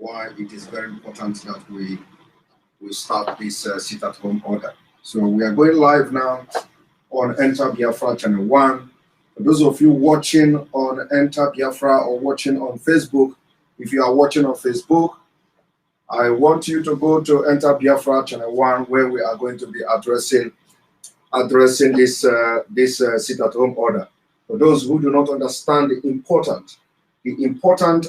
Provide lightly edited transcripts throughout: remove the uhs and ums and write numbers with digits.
why it is very important that we start this sit-at-home order. So we are going live now on Enter Biafra Channel 1. For those of you watching on Enter Biafra or watching on Facebook, if you are watching on Facebook, I want you to go to Enter Biafra Channel 1, where we are going to be addressing this sit-at-home order. For those who do not understand the importance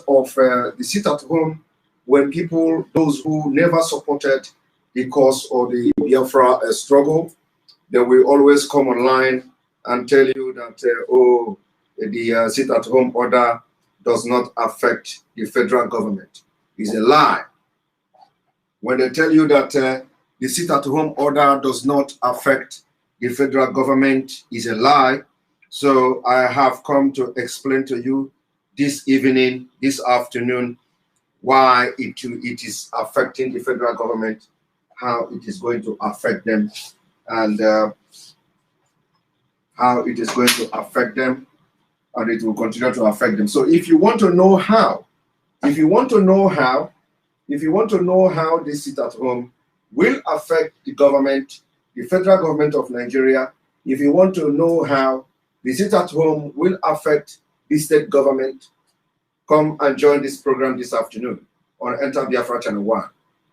of the sit-at-home, when people, those who never supported the cause or the Biafra struggle, they will always come online and tell you that, the sit-at-home order does not affect the federal government. It's a lie. When they tell you that the sit-at-home order does not affect the federal government, is a lie. So I have come to explain to you this evening, this afternoon, why it is affecting the federal government, how it is going to affect them, and how it is going to affect them, and it will continue to affect them. So if you want to know how, this sit-at-home will affect the government, the federal government of Nigeria, if you want to know how the sit-at-home will affect the state government, come and join this program this afternoon on Enter Biafra Channel 1.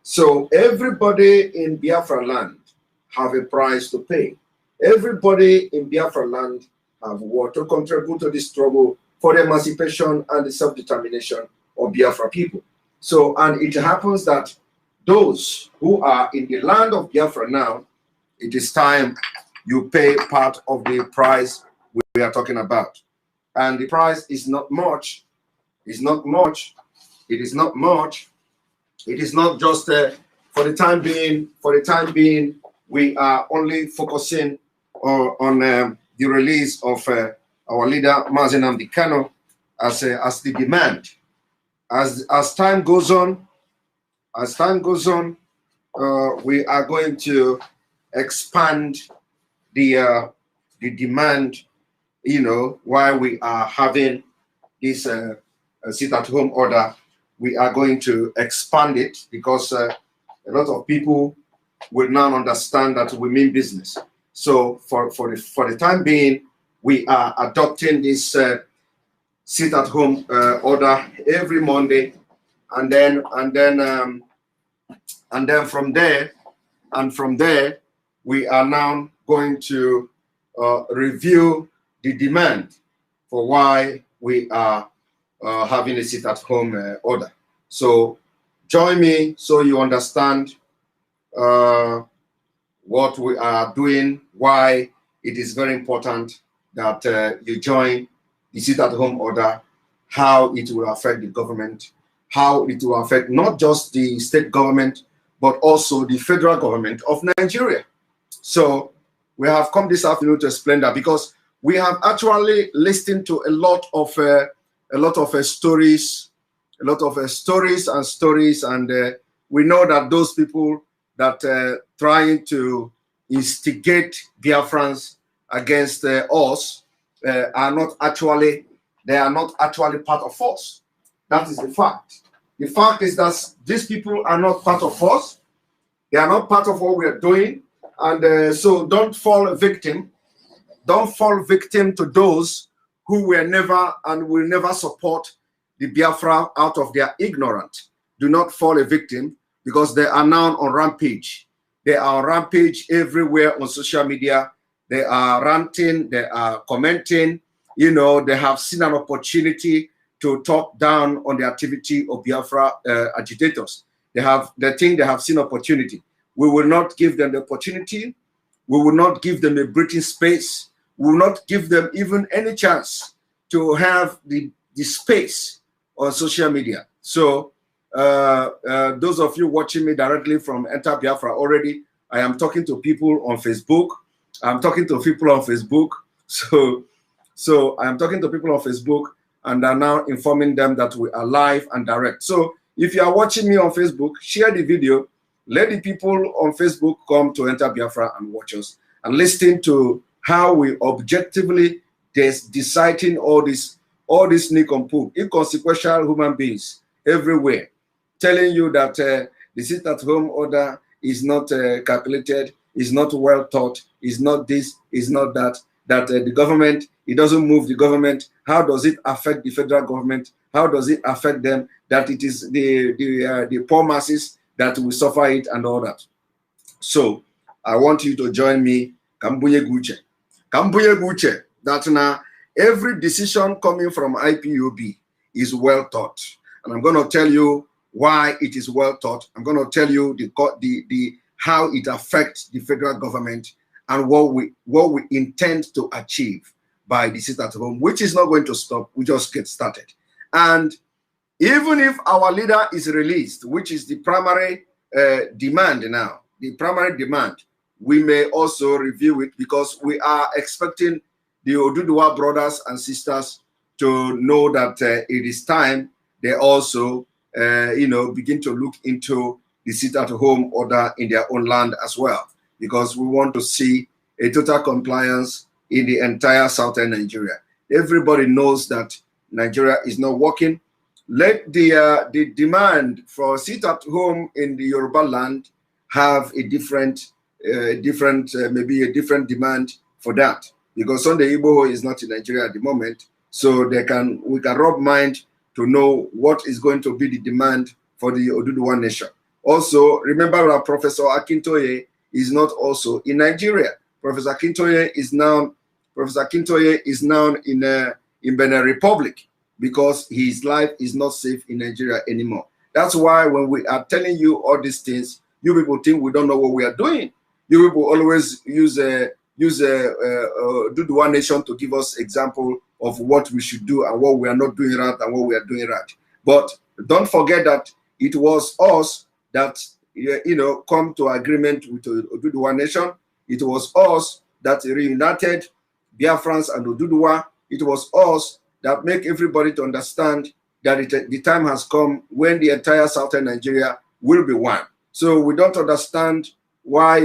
So everybody in Biafra land have a price to pay. Everybody in Biafra land have what to contribute to the struggle for the emancipation and the self-determination of Biafra people. So, and it happens that those who are in the land of Biafra now, it is time you pay part of the price we are talking about. And the price is not much. It's not much. It is not much. It is not just for the time being. For the time being, we are only focusing on the release of our leader Mazi Nnamdi Kanu as the demand. As time goes on, we are going to expand the demand. You know, while we are having this sit-at-home order, we are going to expand it because a lot of people will now understand that we mean business. So for the time being, we are adopting this sit-at-home order every Monday, and then from there we are now going to review the demand for why we are having a sit-at-home order. So join me so you understand what we are doing, why it is very important that you join the sit-at-home order, how it will affect the government, how it will affect not just the state government, but also the federal government of Nigeria. So we have come this afternoon to explain that, because we have actually listened to a lot of stories, and we know that those people that trying to instigate Biafrans against us are not actually part of us. That is the fact. The fact is that these people are not part of us. They are not part of what we are doing, and so don't fall victim. Don't fall victim to those who were never and will never support the Biafra out of their ignorance. Do not fall a victim, because they are now on rampage. They are on rampage everywhere on social media. They are ranting, they are commenting. You know, they have seen an opportunity to talk down on the activity of Biafra agitators. They think they have seen opportunity. We will not give them the opportunity. We will not give them a breathing space. We will not give them even any chance to have the space on social media. So those of you watching me directly from Enter Biafra already, I am talking to people on Facebook. I'm talking to people on Facebook. So I am talking to people on Facebook, and are now informing them that we are live and direct. So if you are watching me on Facebook, share the video. Let the people on Facebook come to Enter Biafra and watch us and listen to how we objectively deciding all these inconsequential human beings everywhere. telling you that the sit-at-home order is not calculated, is not well thought, is not this, is not that, that the government, it doesn't move the government. How does it affect the federal government? How does it affect them? That it is the poor masses that will suffer it and all that. So I want you to join me, Kambuye Guche. Kambuye Guche, that now every decision coming from IPOB is well thought. And I'm going to tell you why it is well thought. I'm going to tell you how it affects the federal government and what we intend to achieve by the sit-at-home, which is not going to stop. We just get started. And even if our leader is released, which is the primary demand now, the primary demand, we may also review it because we are expecting the Oduduwa brothers and sisters to know that it is time they also, begin to look into the sit-at-home order in their own land as well, because we want to see a total compliance in the entire southern Nigeria. Everybody knows that Nigeria is not working. Let the demand for sit-at-home in the Yoruba land have a different maybe a different demand for that, because Sunday Igboho is not in Nigeria at the moment, so we can rub mind to know what is going to be the demand for the Oduduwa nation. Also, remember that Professor Akintoye is not also in Nigeria. Professor Akintoye is now in Benin Republic, because his life is not safe in Nigeria anymore. That's why when we are telling you all these things, you people think we don't know what we are doing. You people always use Oduduwa nation to give us example of what we should do and what we are not doing right and what we are doing right. But don't forget that it was us that come to agreement with Oduduwa nation. It was us that reunited Biafrans and Oduduwa. It was us that make everybody to understand that the time has come when the entire southern Nigeria will be one. So we don't understand why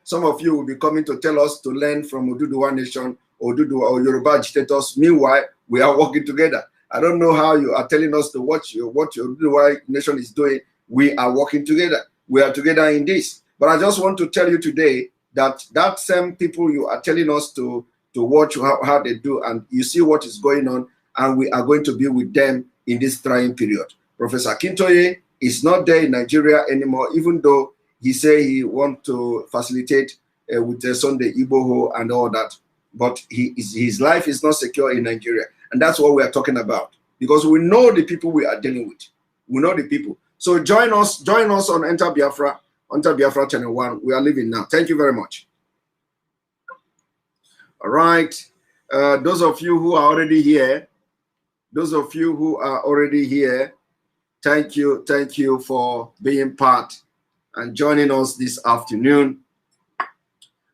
some of you will be coming to tell us to learn from Oduduwa nation or Yoruba agitators. Meanwhile, we are working together. I don't know how you are telling us to watch what your Oduduwa nation is doing. We are working together. We are together in this. But I just want to tell you today that same people you are telling us to watch how they do, and you see what is going on, and we are going to be with them in this trying period. Professor Akintoye is not there in Nigeria anymore, even though he say he want to facilitate with Sunday Igboho and all that. But his life is not secure in Nigeria. And that's what we are talking about, because we know the people we are dealing with. We know the people. So join us on Enter Biafra Channel 1. We are leaving now. Thank you very much. All right. Those of you who are already here, thank you for being part and joining us this afternoon.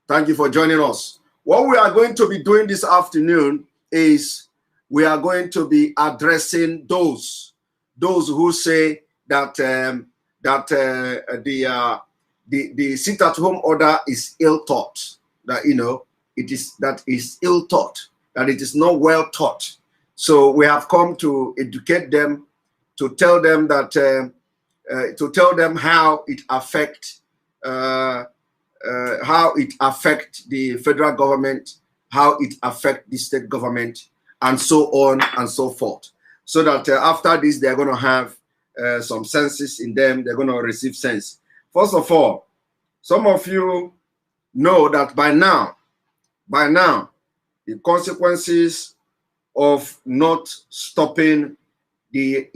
Thank you for joining us. What we are going to be doing this afternoon is we are going to be addressing those who say that the sit-at-home order is ill thought. That it is ill thought. That it is not well thought. So we have come to educate them, to tell them that how it affects the federal government, how it affects the state government, and so on and so forth. So that after this, they're going to have some senses in them. They're going to receive sense. First of all, some of you know that by now, the consequences of not stopping the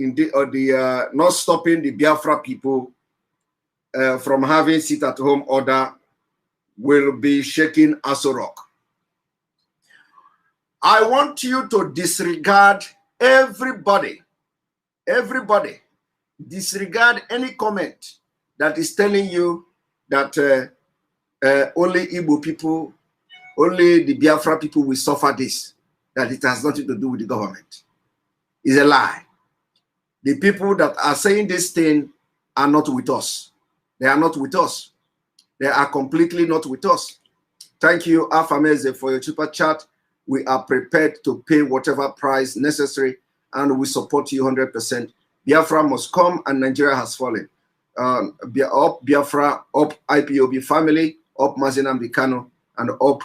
Biafra people from having sit-at-home order will be shaking Aso Rock. I want you to disregard everybody, disregard any comment that is telling you that only Igbo people, only the Biafra people will suffer this, that it has nothing to do with the government. It's a lie. The people that are saying this thing are not with us. They are not with us. They are completely not with us. Thank you, Afameze, for your super chat. We are prepared to pay whatever price necessary and we support you 100%. Biafra must come, and Nigeria has fallen. Up Biafra, up IPOB family, up Mazi Nnamdi Kanu, and up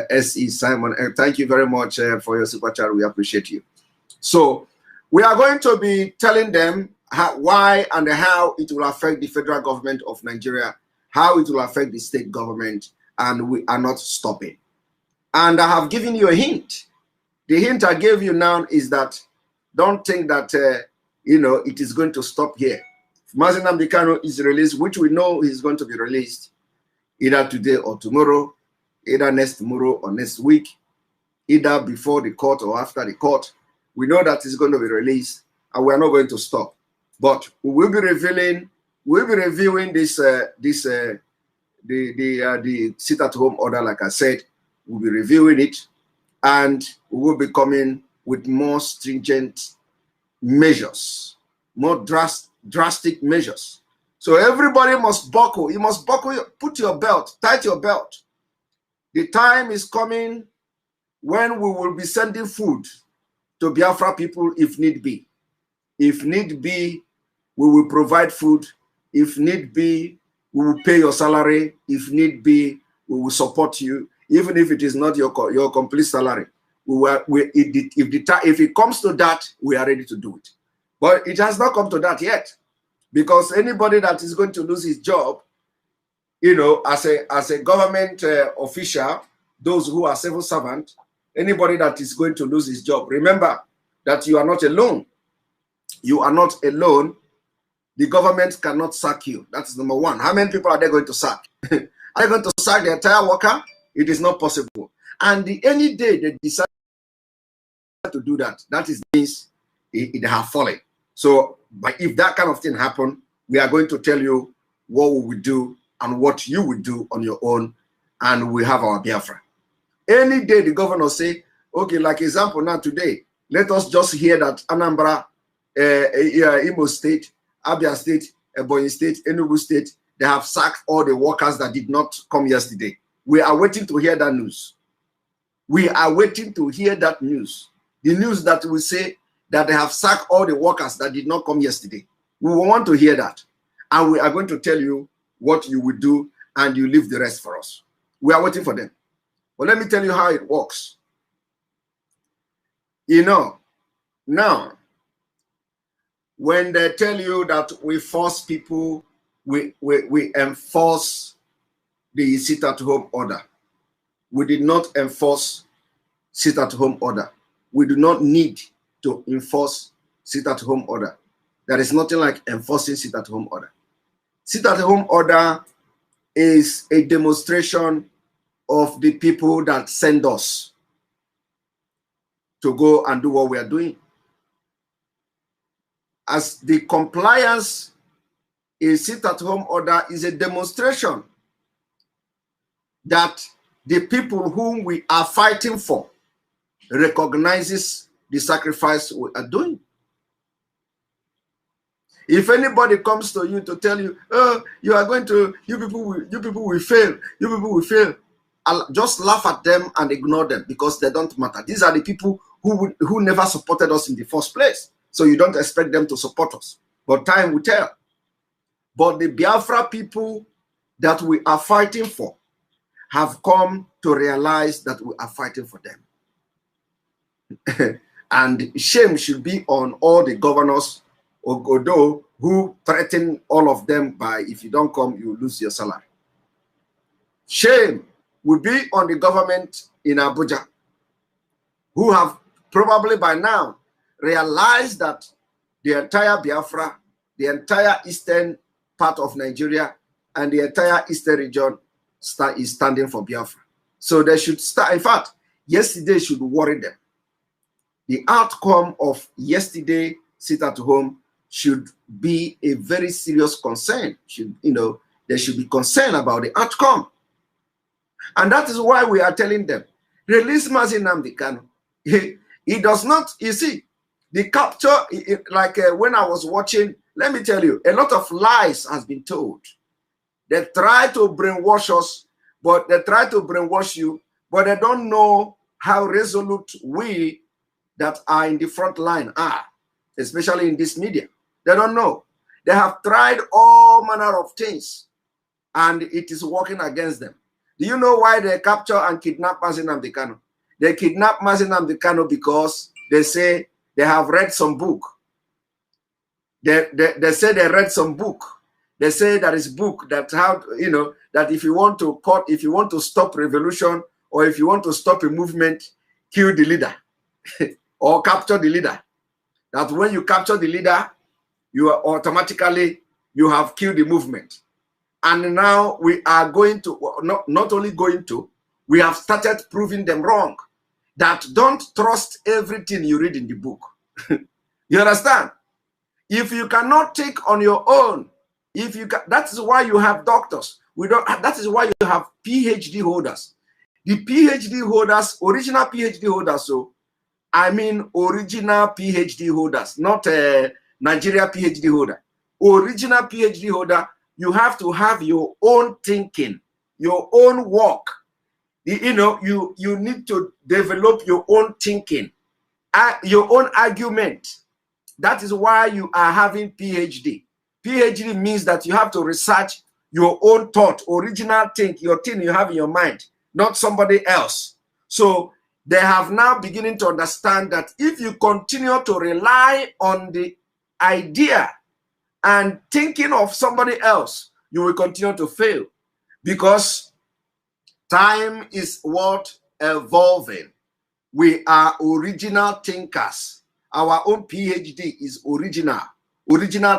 SE Simon. And thank you very much for your super chat. We appreciate you. So we are going to be telling them why and how it will affect the federal government of Nigeria, how it will affect the state government, and we are not stopping. And I have given you a hint. The hint I gave you now is that don't think that it is going to stop here. If Mazi Nnamdi Kanu is released, which we know is going to be released either today or tomorrow, either next tomorrow or next week, either before the court or after the court, we know that it's going to be released, and we are not going to stop. But we will be reviewing this the sit-at-home order. Like I said, we'll be reviewing it, and we will be coming with more stringent measures, more drastic measures. So everybody must buckle. You must buckle. Put your belt, tighten your belt. The time is coming when we will be sending food to Biafra people if need be. If need be, we will provide food. If need be, we will pay your salary. If need be, we will support you, even if it is not your complete salary. If it comes to that, we are ready to do it. But it has not come to that yet, because anybody that is going to lose his job, as a government official, those who are civil servants, anybody that is going to lose his job, remember that you are not alone. You are not alone. The government cannot sack you. That's number one. How many people are they going to sack? Are they going to sack the entire worker? It is not possible. And any day they decide to do that, that means it has fallen. So, but if that kind of thing happen, we are going to tell you what we will do and what you will do on your own, and we have our Biafra. Any day the governor say, okay, like example now today, let us just hear that Anambra, Imo State, Abia State, Ebonyi State, Enugu State, they have sacked all the workers that did not come yesterday. We are waiting to hear that news. We are waiting to hear that news. The news that will say that they have sacked all the workers that did not come yesterday. We want to hear that. And we are going to tell you what you will do, and you leave the rest for us. We are waiting for them. But let me tell you how it works. Now, when they tell you that we force people, we enforce the sit-at-home order. We did not enforce sit-at-home order. We do not need to enforce sit-at-home order. There is nothing like enforcing sit-at-home order. Sit-at-home order is a demonstration of the people that send us to go and do what we are doing. As the compliance, a sit-at-home order is a demonstration that the people whom we are fighting for recognizes the sacrifice we are doing. If anybody comes to you to tell you, oh, you people will fail, you people will fail, I'll just laugh at them and ignore them, because they don't matter. These are the people who never supported us in the first place. So you don't expect them to support us. But time will tell. But the Biafra people that we are fighting for have come to realize that we are fighting for them. And shame should be on all the governors Ogodo who threaten all of them by, if you don't come, you lose your salary. Shame will be on the government in Abuja, who have probably by now realized that the entire Biafra, the entire eastern part of Nigeria, and the entire eastern region is standing for Biafra. So they should start. In fact, yesterday should worry them. The outcome of yesterday sit-at-home should be a very serious concern. They should be concerned about the outcome. And that is why we are telling them, release Mazi Nnamdi Kanu. He does not, you see, the capture, when I was watching, let me tell you, a lot of lies has been told. They try to brainwash us, but they try to brainwash you, but they don't know how resolute we that are in the front line are, especially in this media. They don't know. They have tried all manner of things, and it is working against them. Do you know why they capture and kidnap Mazi Nnamdi Kanu? They kidnap Mazi Nnamdi Kanu because they say they have read some book. They say they read some book. They say there is book that how, you know, that if you want to cut, if you want to stop revolution, or if you want to stop a movement, kill the leader or capture the leader. That when you capture the leader, you are automatically, you have killed the movement. And now we are going to, not only going to, we have started proving them wrong. That don't trust everything you read in the book. You understand? If you cannot take on your own, if you can, that is why you have doctors. That is why you have PhD holders. The PhD holders, original PhD holders, so I mean original PhD holders, not a Nigeria PhD holder. Original PhD holder, you have to have your own thinking, your own work. You know, you need to develop your own thinking, your own argument. That is why you are having PhD. PhD means that you have to research your own thought, original your thing you have in your mind, not somebody else. So they have now beginning to understand that if you continue to rely on the idea and thinking of somebody else, you will continue to fail, because time is what evolving. We are original thinkers. Our own PhD is original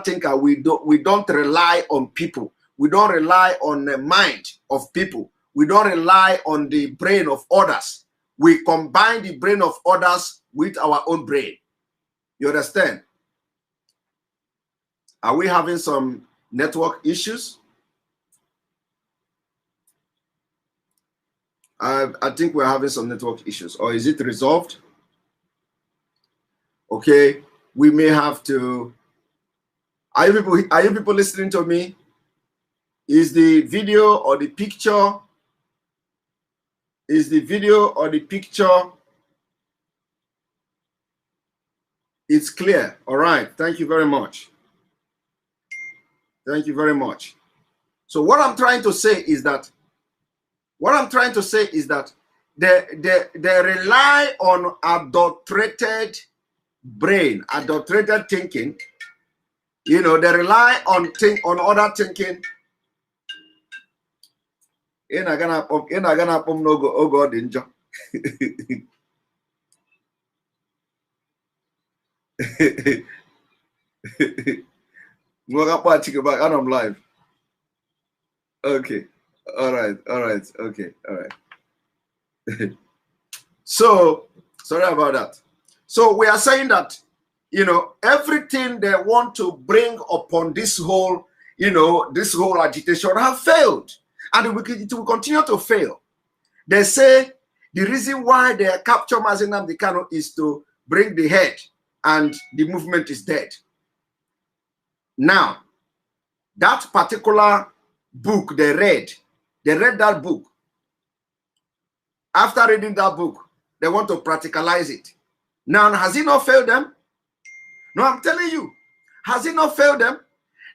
thinker. We don't rely on people. We don't rely on the mind of people. We don't rely on the brain of others. We combine the brain of others with our own brain. You understand? Are we having some network issues? I think we're having some network issues. Or is it resolved? Okay, we may have to. Are you people listening to me? Is the video or the picture? Is the video or the picture? It's clear. All right. Thank you very much. Thank you very much. So what I'm trying to say is that they rely on adulterated brain, adulterated thinking. You know, they rely on other thinking. In a gonna no go, oh God, danger. I'm live. Okay. All right. Okay. All right. So sorry about that. So we are saying that, you know, everything they want to bring upon this whole, you know, this whole agitation have failed, and it will continue to fail. They say the reason why they capture Mazi Nnamdi Kanu is to bring the head, and the movement is dead. Now, that particular book they read that book. After reading that book, they want to practicalize it. Now, has it not failed them? No, I'm telling you, has it not failed them?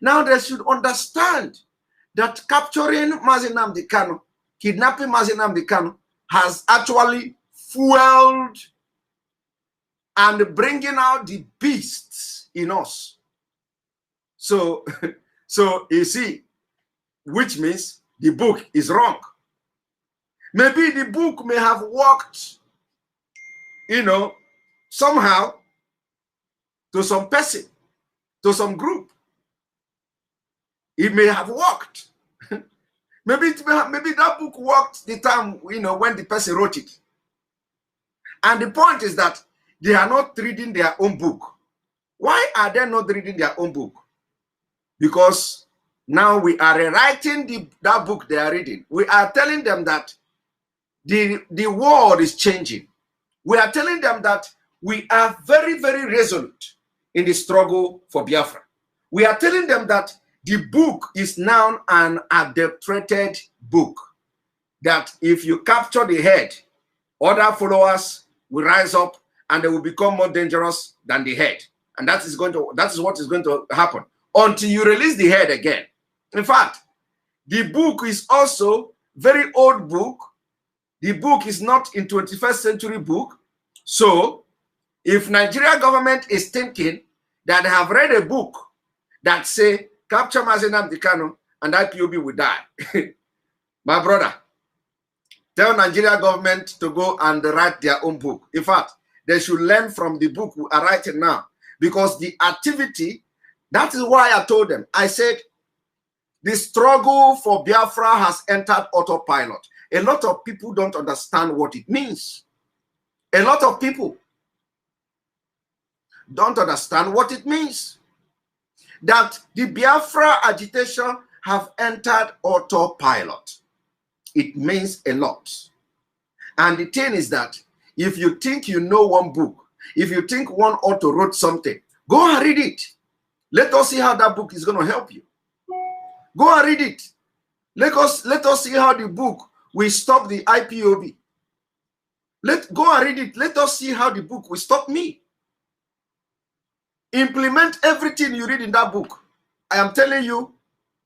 Now they should understand that capturing Mazi Nnamdi Kanu, kidnapping Mazi Nnamdi Kanu, has actually fueled and bringing out the beasts in us. So, so you see, which means the book is wrong. Maybe the book may have worked, you know, somehow to some person, to some group. It may have worked. maybe that book worked the time, you know, when the person wrote it. And the point is that they are not reading their own book. Why are they not reading their own book? Because now we are rewriting that book they are reading. We are telling them that the world is changing. We are telling them that we are very, very resolute in the struggle for Biafra. We are telling them that the book is now an adulterated book. That if you capture the head, other followers will rise up and they will become more dangerous than the head. And that is what is going to happen until you release the head again. In fact, the book is also very old book. The book is not in 21st century book. So if Nigeria government is thinking that they have read a book that say capture Mazi Nnamdi Kanu and IPOB will die, my brother, tell Nigeria government to go and write their own book. In fact, they should learn from the book we are writing now, because the activity, that is why I told them, I said, the struggle for Biafra has entered autopilot. A lot of people don't understand what it means. A lot of people don't understand what it means. That the Biafra agitation have entered autopilot. It means a lot. And the thing is that if you think you know one book, if you think one author wrote something, go and read it. Let us see how that book is going to help you. Go and read it. Let us see how the book will stop the IPOB. Go and read it. Let us see how the book will stop me. Implement everything you read in that book. I am telling you,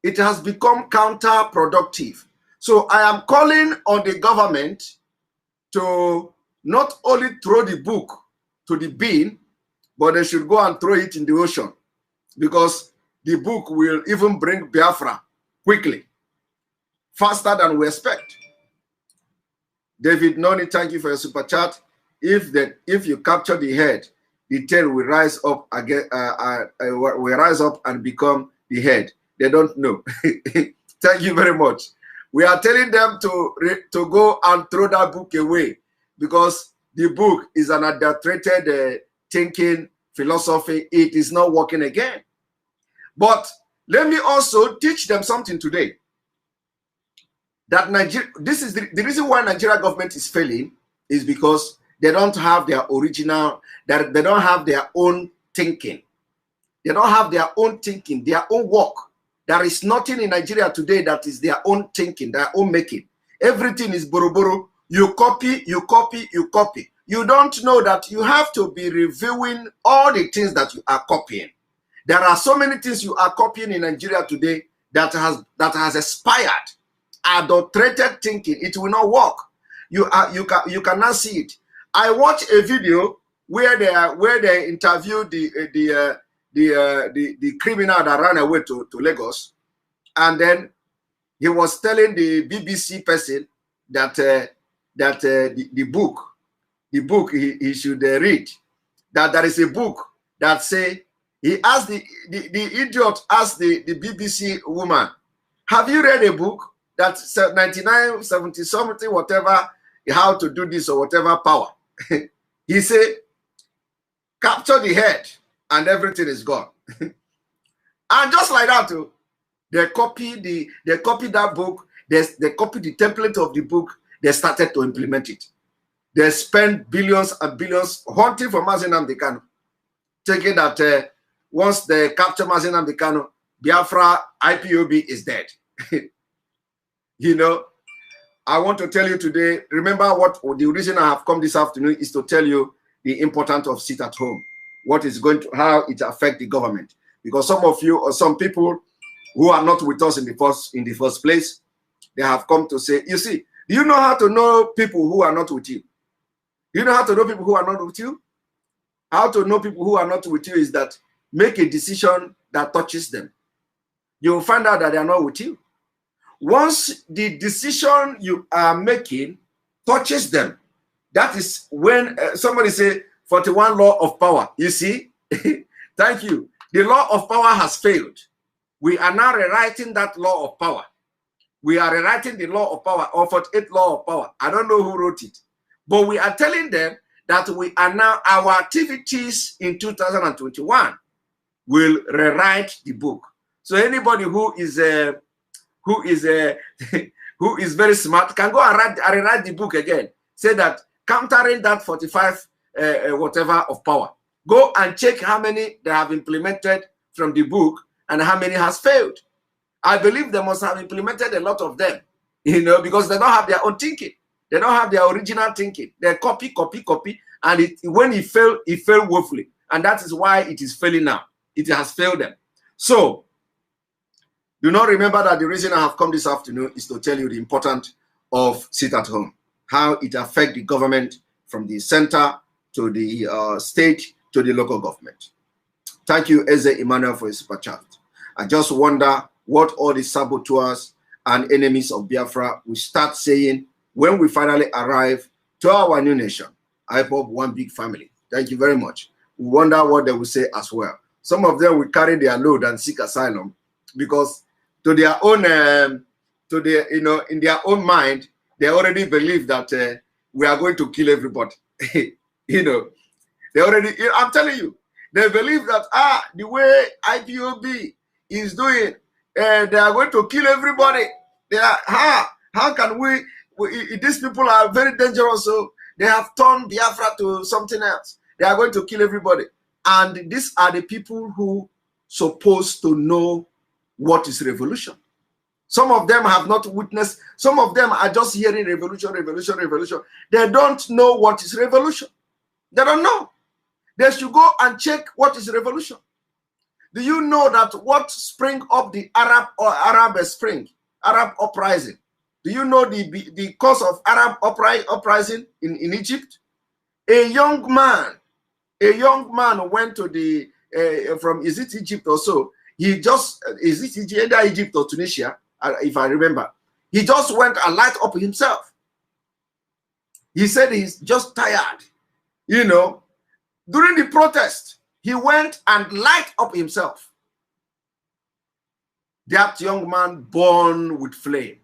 it has become counterproductive. So I am calling on the government to not only throw the book to the bin, but they should go and throw it in the ocean, because the book will even bring Biafra quickly, faster than we expect. David Noni, thank you for your super chat. If you capture the head, the tail will rise up again, will rise up and become the head. They don't know. Thank you very much. We are telling them to go and throw that book away, because the book is an adulterated thinking philosophy. It is not working again. But let me also teach them something today. That this is the reason why Nigeria government is failing, is because they don't have their original, they don't have their own thinking. They don't have their own thinking, their own work. There is nothing in Nigeria today that is their own thinking, their own making. Everything is boroboro. You copy, you copy, you copy. You don't know that you have to be reviewing all the things that you are copying. There are so many things you are copying in Nigeria today that has expired. Adulterated thinking. It will not work. You cannot see it. I watched a video where they interviewed the criminal that ran away to Lagos, and then he was telling the BBC person that the book he should read, that there is a book that say, he asked the idiot asked the BBC woman, have you read a book that's 99, 70 something, whatever, how to do this or whatever power? He said, capture the head and everything is gone. And just like that too, they copy that book, they copy the template of the book, they started to implement it. They spend billions and billions hunting for Mazi Nnamdi Kanu, thinking that once they capture Mazi Nnamdi Kanu, Biafra IPOB is dead. You know, I want to tell you today, remember what the reason I have come this afternoon is to tell you the importance of sit at home. What is going to, how it affect the government. Because some of you or some people who are not with us in the first place, they have come to say, you see, do you know how to know people who are not with you? Do you know how to know people who are not with you? How to know people who are not with you is that make a decision that touches them. You will find out that they are not with you. Once the decision you are making touches them, that is when somebody say 41 law of power. You see, thank you. The law of power has failed. We are now rewriting that law of power. We are rewriting the law of power, or 48 law of power. I don't know who wrote it, but we are telling them that we are now, our activities in 2021 will rewrite the book. So anybody who is who is very smart can go and rewrite the book again. Say that countering that 45 whatever of power. Go and check how many they have implemented from the book and how many has failed. I believe they must have implemented a lot of them, you know, because they don't have their own thinking. They don't have their original thinking. They copy, copy, copy, And when it failed woefully. And that is why it is failing now. It has failed them. So, do not remember that the reason I have come this afternoon is to tell you the importance of sit at home, how it affects the government from the center to the state to the local government. Thank you, Eze Emmanuel, for his super chat. I just wonder what all the saboteurs and enemies of Biafra will start saying when we finally arrive to our new nation. I hope one big family. Thank you very much. We wonder what they will say as well. Some of them will carry their load and seek asylum because to their own, in their own mind, they already believe that we are going to kill everybody. They already, I'm telling you, they believe that, the way IPOB is doing, they are going to kill everybody. They are, how can these people are very dangerous, so they have turned Biafra to something else. They are going to kill everybody. And these are the people who supposed to know what is revolution. Some of them have not witnessed, some of them are just hearing revolution, revolution, revolution. They don't know what is revolution. They don't know. They should go and check what is revolution. Do you know that what spring up the Arab Spring, Arab uprising? Do you know the cause of Arab uprising in Egypt? A young man went to the from, is it Egypt or so? He just, is it either Egypt or Tunisia, if I remember. He just went and light up himself. He said he's just tired, During the protest, he went and light up himself. That young man burned with flame.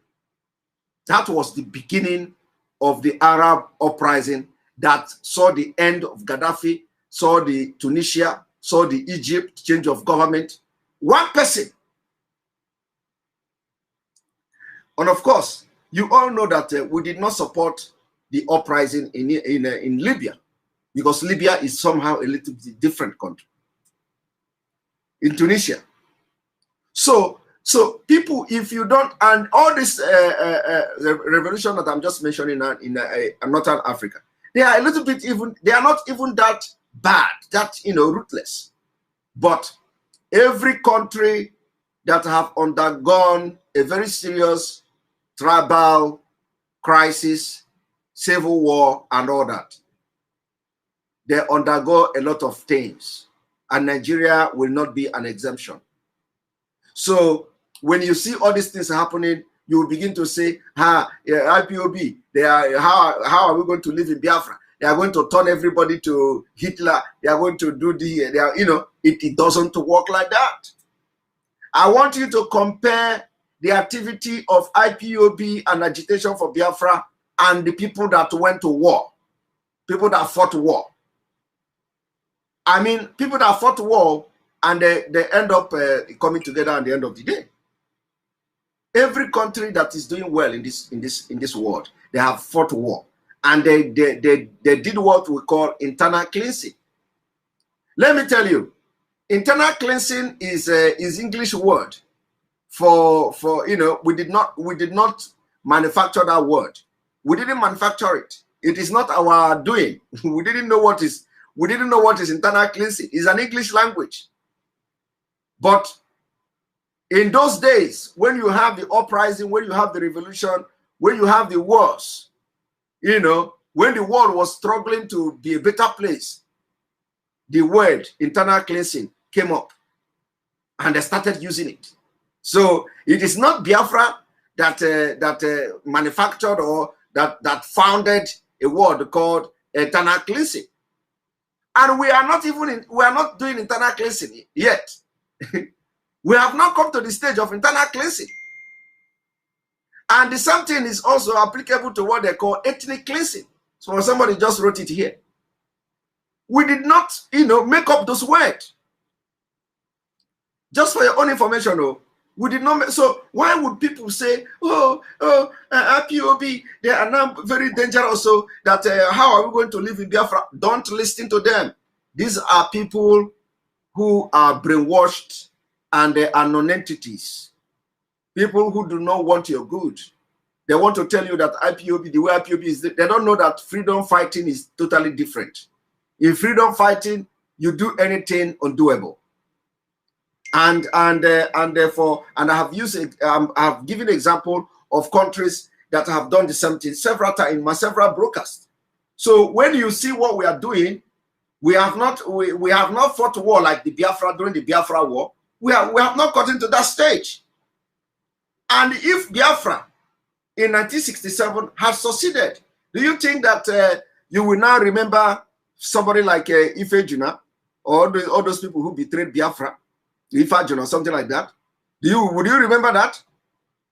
That was the beginning of the Arab uprising that saw the end of Gaddafi, saw the Tunisia, saw the Egypt change of government. One person. And of course, you all know that we did not support the uprising in Libya, because Libya is somehow a little bit different country. In Tunisia. So people, if you don't, and all this revolution that I'm just mentioning in Northern Africa, they are a little bit they are not even that bad, that, ruthless. But every country that have undergone a very serious tribal crisis, civil war, and all that, they undergo a lot of things, and Nigeria will not be an exemption. So when you see all these things happening, you will begin to say, IPOB, how are we going to live in Biafra? They are going to turn everybody to Hitler. They are going to do it doesn't work like that. I want you to compare the activity of IPOB and agitation for Biafra and the people that went to war, people that fought war. I mean, people that fought war and they end up coming together at the end of the day. Every country that is doing well in this world, they have fought war, and they did what we call internal cleansing. Let me tell you, internal cleansing is English word for we did not manufacture that word. We didn't manufacture it. It is not our doing. We didn't know what is internal cleansing. It's an English language. But in those days, when you have the uprising, when you have the revolution, when you have the wars, when the world was struggling to be a better place, the word internal cleansing came up and they started using it. So it is not Biafra that manufactured or that founded a word called internal cleansing. And we are not doing internal cleansing yet. We have not come to the stage of internal cleansing. And the same thing is also applicable to what they call ethnic cleansing. So somebody just wrote it here. We did not, make up those words. Just for your own information, we did not. So why would people say, IPOB, they are now very dangerous, so that how are we going to live in Biafra? Don't listen to them. These are people who are brainwashed, and they are non-entities. People who do not want your good. They want to tell you that IPOB, the way IPOB is, they don't know that freedom fighting is totally different. In freedom fighting, you do anything undoable. And therefore, I have used it. I have given example of countries that have done the same thing several times in my several broadcasts. So when you see what we are doing, we have not fought a war like the Biafra during the Biafra war. We have not gotten to that stage. And if Biafra in 1967 has succeeded, do you think that you will now remember somebody like Ife Juna or all those people who betrayed Biafra, Ife Juna, something like that? Would you remember that?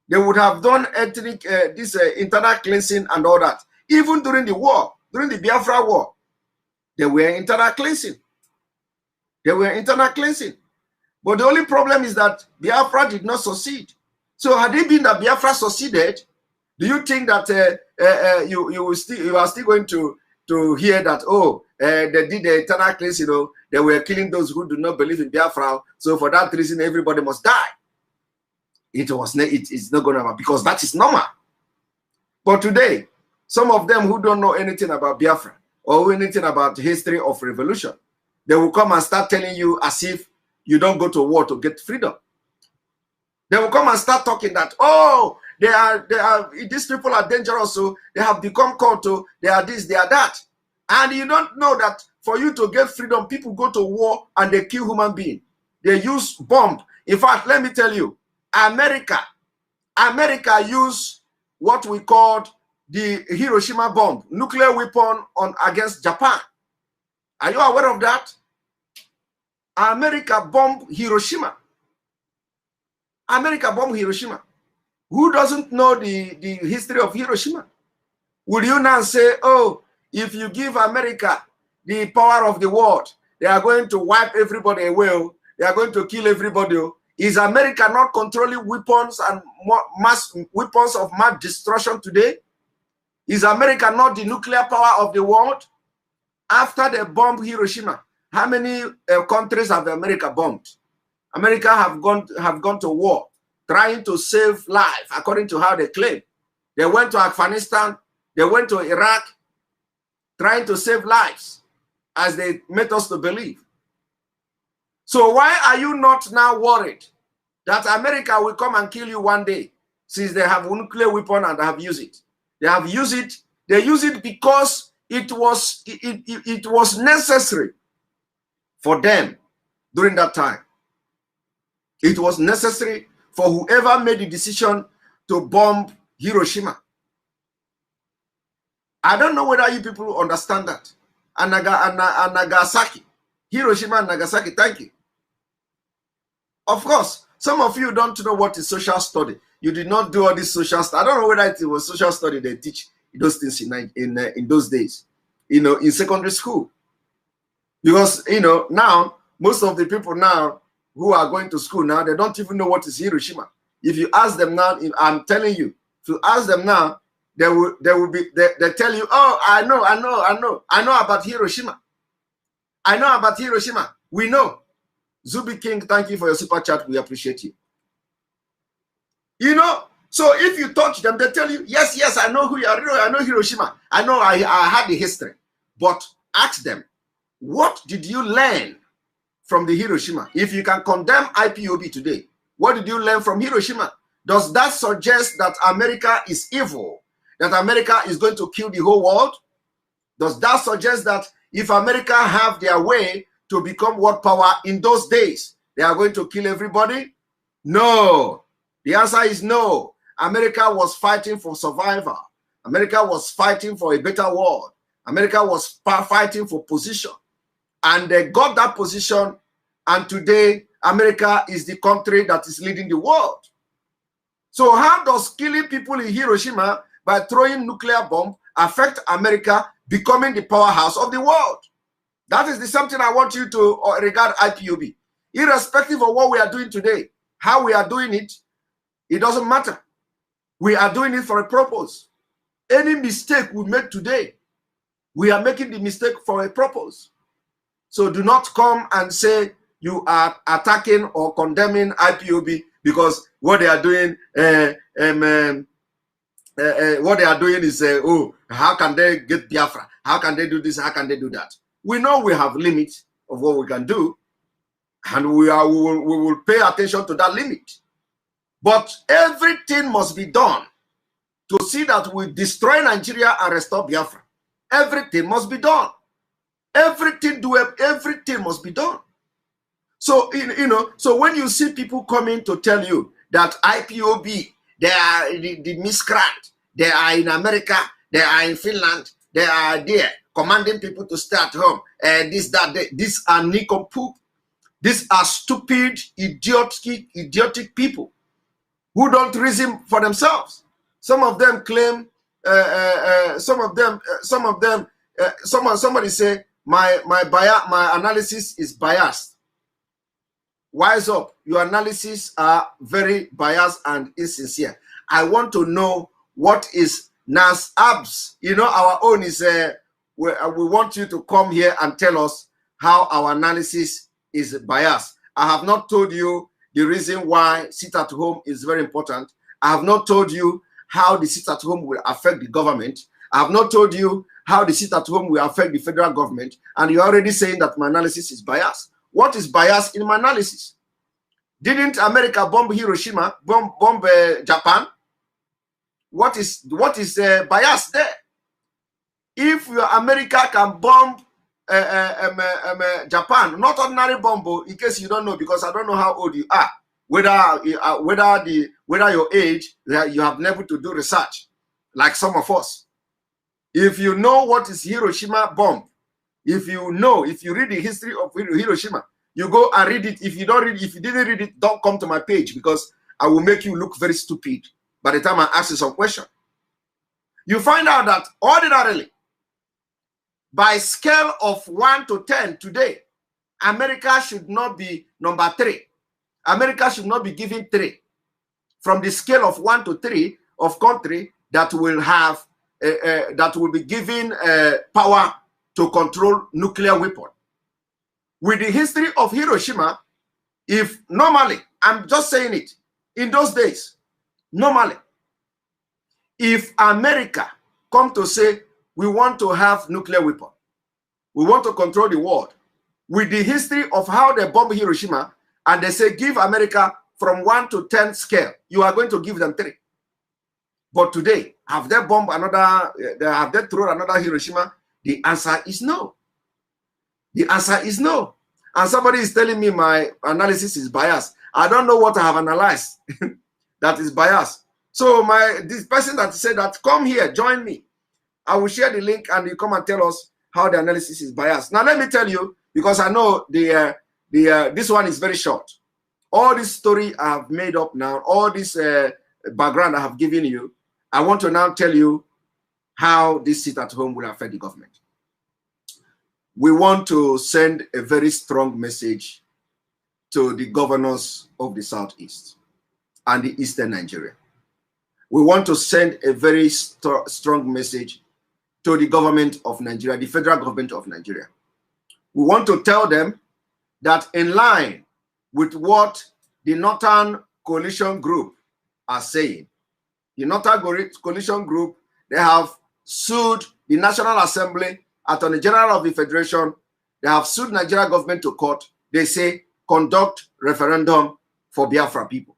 They would have done ethnic internal cleansing and all that. Even during the war, during the Biafra war, they were internal cleansing. They were internal cleansing. But the only problem is that Biafra did not succeed. So had it been that Biafra succeeded, do you think that you are still going to hear that, oh, they did the internal cleansing, you know, they were killing those who do not believe in Biafra, so for that reason everybody must die? It's not going to happen, because that is normal. But today, some of them who don't know anything about Biafra or anything about the history of revolution, they will come and start telling you as if you don't go to war to get freedom. They will come and start talking that, oh, these people are dangerous, so they have become called to, they are this, they are that. And you don't know that for you to get freedom, people go to war and they kill human beings. They use bomb. In fact, let me tell you, America used what we called the Hiroshima bomb, nuclear weapon against Japan. Are you aware of that? America bombed Hiroshima. America bombed Hiroshima. Who doesn't know the history of Hiroshima? Would you now say, oh, if you give America the power of the world, they are going to wipe everybody away, they are going to kill everybody? Is America not controlling weapons and weapons of mass destruction today? Is America not the nuclear power of the world? After they bombed Hiroshima, how many countries have America bombed? America have gone to war, trying to save life, according to how they claim. They went to Afghanistan, they went to Iraq, trying to save lives, as they made us to believe. So why are you not now worried that America will come and kill you one day, since they have a nuclear weapon and have used it? They have used it. They use it because it was necessary for them during that time. It was necessary for whoever made the decision to bomb Hiroshima. I don't know whether you people understand that. And Nagasaki. Hiroshima and Nagasaki, thank you. Of course, some of you don't know what is social study. You did not do all this social study. I don't know whether it was social study they teach those things in those days, you know, in secondary school. Because, you know, now, most of the people now who are going to school now, they don't even know what is Hiroshima. If you ask them now, I'm telling you, if you ask them now, they tell you, oh, I know about Hiroshima. I know about Hiroshima. We know. Zubi King, thank you for your super chat. We appreciate you. You know, so if you touch them, they tell you, yes, I know who you are. I know Hiroshima. I know I had the history. But ask them, what did you learn from the Hiroshima? If you can condemn IPOB today, what did you learn from Hiroshima? Does that suggest that America is evil? That America is going to kill the whole world? Does that suggest that if America have their way to become world power in those days, they are going to kill everybody? No. The answer is no. America was fighting for survival. America was fighting for a better world. America was fighting for position. And they got that position. And today, America is the country that is leading the world. So how does killing people in Hiroshima by throwing nuclear bomb affect America becoming the powerhouse of the world? That is the something I want you to regard IPOB. Irrespective of what we are doing today, how we are doing it, it doesn't matter. We are doing it for a purpose. Any mistake we make today, we are making the mistake for a purpose. So do not come and say you are attacking or condemning IPOB because what they are doing, what they are doing is, oh, how can they get Biafra? How can they do this? How can they do that? We know we have limits of what we can do, and we will pay attention to that limit. But everything must be done to see that we destroy Nigeria and restore Biafra. Everything must be done. Everything must be done. So, so when you see people coming to tell you that IPOB, they are the miscreant, they are in America, they are in Finland, they are there commanding people to stay at home, these are nincompoop. These are stupid, idiotic people who don't reason for themselves. Some of them claim, somebody say, my analysis is biased. Wise up, your analysis are very biased and insincere. I want to know what is Nas Abs. Our own is, we want you to come here and tell us how our analysis is biased. I have not told you the reason why sit at home is very important. I have not told you how the sit at home will affect the government. I have not told you how the sit at home will affect the federal government. And you're already saying that my analysis is biased. What is biased in my analysis? Didn't America bomb Hiroshima, bomb Japan? What is biased there? If America can bomb Japan, not ordinary bomb, in case you don't know, because I don't know how old you are, whether your age, you have never to do research, like some of us. If you know what is Hiroshima bomb, if you read the history of Hiroshima, you go and read it. If you didn't read it, don't come to my page, because I will make you look very stupid by the time I ask you some question. You find out that ordinarily, by scale of 1 to 10 today, America should not be number 3. America should not be given 3. From the scale of 1 to 3 of country that will have that will be given power to control nuclear weapon. With the history of Hiroshima, if normally, I'm just saying it, in those days, normally, if America come to say, we want to have nuclear weapon, we want to control the world, with the history of how they bomb Hiroshima, and they say, give America from 1 to 10 scale, you are going to give them 3. But today, have they bombed another, have they thrown another Hiroshima? The answer is no. The answer is no. And somebody is telling me my analysis is biased. I don't know what I have analyzed that is biased. So this person that said that, come here, join me. I will share the link and you come and tell us how the analysis is biased. Now let me tell you, because I know this one is very short. All this story I have made up now, all this background I have given you, I want to now tell you how this sit at home will affect the government. We want to send a very strong message to the governors of the Southeast and the Eastern Nigeria. We want to send a very strong message to the government of Nigeria, the federal government of Nigeria. We want to tell them that in line with what the Northern Coalition Group are saying, the Northern Coalition Group, they have sued the National Assembly, Attorney General of the Federation, they have sued Nigeria government to court. They say, conduct referendum for Biafra people.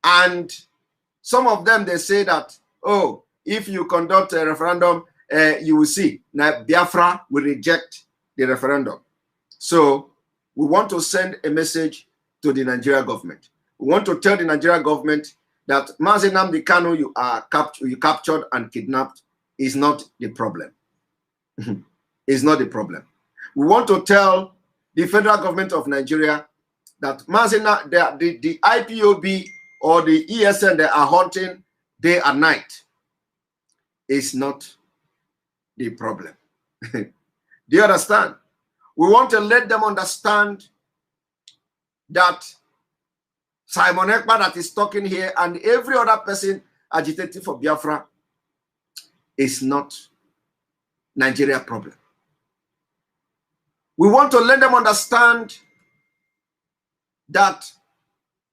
And some of them, they say that, oh, if you conduct a referendum, you will see that Biafra will reject the referendum. So we want to send a message to the Nigeria government. We want to tell the Nigeria government that Mazi Nnamdi Kanu you captured and kidnapped is not the problem. Is not the problem. We want to tell the federal government of Nigeria that the IPOB or the ESN they are hunting day and night is not the problem. Do you understand? We want to let them understand that Simon Ekpa that is talking here and every other person agitating for Biafra is not Nigeria problem. We want to let them understand that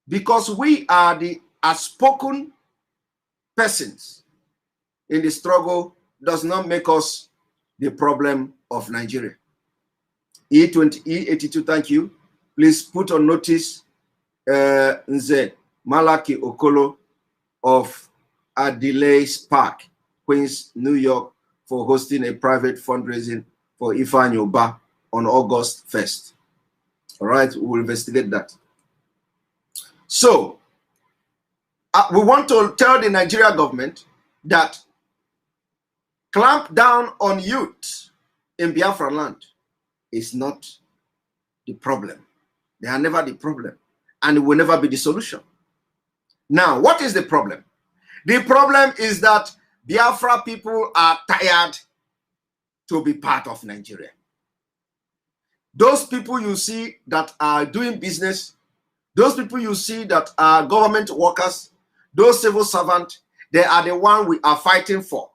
because we are the outspoken persons in the struggle does not make us the problem of Nigeria. E82, thank you. Please put on notice Nze Malaki Okolo of Adelaide's Park, Queens, New York, for hosting a private fundraising for Ifeanyi Ubah on August 1st. All right, we will investigate that. So, we want to tell the Nigeria government that clamp down on youth in Biafra land is not the problem. They are never the problem, and it will never be the solution. Now, what is the problem? The problem is that Biafra people are tired to be part of Nigeria. Those people you see that are doing business, those people you see that are government workers, those civil servants, they are the one we are fighting for.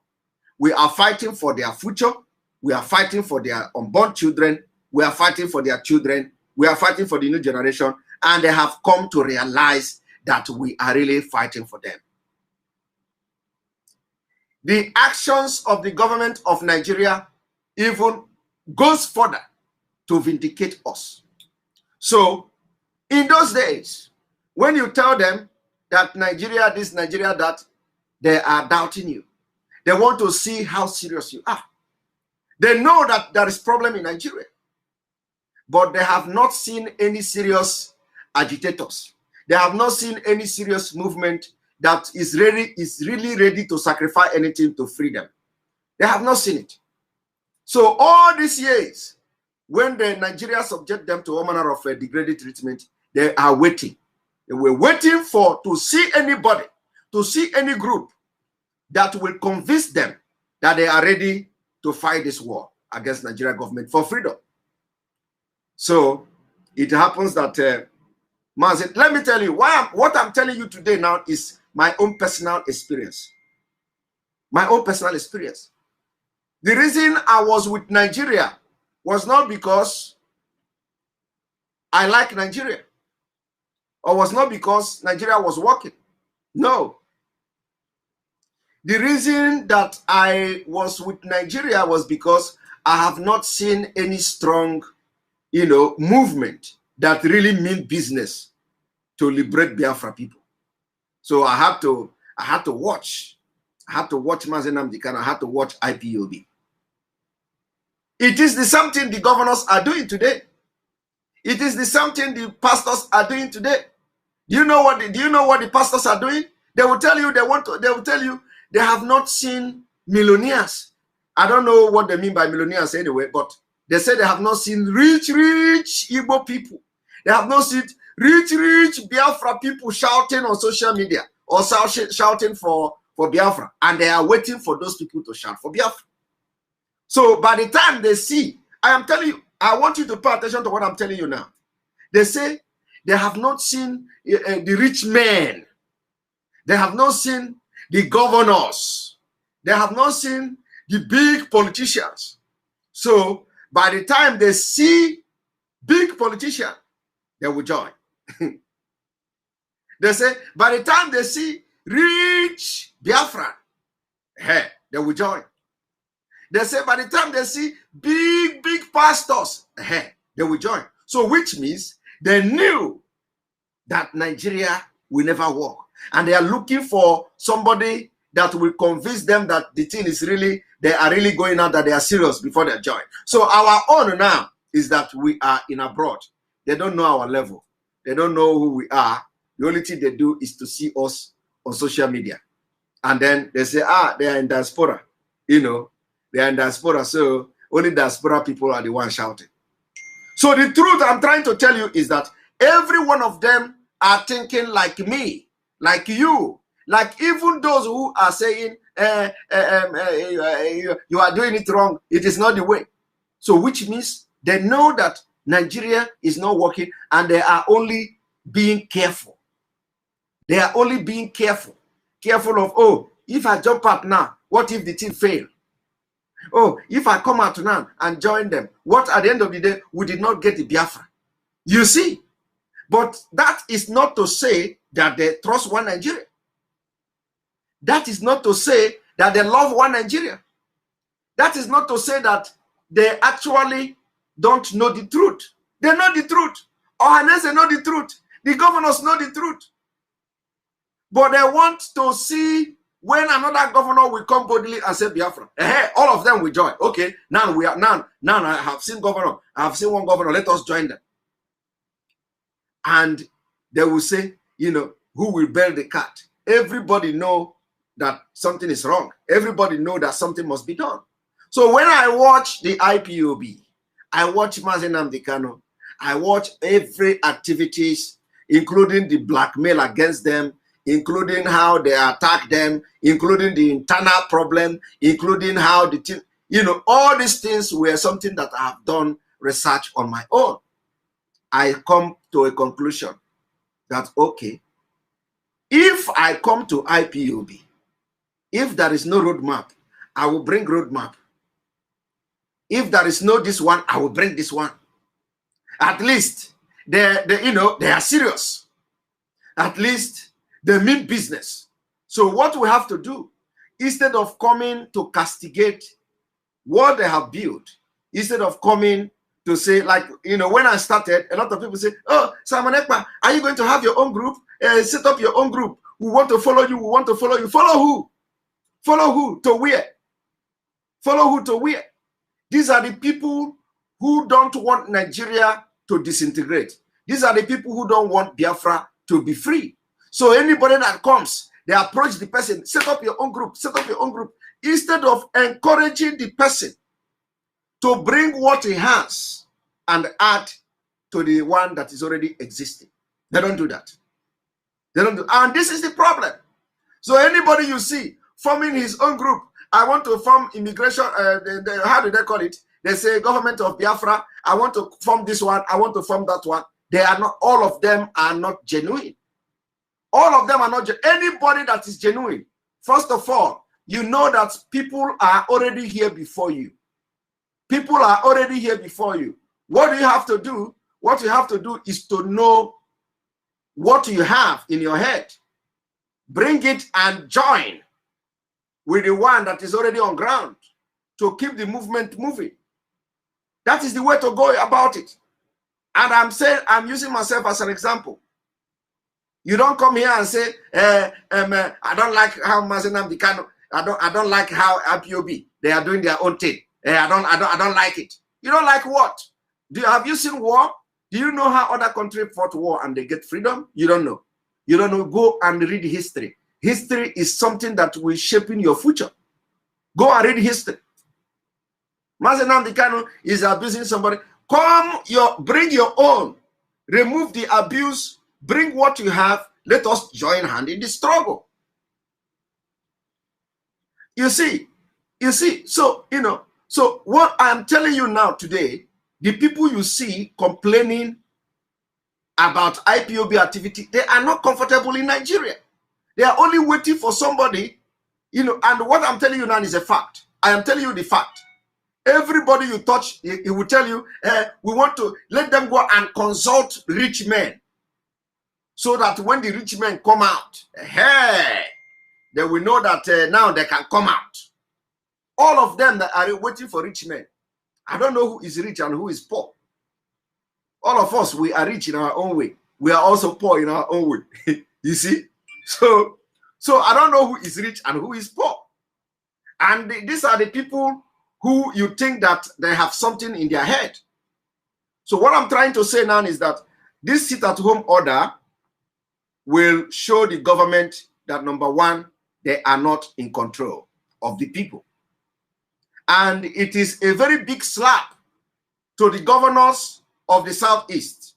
We are fighting for their future. We are fighting for their unborn children. We are fighting for their children. We are fighting for the new generation. And they have come to realize that we are really fighting for them. The actions of the government of Nigeria even goes further to vindicate us. So, in those days, when you tell them that Nigeria this, Nigeria that, they are doubting you. They want to see how serious you are. They know that there is problem in Nigeria, but they have not seen any serious agitators. They have not seen any serious movement that is really ready to sacrifice anything to freedom. They have not seen it. So all these years, when the Nigeria subject them to all manner of degraded treatment, they are waiting. They were waiting to see anybody, to see any group that will convince them that they are ready to fight this war against Nigeria government for freedom. So it happens that, let me tell you, what I'm telling you today now is my own personal experience. My own personal experience. The reason I was with Nigeria was not because I like Nigeria, or was not because Nigeria was working. No. The reason that I was with Nigeria was because I have not seen any strong, movement that really mean business to liberate Biafra people. So I had to watch. I had to watch Mazi Nnamdi Kanu. I had to watch IPOB. It is the same thing the governors are doing today. It is the same thing the pastors are doing today. Do you know what the pastors are doing? They will tell you they have not seen millionaires. I don't know what they mean by millionaires anyway, but they say they have not seen rich Igbo people. They have not seen rich Biafra people shouting on social media or shouting for Biafra. And they are waiting for those people to shout for Biafra. So by the time they see, I am telling you, I want you to pay attention to what I'm telling you now. They say they have not seen the rich men. They have not seen the governors. They have not seen the big politicians. So by the time they see big politicians, they will join. They say by the time they see rich Biafra, they will join. They say by the time they see big pastors, they will join. So which means they knew that Nigeria will never work. And they are looking for somebody that will convince them that the thing is really, they are really going out, that they are serious before they join. So our own now is that we are in abroad. They don't know our level. They don't know who we are. The only thing they do is to see us on social media. And then they say, they are in diaspora. They are in diaspora, so only diaspora people are the ones shouting. So the truth I'm trying to tell you is that every one of them are thinking like me, like you, like even those who are saying, you are doing it wrong. It is not the way. So which means they know that Nigeria is not working and they are only being careful. They are only being careful. Careful of, if I jump out now, what if the thing fails? If I come out now and join them, what at the end of the day, we did not get the Biafra. You see? But that is not to say that they trust one Nigeria. That is not to say that they love one Nigeria. That is not to say that they actually don't know the truth. They know the truth. Ohanese know the truth. The governors know the truth. But they want to see when another governor will come boldly and say Biafra. Hey, all of them will join. Okay, now we are now I have seen governor. I have seen one governor. Let us join them. And they will say, you know, who will bail the cat? Everybody know that something is wrong. Everybody know that something must be done. So when I watch the IPOB, I watch Mazi Nnamdi Kanu, I watch every activities, including the blackmail against them, including how they attack them, including the internal problem, including how the, you know, all these things were something that I have done research on my own. I come to a conclusion that, okay, if I come to IPOB, if there is no roadmap, I will bring roadmap. If there is no this one, I will bring this one. At least you know, they are serious. At least they mean business. So what we have to do, instead of coming to castigate what they have built, instead of coming to say, like, you know, when I started, a lot of people say, oh, Simon Ekpa, are you going to have your own group? Set up your own group. We want to follow you. We want to follow you. Follow who? Follow who? To where? Follow who to where? These are the people who don't want Nigeria to disintegrate. These are the people who don't want Biafra to be free. So anybody that comes, they approach the person, set up your own group, set up your own group, instead of encouraging the person to bring what he has and add to the one that is already existing. They don't do that. They don't do, and this is the problem. So anybody you see forming his own group, I want to form immigration, how do they call it? They say government of Biafra, I want to form this one, I want to form that one. They are not, all of them are not genuine. All of them are not, anybody that is genuine, first of all, you know that people are already here before you. People are already here before you. What do you have to do? What you have to do is to know what you have in your head. Bring it and join with the one that is already on ground to keep the movement moving. That is the way to go about it. And I'm using myself as an example. You don't come here and say, I don't like how Mazi Nnamdi Kanu, I don't like how IPOB, they are doing their own thing. I don't like it. You don't like what? Have you seen war? Do you know how other countries fought war and they get freedom? You don't know. You don't know. Go and read history. History is something that will shape in your future. Go and read history. Mazi Nnamdi Kanu is abusing somebody. Bring your own. Remove the abuse. Bring what you have. Let us join hand in the struggle. You see, so, you know, so what I'm telling you now today, the people you see complaining about IPOB activity, they are not comfortable in Nigeria. They are only waiting for somebody, you know, and what I'm telling you now is a fact. I am telling you the fact. Everybody you touch, he will tell you, we want to let them go and consult rich men so that when the rich men come out, hey, they will know that now they can come out. All of them that are waiting for rich men. I don't know who is rich and who is poor. All of us, we are rich in our own way. We are also poor in our own way. You see? So I don't know who is rich and who is poor. And these are the people who you think that they have something in their head. So what I'm trying to say now is that this sit-at-home order will show the government that, number one, they are not in control of the people. And it is a very big slap to the governors of the Southeast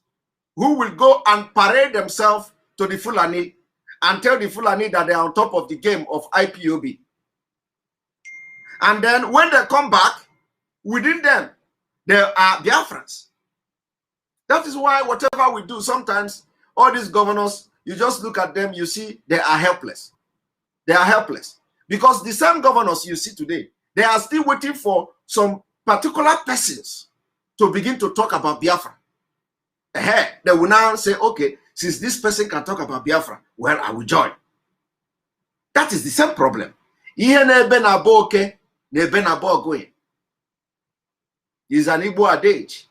who will go and parade themselves to the Fulani and tell the Fulani that they are on top of the game of IPOB. And then when they come back, within them, they are Biafrans. That is why whatever we do, sometimes all these governors, you just look at them, you see they are helpless. They are helpless. Because the same governors you see today, they are still waiting for some particular persons to begin to talk about Biafra. They will now say, okay, since this person can talk about Biafra, well, I will join. That is the same problem. is an Igbo adage.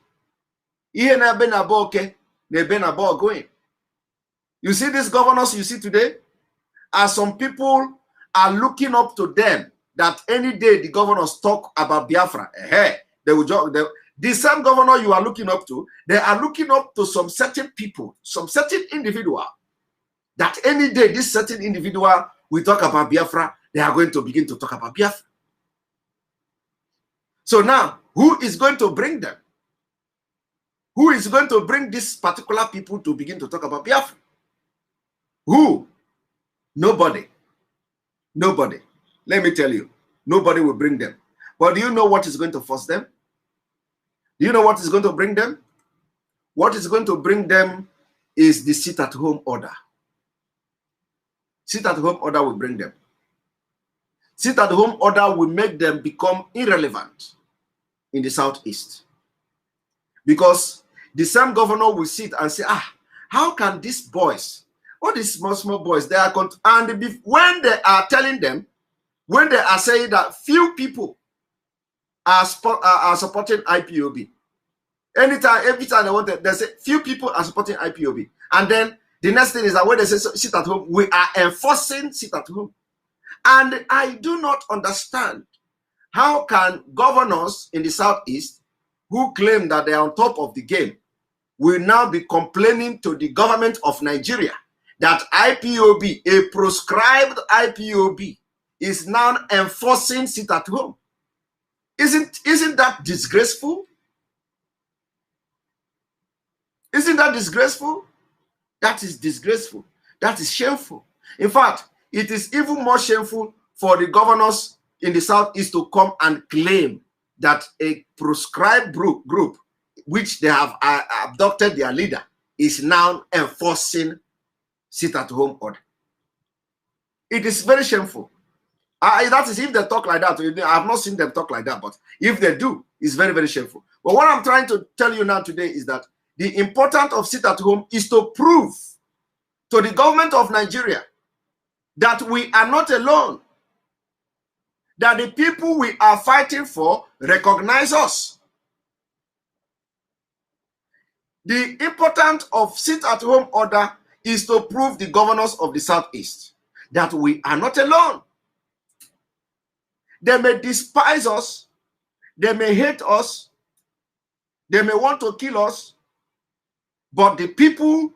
Ihe na-ebe na ba oke, na-ebe na ba ogoin. You see these governors you see today, as some people are looking up to them, that any day the governors talk about Biafra, they will the same governor you are looking up to, they are looking up to some certain people, some certain individual, that any day this certain individual will talk about Biafra, they are going to begin to talk about Biafra. So now, who is going to bring them? Who is going to bring these particular people to begin to talk about Biafra? Who? Nobody. Nobody. Let me tell you, nobody will bring them. But do you know what is going to force them? Do you know what is going to bring them? What is going to bring them is the sit-at-home order. Sit-at-home order will bring them. Sit-at-home order will make them become irrelevant in the Southeast. Because the same governor will sit and say, how can these boys, all these small boys, they are and when they are telling them, when they are saying that few people are supporting IPOB, every time they want to, they say few people are supporting IPOB. And then the next thing is that when they say sit at home, we are enforcing sit at home. And I do not understand how can governors in the Southeast who claim that they are on top of the game will now be complaining to the government of Nigeria that IPOB, a proscribed IPOB, is now enforcing sit at home. Isn't that disgraceful? Isn't that disgraceful? That is disgraceful. That is shameful. In fact, it is even more shameful for the governors in the Southeast to come and claim that a proscribed group, which they have adopted their leader, is now enforcing sit-at-home order. It is very shameful. That is if they talk like that. I have not seen them talk like that, but if they do, it's very, very shameful. But what I'm trying to tell you now today is that the importance of sit-at-home is to prove to the government of Nigeria that we are not alone, that the people we are fighting for recognize us. The importance of sit-at-home order is to prove the governors of the Southeast that we are not alone. They may despise us, they may hate us, they may want to kill us, but the people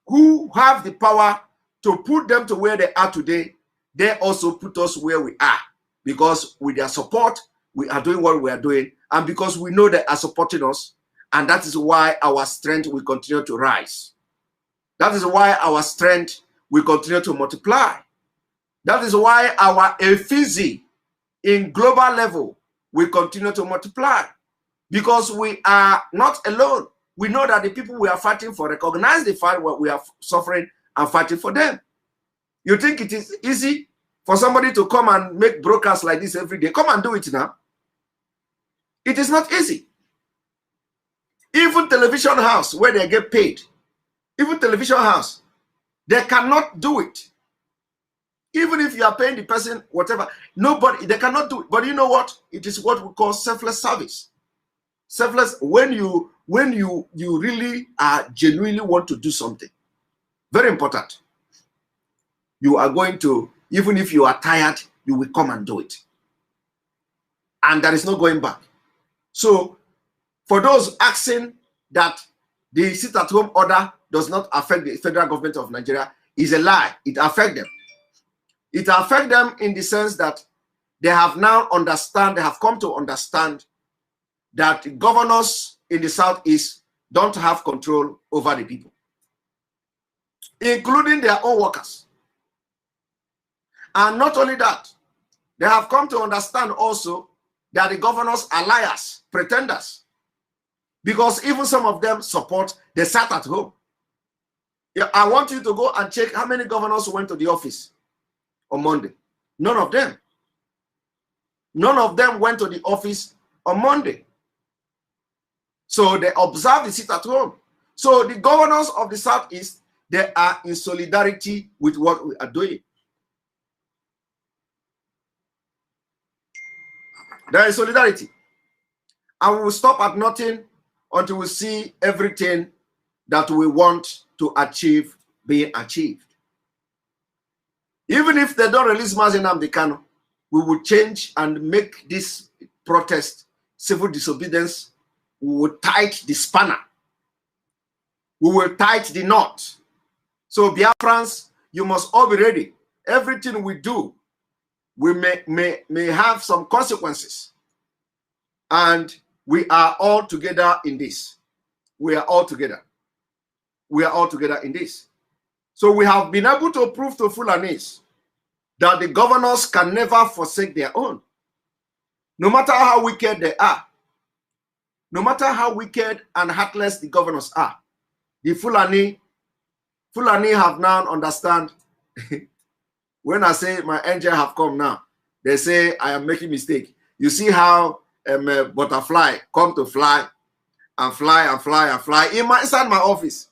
who have the power to put them to where they are today, they also put us where we are, because with their support, we are doing what we are doing, and because we know they are supporting us, and that is why our strength will continue to rise. That is why our strength will continue to multiply. That is why our efficacy in global level will continue to multiply, because we are not alone. We know that the people we are fighting for recognize the fight what we are suffering and fighting for them. You think it is easy for somebody to come and make broadcasts like this every day? Come and do it now. It is not easy. Even television house where they get paid, even television house, they cannot do it. Even if you are paying the person whatever, nobody, they cannot do it. But you know what? It is what we call selfless service. Selfless, when you really genuinely want to do something, very important. You are going to, even if you are tired, you will come and do it. And there is no going back. So for those asking that the sit-at-home order does not affect the federal government of Nigeria, is a lie. It affects them. It affects them in the sense that they have now they have come to understand that the governors in the Southeast don't have control over the people, including their own workers. And not only that, they have come to understand also that the governors are liars, pretenders, because even some of them support, they sat at home. I want you to go and check how many governors went to the office on Monday. None of them. None of them went to the office on Monday. So they observe the sit at home. So the governors of the Southeast, they are in solidarity with what we are doing. There is solidarity. And we will stop at nothing until we see everything that we want to achieve being achieved. Even if they don't release Mazi Nnamdi Kanu, we will change and make this protest, civil disobedience, we will tight the spanner. We will tight the knot. So Biafrans, you must all be ready. Everything we do, we may have some consequences. And we are all together in this. We are all together. We are all together in this. So we have been able to prove to Fulanis that the governors can never forsake their own. No matter how wicked they are, no matter how wicked and heartless the governors are, the Fulani have now understand. When I say my angel have come now, they say I am making mistake. You see how a butterfly come to fly and fly and fly and fly inside my office.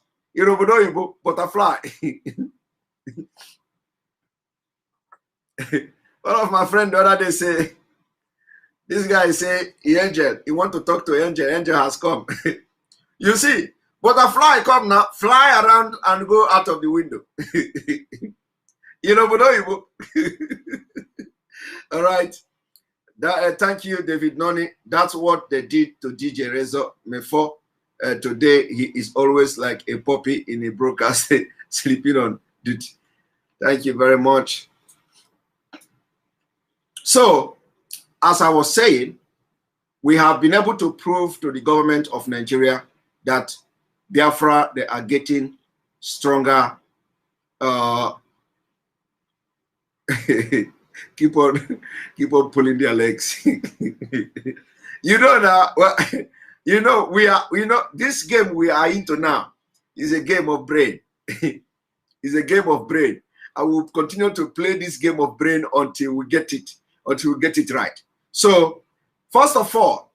Butterfly. One of my friends the other day say, this guy say, angel, he want to talk to angel. Angel has come. You see, butterfly come now, fly around and go out of the window. All right. Thank you, David Noni. That's what they did to DJ Rezo Mefo. Today, he is always like a puppy in a broadcast sleeping on duty. Thank you very much. So, as I was saying, we have been able to prove to the government of Nigeria that Biafra, they are getting stronger. Keep on pulling their legs. You know now, well, this game we are into now is a game of brain. It's a game of brain. I will continue to play this game of brain until we get it right. So, first of all,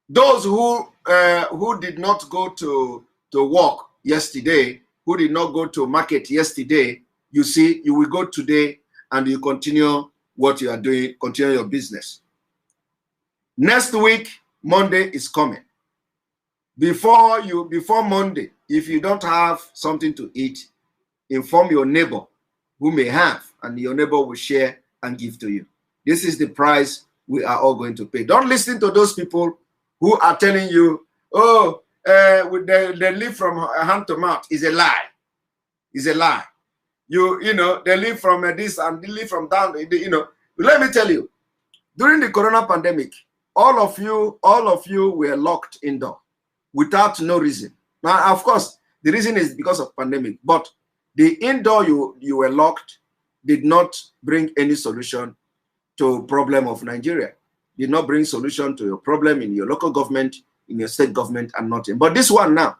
those who did not go to work yesterday, who did not go to market yesterday, you see, you will go today and you continue what you are doing, continue your business. Next week, Monday is coming. Before Monday, if you don't have something to eat, inform your neighbor who may have, and your neighbor will share and give to you. This is the price we are all going to pay. Don't listen to those people who are telling you, oh, they live from hand to mouth. It's a lie. It's a lie. You know, they live from this and they live from down. Let me tell you, during the corona pandemic, all of you were locked indoor without no reason. Now, of course, the reason is because of pandemic, but the indoor you were locked did not bring any solution to problem of Nigeria. Did not bring solution to your problem in your local government, in your state government, and nothing. But this one now,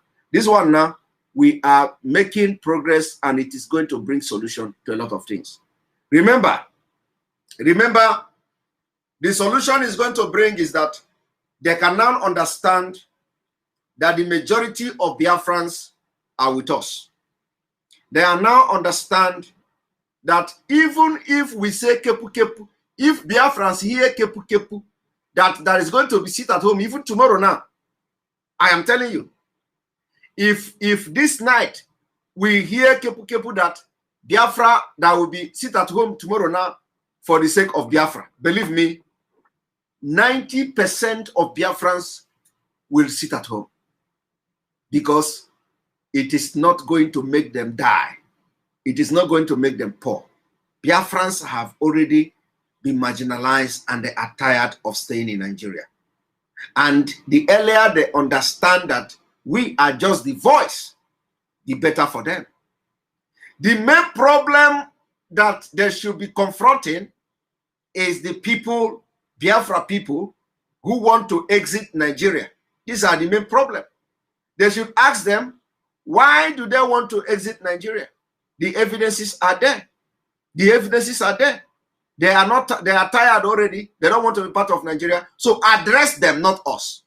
we are making progress, and it is going to bring solution to a lot of things. Remember, the solution is going to bring is that they can now understand that the majority of Biafrans are with us. They are now understand that even if we say kepu kepu, if Biafrans hear kepu kepu, that is going to be sit at home even tomorrow now. I am telling you, if this night we hear kepu kepu that Biafra that will be sit at home tomorrow now for the sake of Biafra, believe me, 90% of Biafrans will sit at home because it is not going to make them die. It is not going to make them poor. Biafrans have already been marginalized and they are tired of staying in Nigeria. And the earlier they understand that we are just the voice, the better for them. The main problem that they should be confronting is the people, Biafra people, who want to exit Nigeria. These are the main problem. They should ask them, why do they want to exit Nigeria? The evidences are there. The evidences are there. They are tired already. They don't want to be part of Nigeria. So address them, not us.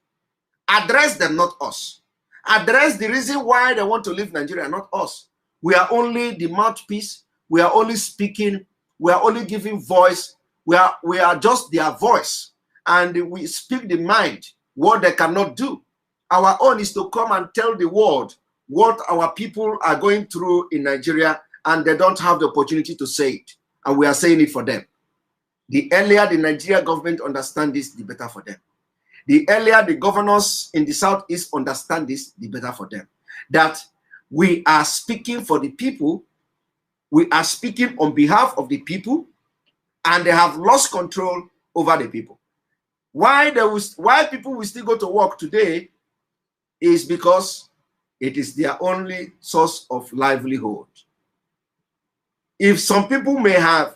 Address them, not us. Address the reason why they want to leave Nigeria, not us. We are only the mouthpiece. We are only speaking. We are only giving voice. We are just their voice. And we speak the mind. what they cannot do. Our own is to come and tell the world what our people are going through in Nigeria, and they don't have the opportunity to say it. And we are saying it for them. The earlier the Nigeria government understand this, the better for them. The earlier the governors in the Southeast understand this, the better for them. That we are speaking for the people, we are speaking on behalf of the people, and they have lost control over the people. Why people will still go to work today is because it is their only source of livelihood. If some people may have,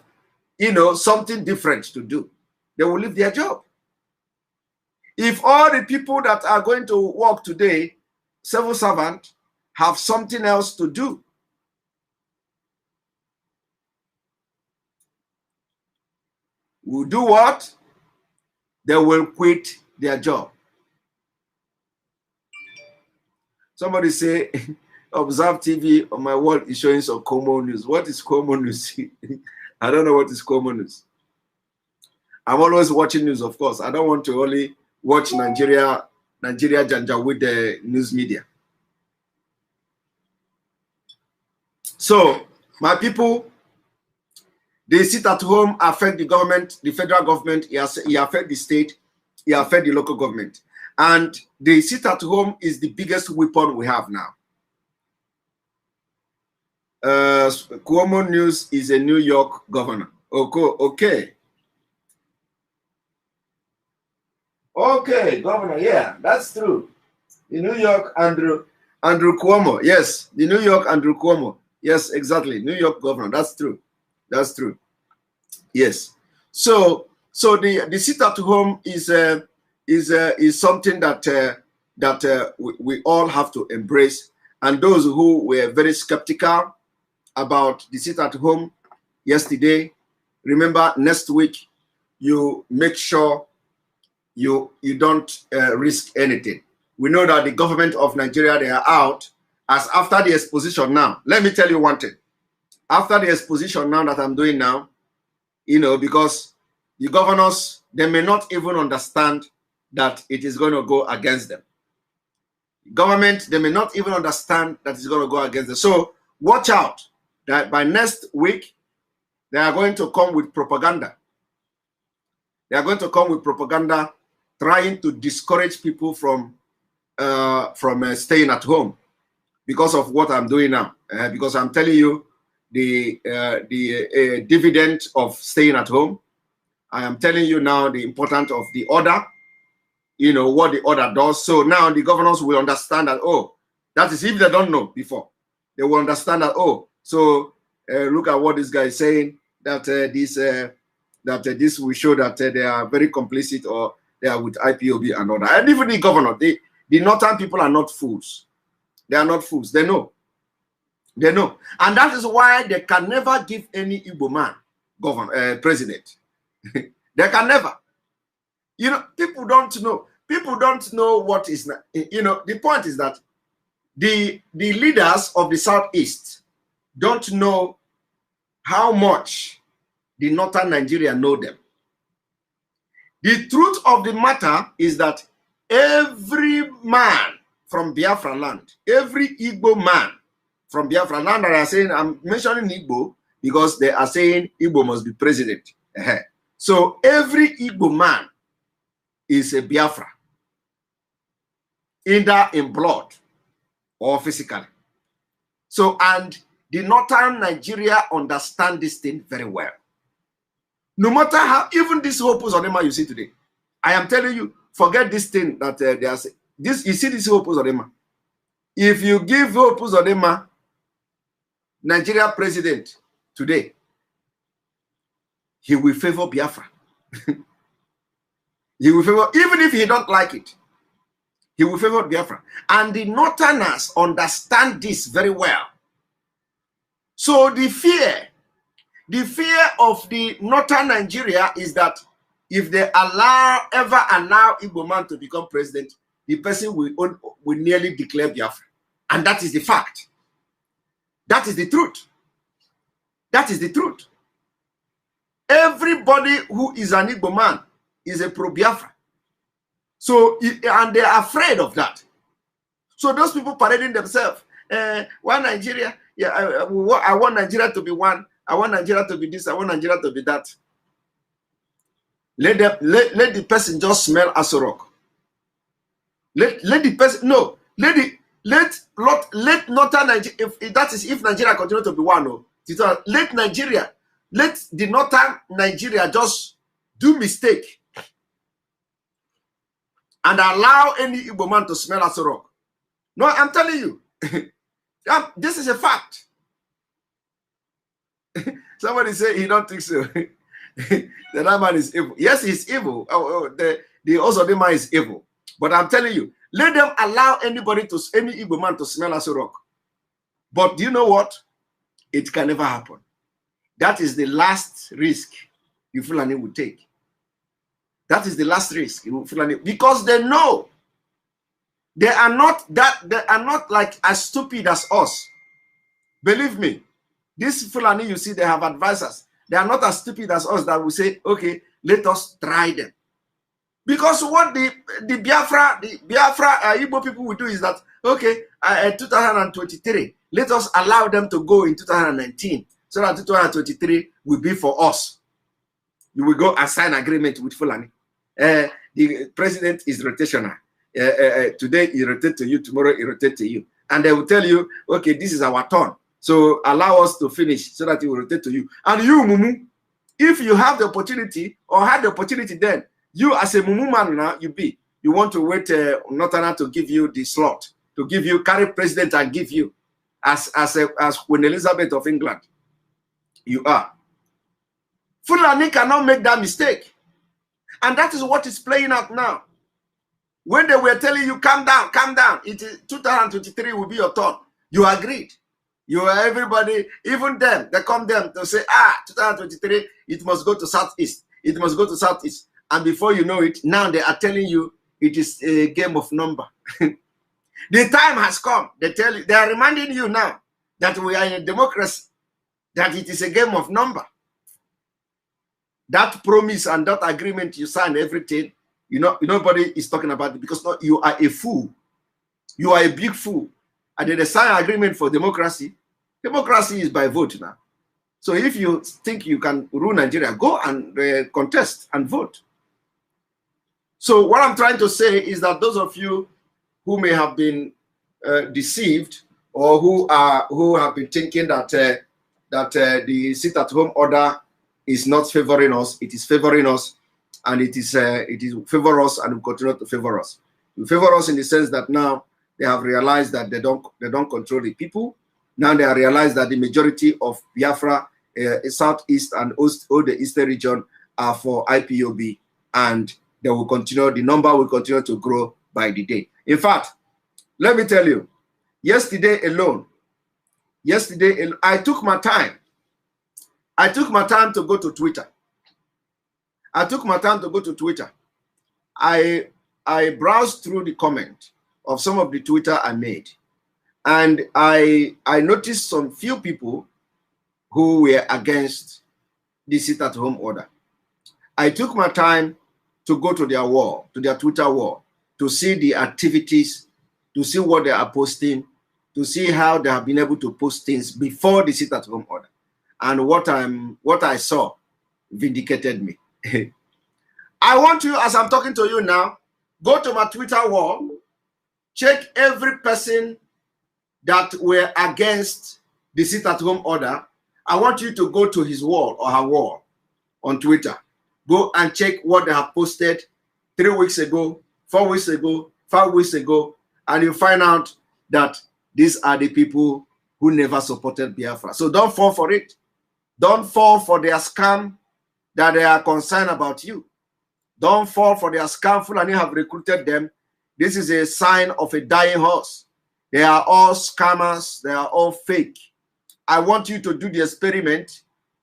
something different to do, they will leave their job. If all the people that are going to work today, civil servant, have something else to do, will do what? They will quit their job. Somebody say, Observe TV on my wall is showing some common news. What is common news? I don't know what is common news. I'm always watching news, of course. I don't want to only watch Nigeria Janja with the news media. So, my people, they sit at home, affect the government, the federal government, he affect the state, he affect the local government. And the sit at home is the biggest weapon we have now. Cuomo News is a New York governor. Okay. Okay, governor, yeah, that's true. The New York Andrew Cuomo, yes, the New York Andrew Cuomo, yes, exactly, New York governor, that's true. That's true. Yes. So the sit at home is something that we all have to embrace. And those who were very skeptical about the sit at home yesterday, remember next week you make sure you don't risk anything. We know that the government of Nigeria, they are out as after the exposition now. Let me tell you one thing. After the exposition now that I'm doing now, because the governors, they may not even understand that it is going to go against them. Government, they may not even understand that it's going to go against them. So watch out that by next week, they are going to come with propaganda. They are going to come with propaganda trying to discourage people from staying at home because of what I'm doing now. Because I'm telling you, the dividend of staying at home. I am telling you now the importance of the order, what the order does. So now the governors will understand that, oh, that is if they don't know before, they will understand that, oh, so look at what this guy is saying, that this will show that they are very complicit or they are with IPOB and all that. And even the governor, the northern people are not fools. They are not fools. They know. They know. And that is why they can never give any Igbo man president. They can never. People don't know. People don't know what is, the point is that the leaders of the Southeast don't know how much the northern Nigeria know them. The truth of the matter is that every man from Biafra land, every Igbo man from Biafra land, that are saying, I'm mentioning Igbo because they are saying Igbo must be president. So every Igbo man is a Biafra, either in blood or physically. So, and the northern Nigeria understand this thing very well. No matter how, even this Hope Uzodinma you see today, I am telling you, forget this thing that they are saying. This, you see this Hope Uzodinma. If you give Hope Uzodinma Nigeria president today, he will favor Biafra. He will favor, even if he don't like it, he will favor Biafra. And the northerners understand this very well. So the fear of the northern Nigeria is that if they ever allow Igbo man to become president, the person will nearly declare Biafra. And that is the fact. That is the truth. That is the truth. Everybody who is an Igbo man is a pro-Biafra. So, and they're afraid of that. So those people parading themselves, one Nigeria, yeah, I want Nigeria to be one. I want Nigeria to be this. I want Nigeria to be that. Let the person just smell as a rock. Let the person let northern Nigeria, if Nigeria continue to be one, no, let the northern Nigeria just do mistake and allow any Igbo man to smell as a rock. No, I'm telling you, this is a fact. Somebody say he don't think so. That man is evil. Yes, he's evil. The Ozodi man is evil. But I'm telling you, let them allow any Igbo man to smell as a rock. But do you know what? It can never happen. That is the last risk you Fulani will take. That is the last risk you Fulani, because they know they are not like as stupid as us. Believe me, this Fulani you see, they have advisors. They are not as stupid as us that will say, okay, let us try them. Because what the Biafra Igbo people will do is that, okay, 2023, let us allow them to go in 2019, so that 2023 will be for us. You will go and sign agreement with Fulani. The president is rotational. Today he rotates to you, tomorrow he rotates to you. And they will tell you, okay, this is our turn. So allow us to finish so that he will rotate to you. And you, Mumu, if you have the opportunity or had the opportunity then, you as a Mumu man now, you want to wait Northerner to give you the slot, to give you, carry president and give you as Queen Elizabeth of England. You are. Fulani cannot make that mistake. And that is what is playing out now. When they were telling you, calm down, 2023 will be your turn. You agreed. You are everybody, even them, they come them to say, 2023, it must go to Southeast. It must go to Southeast. And before you know it, now they are telling you it is a game of number. The time has come. They are reminding you now that we are in a democracy, that it is a game of number. That promise and that agreement you sign, everything, nobody is talking about it, because you are a fool. You are a big fool. And then they sign agreement for democracy. Democracy is by vote now. So if you think you can rule Nigeria, go and contest and vote. So what I'm trying to say is that those of you who may have been deceived, or who have been thinking that the sit-at-home order is not favoring us, it is favoring us, and it is favor us and will continue to favor us. It will favor us in the sense that now they have realized that they don't control the people. Now they have realized that the majority of Biafra, Southeast and all the Eastern region are for IPOB, and they will continue. The number will continue to grow by the day. In fact, let me tell you, yesterday alone, I took my time. I took my time to go to Twitter. I browsed through the comment of some of the Twitter I made, and I noticed some few people who were against the sit-at-home order. I took my time to go to their wall, to their Twitter wall, to see the activities, to see what they are posting, to see how they have been able to post things before the sit-at-home order. And what I saw vindicated me. I want you, as I'm talking to you now, go to my Twitter wall, check every person that were against the sit-at-home order. I want you to go to his wall or her wall on Twitter. Go and check what they have posted 3 weeks ago, 4 weeks ago, 5 weeks ago, and you find out that these are the people who never supported Biafra. So don't fall for it. Don't fall for their scam that they are concerned about you. Don't fall for their scam. Fulani have recruited them. This is a sign of a dying horse. They are all scammers. They are all fake. I want you to do the experiment.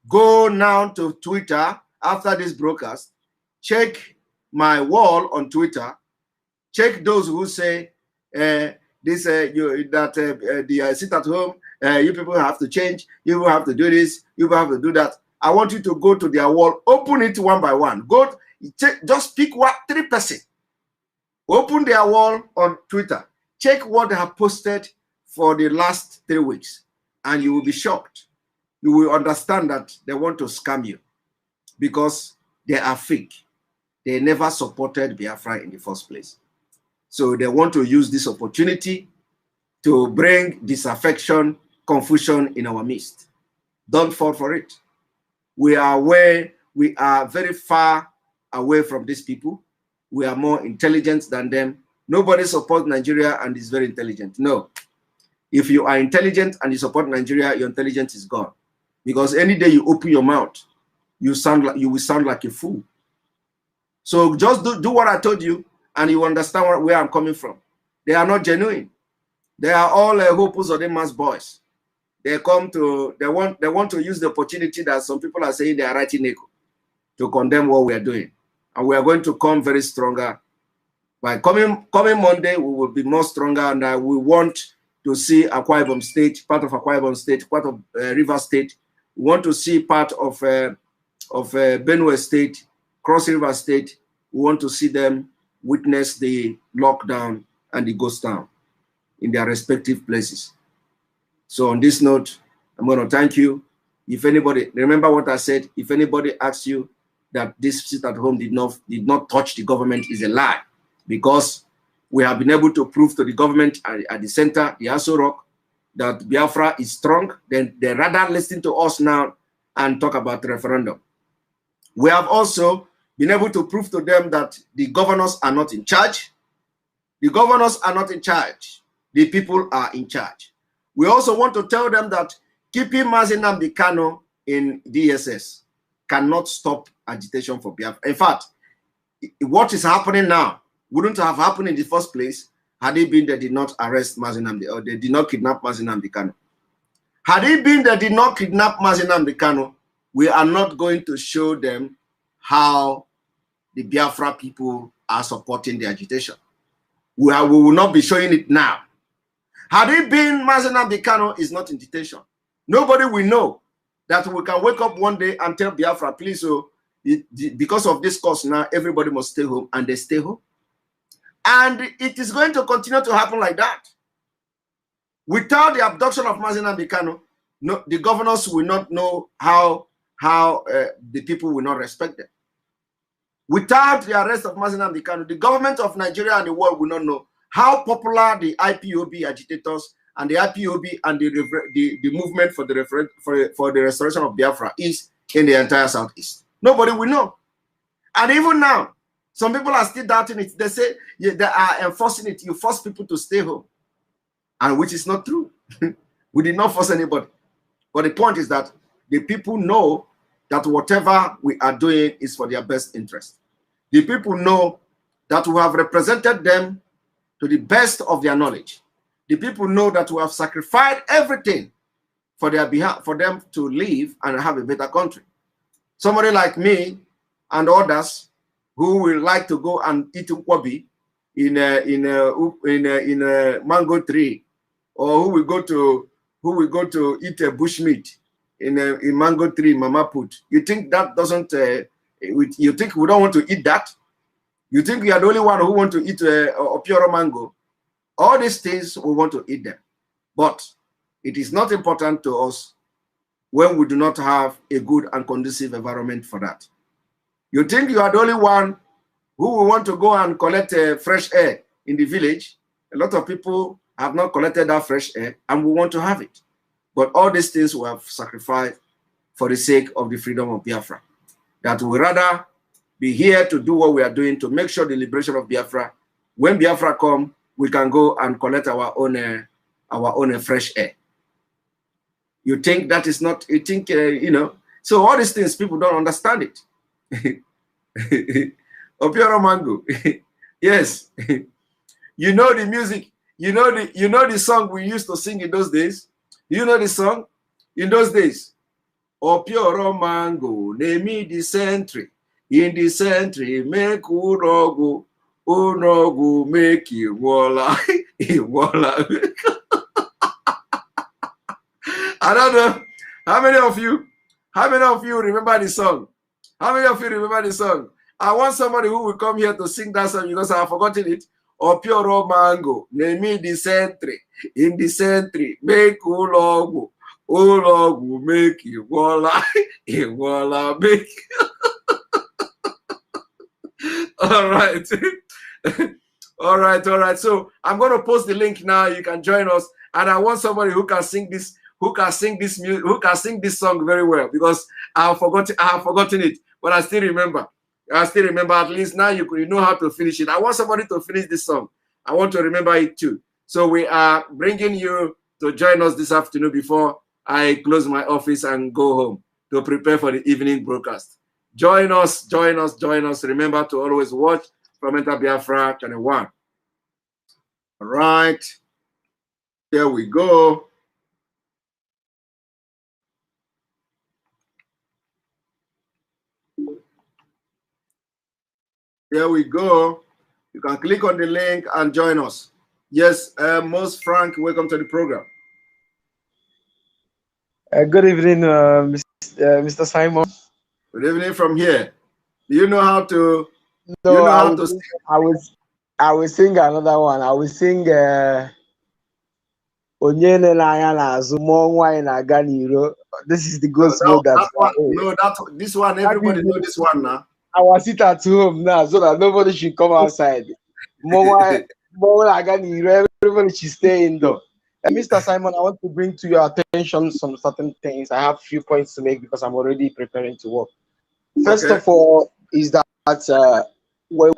Go now to Twitter after this broadcast. Check my wall on Twitter. Check those who say the sit at home. You people have to change. You people have to do this. You people have to do that. I want you to go to their wall. Open it one by one. Go. Just pick 3 persons. Open their wall on Twitter. Check what they have posted for the last 3 weeks, and you will be shocked. You will understand that they want to scam you because they are fake. They never supported Biafra in the first place. So they want to use this opportunity to bring disaffection, confusion in our midst. Don't fall for it. We are very far away from these people. We are more intelligent than them. Nobody supports Nigeria and is very intelligent. No. If you are intelligent and you support Nigeria, your intelligence is gone. Because any day you open your mouth, you will sound like a fool. So just do what I told you, and you understand where I'm coming from. They are not genuine. They are all hopus or mass boys. They want to use the opportunity that some people are saying they are writing echo to condemn what we are doing. And we are going to come very stronger. By coming Monday, we will be more stronger, and we want to see Akwa Ibom State, part of Akwa Ibom State, part of River State. We want to see part of Benue State, Cross River State. We want to see them witness the lockdown and the ghost town in their respective places. So on this note, I'm going to thank you. If anybody, remember what I said, if anybody asks you that this sit at home did not touch the government, is a lie, because we have been able to prove to the government at the center, the Aso Rock, that Biafra is strong. Then they rather listen to us now and talk about referendum. We have also been able to prove to them that the governors are not in charge. The governors are not in charge. The people are in charge. We also want to tell them that keeping Mazi Nnamdi Kanu in DSS cannot stop agitation for Biafra. In fact, what is happening now wouldn't have happened in the first place had it been they did not arrest Mazi Nnamdi, or they did not kidnap Mazi Nnamdi Kanu. Had it been they did not kidnap Mazi Nnamdi Kanu, we are not going to show them how the Biafra people are supporting the agitation. We will not be showing it now. Had it been Mazi Nnamdi Kanu is not in detention, nobody will know that we can wake up one day and tell Biafra, please, so because of this cause now, everybody must stay home, and they stay home. And it is going to continue to happen like that. Without the abduction of Mazi Nnamdi Kanu, no, the governors will not know how the people will not respect them. Without the arrest of Mazi Nnamdi Kanu, the government of Nigeria and the world will not know how popular the IPOB agitators and the IPOB and the movement for the restoration of Biafra is in the entire Southeast. Nobody will know. And even now, some people are still doubting it. They say, yeah, they are enforcing it. You force people to stay home. And which is not true. We did not force anybody. But the point is that the people know that whatever we are doing is for their best interest. The people know that we have represented them to the best of their knowledge. The people know that we have sacrificed everything for their behalf, for them to live and have a better country. Somebody like me and others who will like to go and eat ukwabi in a mango tree, or who will go to eat a bushmeat in mango tree mama put. You think that doesn't? You think we don't want to eat that? You think we are the only one who want to eat a pure mango? All these things we want to eat them, but it is not important to us when we do not have a good and conducive environment for that. You think you are the only one who will want to go and collect fresh air in the village? A lot of people have not collected that fresh air, and we want to have it. But all these things we have sacrificed for the sake of the freedom of Biafra. That we rather be here to do what we are doing to make sure the liberation of Biafra. When Biafra come, we can go and collect our own fresh air. You think that is not? You think you know? So all these things, people don't understand it. Opioro Mango, yes. You know the music. You know the song we used to sing in those days. You know the song in those days. Opioro Mango, name the century. In the century, make urogu, unogu make iwola, iwola. I don't know how many of you remember the song. How many of you remember the song? I want somebody who will come here to sing that song because I have forgotten it. Opioro mango, name me the century, in the century, make ulogu, make iguala, iguala, make. All right. All right. So I'm going to post the link now. You can join us. And I want somebody who can sing this, who can sing this song very well, because I have forgotten it, but I still remember. At least now you know how to finish it. I want somebody to finish this song. I want to remember it too. So we are bringing you to join us this afternoon before I close my office and go home to prepare for the evening broadcast. Join us. Remember to always watch Fermenta Biafra Channel 1. All right. Here we go. Here we go. You can click on the link and join us. Yes, Most Frank, welcome to the program. Good evening, Mr. Simon. Good evening from here. Do you know how to? No, you know how to sing? I will sing another one. I will sing Onyene n'anya n'azụ mmụọ nwaanyị na-aga n'iro. This is the gospel this one, everybody know this one now. I will sit at home now so that nobody should come outside. Mmụọ nwaanyị na-aga n'iro, everybody should stay indoor. Mr. Simon, I want to bring to your attention some certain things. I have a few points to make because I'm already preparing to work. First of all, is that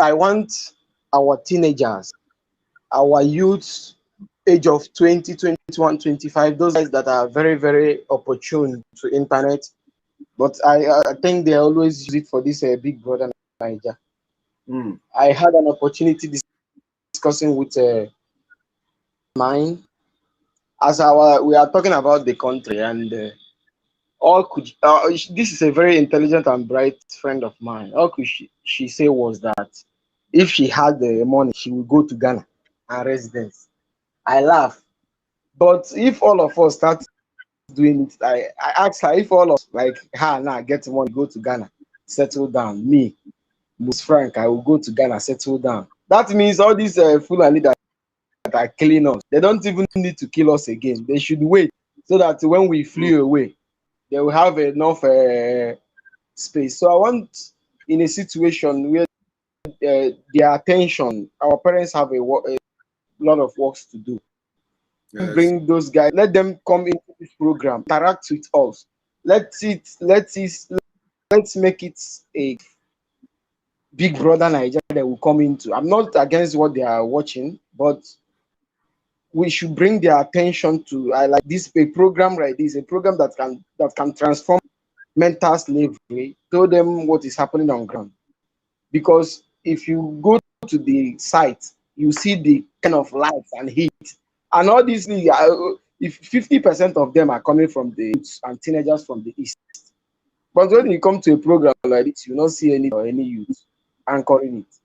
I want our teenagers, our youths, age of 20, 21, 25, those guys that are very, very opportune to internet, but I think they always use it for this Big Brother Niger. I had an opportunity discussing with mine as we are talking about the country, and this is a very intelligent and bright friend of mine. All could she say was that if she had the money, she would go to Ghana and residence. I laugh, but if all of us start doing it, I asked her if all of us like her now get money, go to Ghana, settle down. Me, Most Frank, I will go to Ghana, settle down. That means all these Fulani that are killing us, they don't even need to kill us again. They should wait so that when we flee away, they will have enough space. So I want, in a situation where their attention, our parents have a lot of works to do. Yes. Bring those guys, let them come into this program, interact with us. Let's make it a Big Brother Nigeria that will come into. I'm not against what they are watching, but we should bring their attention to like this, a program like this, a program that can transform mental slavery, tell them what is happening on ground. Because if you go to the site, you see the kind of lights and heat, and all these things. If 50% of them are coming from the youths and teenagers from the east, but when you come to a program like this, you don't see any youth anchoring it.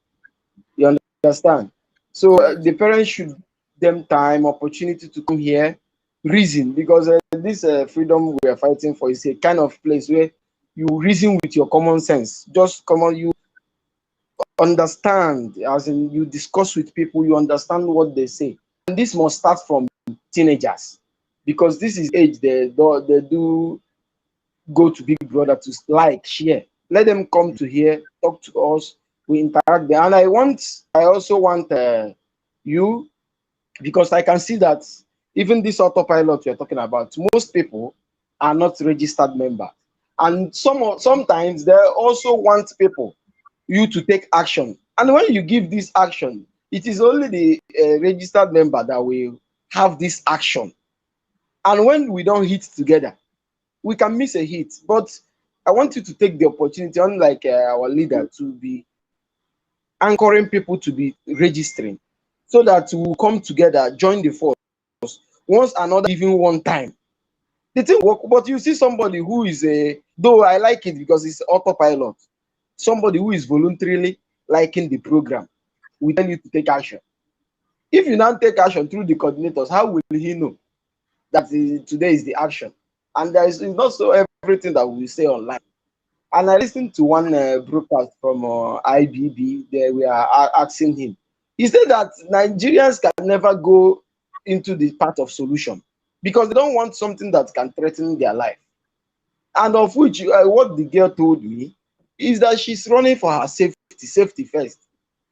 You understand? So the parents should give them time, opportunity to come here, reason, because this freedom we are fighting for is a kind of place where you reason with your common sense. Just come on, you understand, as in you discuss with people, you understand what they say. And this must start from teenagers, because this is age they do go to Big Brother to like, share. Let them come to here, talk to us, we interact there. And I also want you, because I can see that even this autopilot you're talking about, most people are not registered members. And sometimes they also want you to take action. And when you give this action, it is only the registered member that will have this action. And when we don't hit together, we can miss a hit. But I want you to take the opportunity, unlike our leader, to be anchoring people to be registering, so that we will come together, join the force once another, even one time. The thing work, but you see somebody who is though I like it because it's autopilot, somebody who is voluntarily liking the program, we tell you to take action. If you now take action through the coordinators, how will he know that today is the action? And there is not so everything that we say online. And I listened to one broadcast from IBB. There we are asking him, He said that Nigerians can never go into the path of solution because they don't want something that can threaten their life. And of which, what the girl told me is that she's running for her safety first.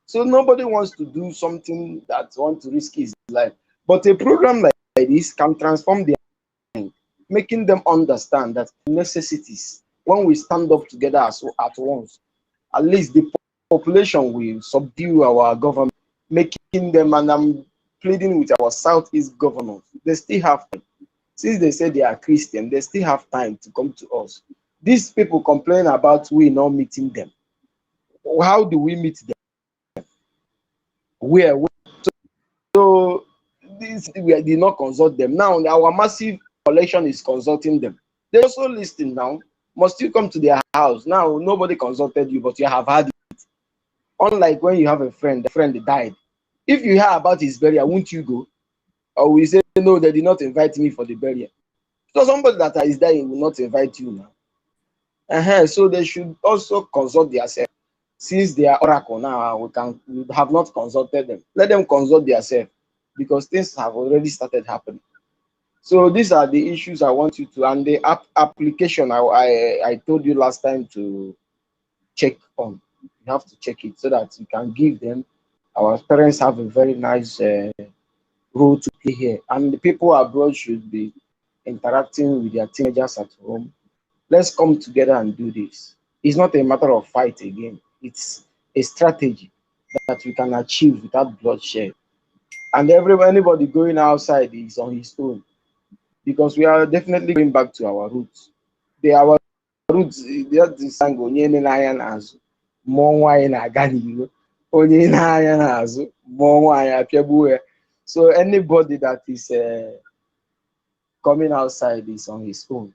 So nobody wants to do something that wants to risk his life. But a program like this can transform their mind, making them understand that necessities, when we stand up together at once, at least the population will subdue our government, making them, and I'm pleading with our Southeast governors, they still have time. Since they say they are Christian, they still have time to come to us. These people complain about we not meeting them. How do we meet them? Where? So this, we did not consult them. Now our massive collection is consulting them. They also listen now. Must you come to their house? Now nobody consulted you, but you have had it. Unlike when you have a friend, the friend died. If you hear about his burial, won't you go? Or will you say, no, they did not invite me for the burial? So somebody that is dying will not invite you now. So they should also consult themselves. Since they are oracle now, we have not consulted them. Let them consult themselves because things have already started happening. So these are the issues I want you to, and the application I told you last time to check on. You have to check it so that you can give them. Our parents have a very nice role to play here, and the people abroad should be interacting with their teenagers at home. Let's come together and do this. It's not a matter of fight again. It's a strategy that we can achieve without bloodshed. And anybody going outside is on his own, because we are definitely going back to our roots. Our roots, that is sango onye na-anya n'azụ, mmụọ nwaanyị na-aga n'ihu, onye na-anya n'azụ, mmụọ nwaanyị apịagbuo ya. So anybody that is coming outside is on his own.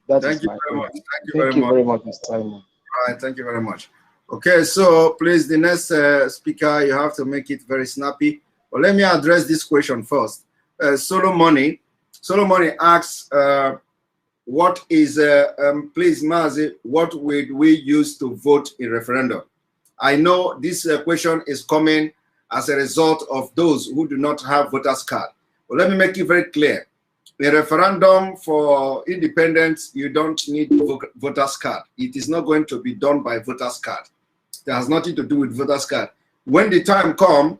Thank you very much. Thank you very much, Mr. Simon. All right, thank you very much. Okay, so please, the next speaker, you have to make it very snappy. But let me address this question first. Solomoni asks, what is, please, Mazi, what would we use to vote in referendum? I know this question is coming as a result of those who do not have voters card. But let me make it very clear. A referendum for independence, you don't need voters card. It is not going to be done by voters card. It has nothing to do with voters card. When the time comes,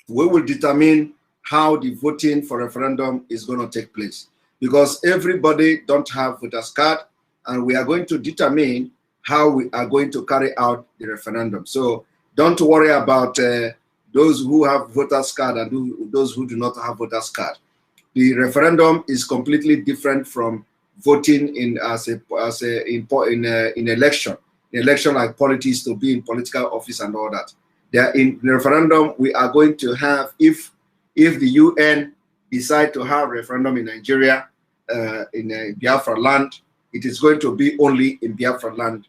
we will determine how the voting for referendum is going to take place, because everybody don't have voters card, and we are going to determine how we are going to carry out the referendum. So don't worry about those who have voters card and those who do not have voters card. The referendum is completely different from voting in election. In election, like politics, to be in political office and all that. In the referendum, we are going to have, if the UN decide to have referendum in Nigeria, in Biafra land, it is going to be only in Biafra land.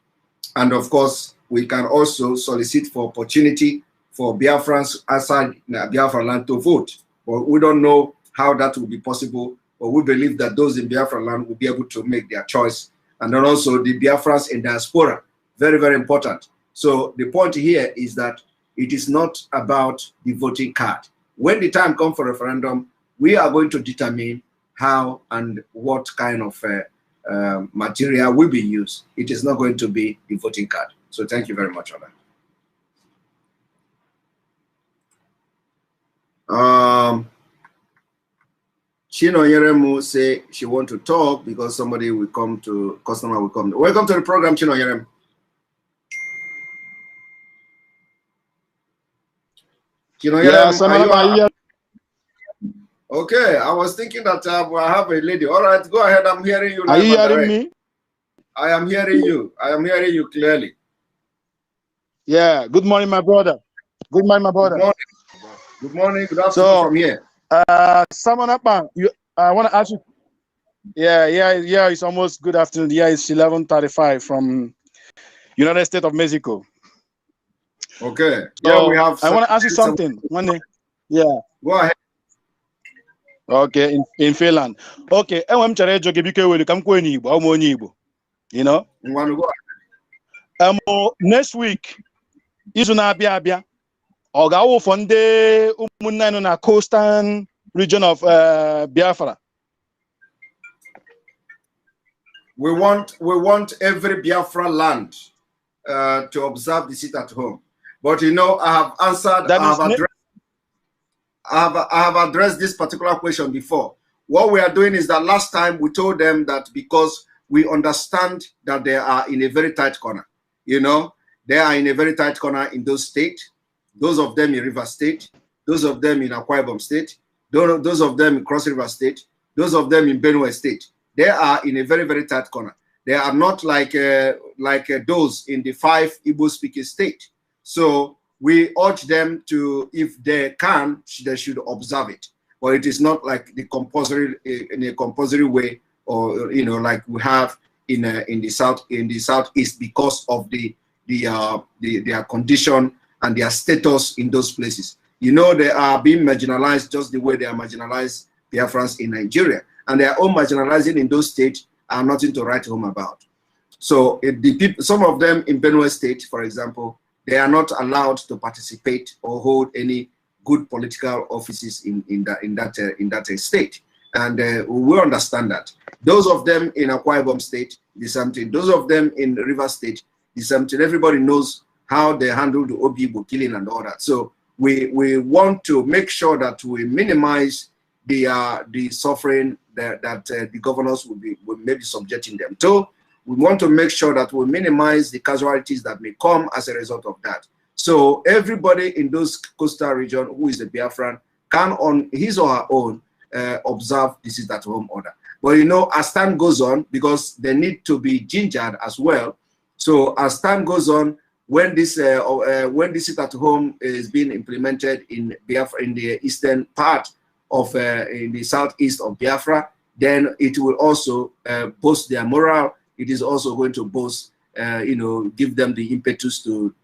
And of course, we can also solicit for opportunity for Biafrans outside Biafra land to vote. But we don't know how that will be possible, but we believe that those in Biafra land will be able to make their choice. And then also the Biafrans in diaspora, very, very important. So the point here is that it is not about the voting card. When the time comes for referendum, we are going to determine how and what kind of material will be used. It is not going to be the voting card. So thank you very much on that. Chino Yeremu say she want to talk because somebody will come to, customer will come. Welcome to the program, Chino Yeremu. Chino Yeremu, okay, I was thinking that I have a lady. All right, go ahead. I'm hearing you. Are you hearing me? I am hearing you. I am hearing you clearly. Yeah. Good morning, my brother. Good morning, my brother. Good morning. Good morning. Good afternoon from here. Someone up, I want to ask you. Yeah. It's almost good afternoon. Yeah, it's 11:35 from United States of Mexico. Okay. So yeah, we have. I want to ask you something. One day. Yeah. Go ahead. Okay, in Finland. Okay, I'm chere joke biko welu kam kwe ni Igbo, I'm onye Igbo. You know? You want to go ahead? Next week, izu na abia abia, Ogawo Fonde Umunano na coastal region of Biafra. We want every Biafra land to observe the sit at home. But you know, I have answered, I have addressed this particular question before. What we are doing is that last time we told them that because we understand that they are in a very tight corner, you know, they are in a very tight corner in those states, those of them in River State, those of them in Akwa Ibom State, those of them in Cross River State, those of them in Benue State. They are in a very, very tight corner. They are not like those in the 5 Igbo-speaking states. So we urge them to, if they can, they should observe it. But it is not like the compulsory in a compulsory way, or you know, like we have in the southeast, because of their condition and their status in those places. You know, they are being marginalized just the way they are marginalized Biafrans in Nigeria, and their own marginalizing in those states are nothing to write home about. So some of them in Benue State, for example, they are not allowed to participate or hold any good political offices in that state, and we understand that. Those of them in Akwa Ibom State, the same thing. Those of them in River State, the same thing. Everybody knows how they handle the Obibo killing and all that. So we want to make sure that we minimize the suffering that the governors will maybe subjecting them to. We want to make sure that we minimize the casualties that may come as a result of that. So everybody in those coastal region who is a Biafran can, on his or her own, observe this is at home order. But you know, as time goes on, because they need to be gingered as well. So as time goes on, when this sit at home is being implemented in Biafra, in the eastern part of in the southeast of Biafra, then it will also boost their morale. It is also going to boost, you know, give them the impetus to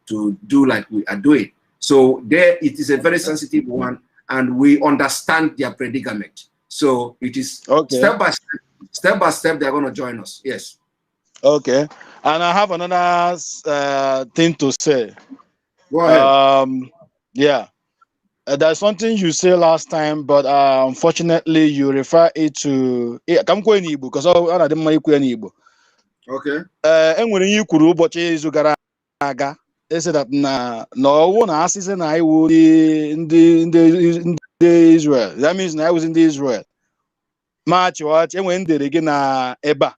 do like we are doing. So there, it is a very sensitive one, and we understand their predicament. So it is okay. Step by step, they're going to join us. Yes. Okay. And I have another thing to say. Go ahead. Yeah. There's something you said last time, but unfortunately you refer it to because I didn't make Igbo. Okay. Enwere ihe kwuru ụbọchị izu gara aga, that na ọwụ na asịsị na iwu ndị Israel. That means na I was in Israel. March watch enwe ndere gị na ebe a.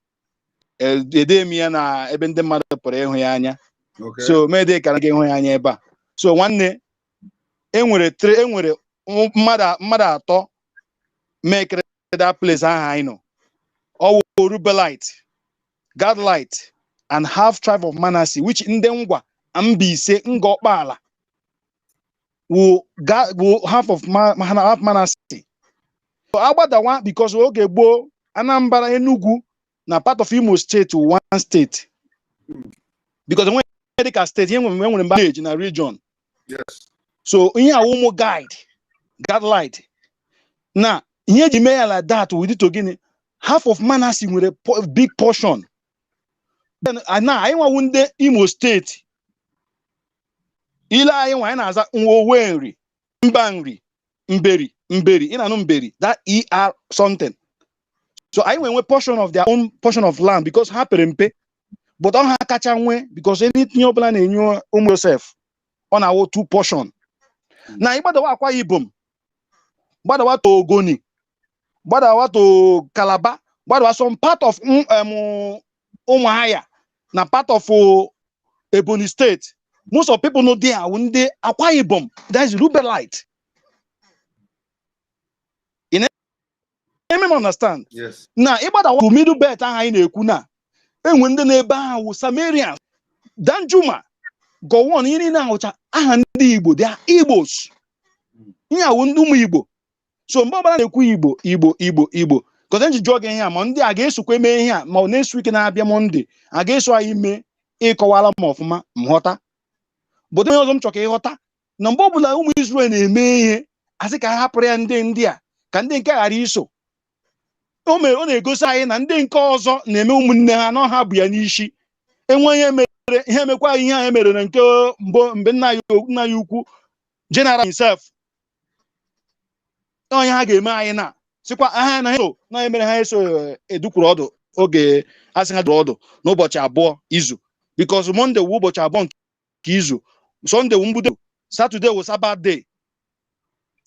Edemia na ebe ndị mmadụ pụrụ ịhụ ya anya. So mede ka gị hụ ya anya ebe a. So nwanne enwere mmadụ atọ make that place aha anyị nọ. Ọwụ Rubelite, Gadlite, and half tribe of Manasseh, which in Ngwa Ambise Ngopala will half of Manasseh. So about that one, because okay, Bo Anambra Enugu na part of Imo State to one state. Because when medical state, when manage in a region. Yes. So here a guide, Gadlite. Now, here the mayor like that, we need to get half of Manasseh with a big portion. And now I want the Imo State. Ila I want as Nwowenri, Mbangri, Mberi, in an Mberi, that ER something. So I went with portion of their own portion of land because happen, but on Hakachanwe because anything you plan in your yourself on our 2 portion. Now, but the Akwa Ibom, but the what to Ogoni, but the what to Calabar, but was some part of Umuahia. Now part of Ebony State, most of people know there when they Akwa Ibom. That is Rubelite. You understand? Yes. Now, if I want to middle bet and Kuna, and when the neighbor was Samaritans, Danjuma go on in now. Igbo, they are Igbos. Yeah, Igbo. So Mbaba Igbo. Because then you jog in here Monday, I guess you came here. My next week in Abia Monday, I guess I may a koala mofma mhota. But then I'm choking hota. Nambobula Israel may as a capre and India. Can they carry so? No me on a go sign and then cause Nemu no Habianishi. And when you made him acquire him and go Bena Yuku general himself. No, ya ga-eme anyị na sikwa aha na hero na emere ha eso edukwuru ọdụ oge asị ha dụrụ ọdụ n'ụbọchị abụọ izu, because Monday wu ụbọchị abụọ nke izu, Sunday wu mbudo, Saturday wu Sabbath day.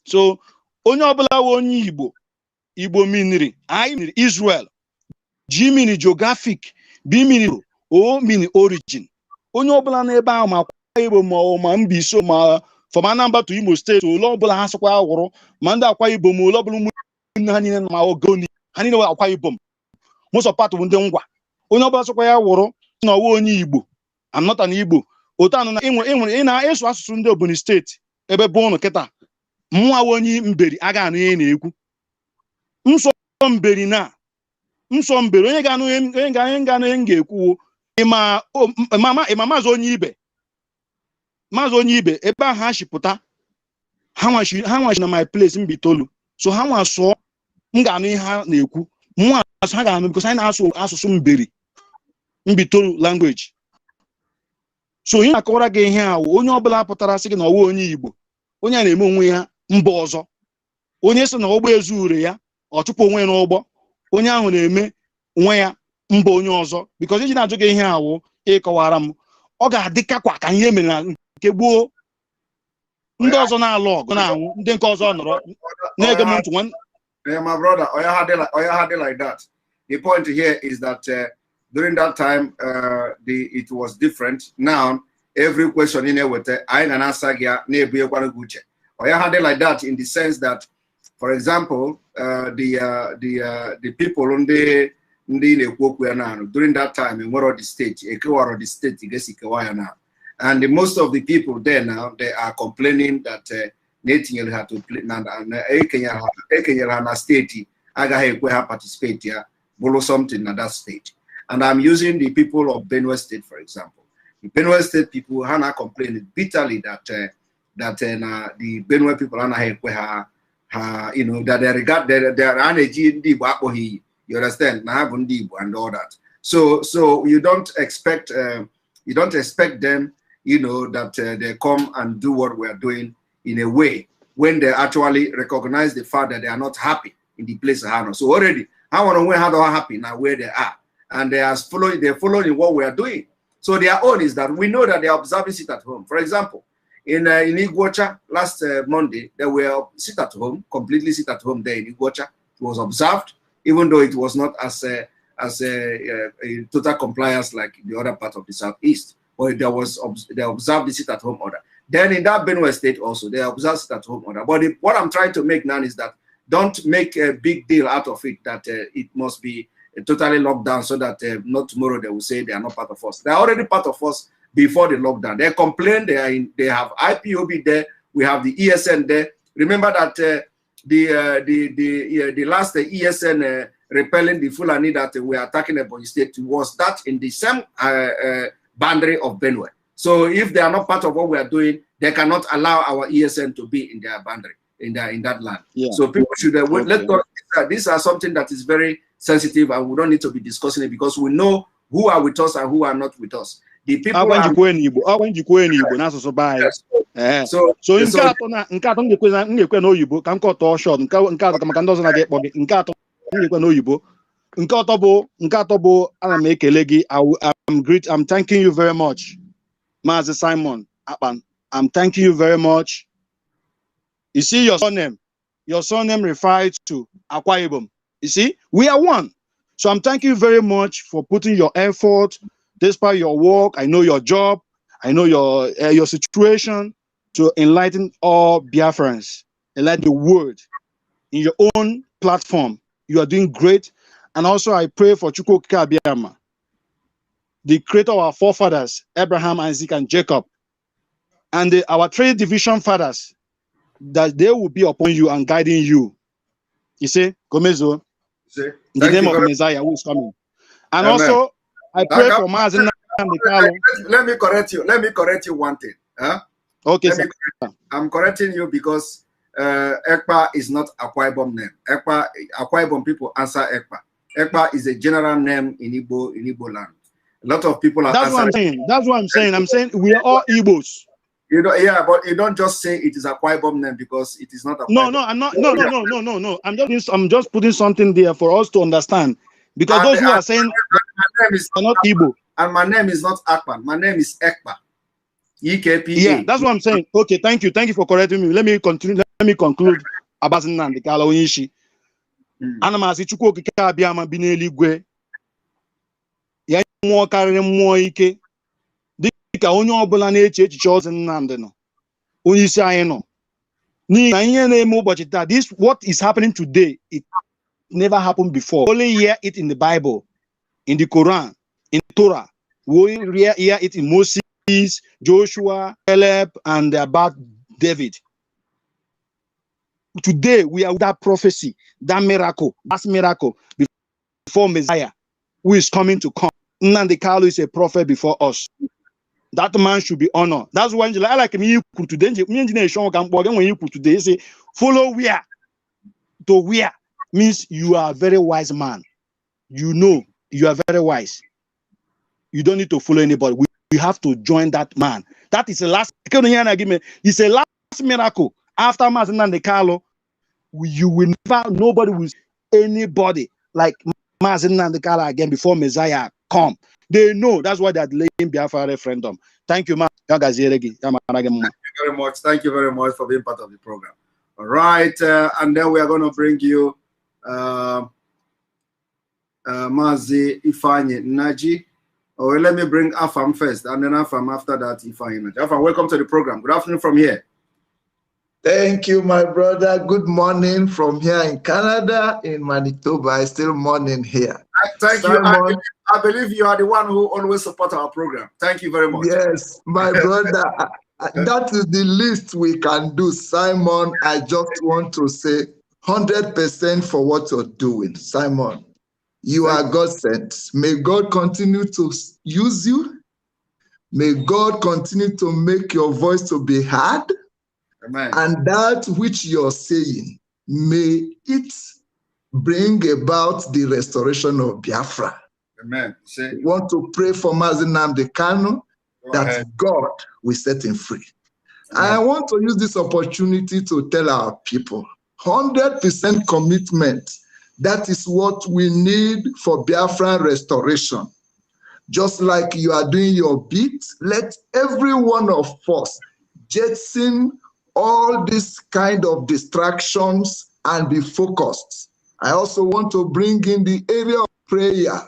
So onye ọbụla wụ onye Igbo miniri, I miniri Israel, G mini geographic, B mini O mini origin. Onye ọbụla n'ebe ahụ ma Akwa Ibom ma Mbaise ma from Anambra to Imo State, ụlọ ọbụla ha sịkwa awụrụ ma ndị Akwa Ibom ụlọ ọbụla ụmụnne ha niile ma Ogoni ha niile Akwa Ibom most of part bụ ndị Ngwa. Onye ọbụla sịkwa ya wụrụ na ọwụ onye Igbo, I'm not an Igbo. Otu anụ na ị na-eso asụsụ ndị Ebonyi steeti ebe bụ ụnụ kịta, mụnwa onye Mberi aga anụ ihe na-ekwu. Nsọ Mberi onye ga-anụ ihe ga-ekwu ịma maazị onye ibe ebe ahụ ha shipụta ha nwachi na my place Mbitolu, so ha nwa sụọ m ga-anụ ihe ha na-ekwu, mụnwa asụ ha ga-anụ because anyị na-asụ asụsụ Mberi Mbitolu language. So onye na-akọwara gị ihe ahụ onye ọbụla pụtara sị gị na ọwụ onye Igbo, onye a na-eme onwe ya mba ọzọ, onye sị na ụgbọ ezu ure ya ọ chụpụ onwe ya n'ụgbọ, onye ahụ na-eme onwe ya mba onye ọzọ, because iji na-ajụ gị ihe ahụ ịkọwara m ọ ga-adịkakwa ka ihe mere na nke gboo ndị ọzọ na-alụ ọgụ na-anwụ, ndị nke ọzọ nọrọ na-ege m ntị nwanne. Yeah, my brother, Oya had it like that. The point here is that during that time, it was different. Now, every question in with I and Asagia nebu guche. Oya had it like that in the sense that, for example, the people on the during that time in Waro the state, Ekewaro the state, now. And most of the people there now, they are complaining that Nating had to play and Ekenya state, Agahe participate here, follow something in that state. And I'm using the people of Benue State, for example. The Benue State people are complaining bitterly that the Benue people are you know, that they regard their energy in the you understand, and all that. So you don't expect them, you know, that they come and do what we are doing in a way when they actually recognize the fact that they are not happy in the place of Hano. So already, I want to know how they are happy now where they are, and they're following what we are doing. So their own is that we know that they are observing sit at home. For example, in Iguacha last Monday, they were sit at home, completely sit at home there in Iguacha. It was observed, even though it was not as a total compliance like the other part of the southeast. But they observed the sit at home order. Then in that Benue State also, they observed sit at home order. But what I'm trying to make now is that don't make a big deal out of it that it must be totally locked down so that not tomorrow they will say they are not part of us. They are already part of us before the lockdown. They complain, they have IPOB there, we have the ESN there. Remember that the last ESN repelling the Fulani that we are attacking Ebonyi State was that in the same boundary of Benue. So if they are not part of what we are doing, they cannot allow our ESN to be in their boundary, in that land. Yeah. So people should these are something that is very sensitive, and we don't need to be discussing it because we know who are with us and who are not with us. The people so I'm thanking you very much, Master Simon Apan. I'm thanking you very much. You see your surname refers to Akwa Ibom. You see, we are one. So I'm thanking you very much for putting your effort, despite your work. I know your job. I know your situation to enlighten all Biafrans, enlighten the world in your own platform. You are doing great. And also I pray for Chukwu Abiyama, the creator of our forefathers, Abraham, Isaac, and Jacob, and our 3 division fathers, that they will be upon you and guiding you. You see, Gomezo, in the name of Messiah who is coming. And Amen. Also, I pray for Mazin. Let me correct you. Let me correct you one thing. Huh? Okay, sir. I'm correcting you because Ekpa is not Akwa Ibom name. Akwa Ibom people answer Ekpa. Ekpa is a general name in Igbo land. A lot of people are. That's what I'm saying. That's what I'm saying. I'm saying we are all Igbos. You know, yeah, but you don't just say it is a Akwa Ibom name because it is not a No, I'm not. No. I'm just putting something there for us to understand. Because those who are saying my name is not Igbo. And my name is not Akpan. My name is Ekpa. EKPA. Yeah, that's what I'm saying. Okay, thank you. Thank you for correcting me. Let me continue. Let me conclude about Nnamdi Kanu Onyeisi. Ana m asị Chukwu okike abịa ma bi n'eluigwe. Ya mmụọ karịrị mmụọ ike. Dịka onye ọbụla na-eche echiche ọzọ Nnamdi nọ. Onyeisi anyị nọ. N'ihi na ihe na-eme ụbọchị taa, this what is happening today, it never happened before. Only hear it in the Bible, in the Quran, in Torah. We hear it in Moses, Joshua, Caleb, and about David. Today we are with that prophecy, that miracle, before Messiah, who is coming to come. Nnamdi Kanu is a prophet before us. That man should be honored. That's why I like me today. When you put today, say follow where to where means you are a very wise man. You know you are very wise. You don't need to follow anybody. We have to join that man. That is the last. It's a last miracle. After Nnamdi Kanu, you will never, nobody will, anybody like Nnamdi Kanu again before Messiah come. They know. That's why they're delaying Biafra referendum. Thank you, man. Thank you very much. Thank you very much for being part of the program. All right, and then we are going to bring you Mazi Ifanye Naji. Oh, let me bring Afam first, and then Afam after that Ifanye Naji. Afam, welcome to the program. Good afternoon from here. Thank you, my brother. Good morning from here in Canada, in Manitoba. It's still morning here. Thank Simon, you. I believe you are the one who always support our program. Thank you very much. Yes, my brother. That is the least we can do, Simon. I just want to say 100% for what you're doing, Simon. You are God sent. May God continue to use you. May God continue to make your voice to be heard. Amen. And that which you're saying, may it bring about the restoration of Biafra. Amen. We want to pray for Nnamdi Kanu that God will set him free. Amen. I want to use this opportunity to tell our people, 100% commitment. That is what we need for Biafran restoration. Just like you are doing your bit, let every one of us jettison all these kind of distractions and be focused. I also want to bring in the area of prayer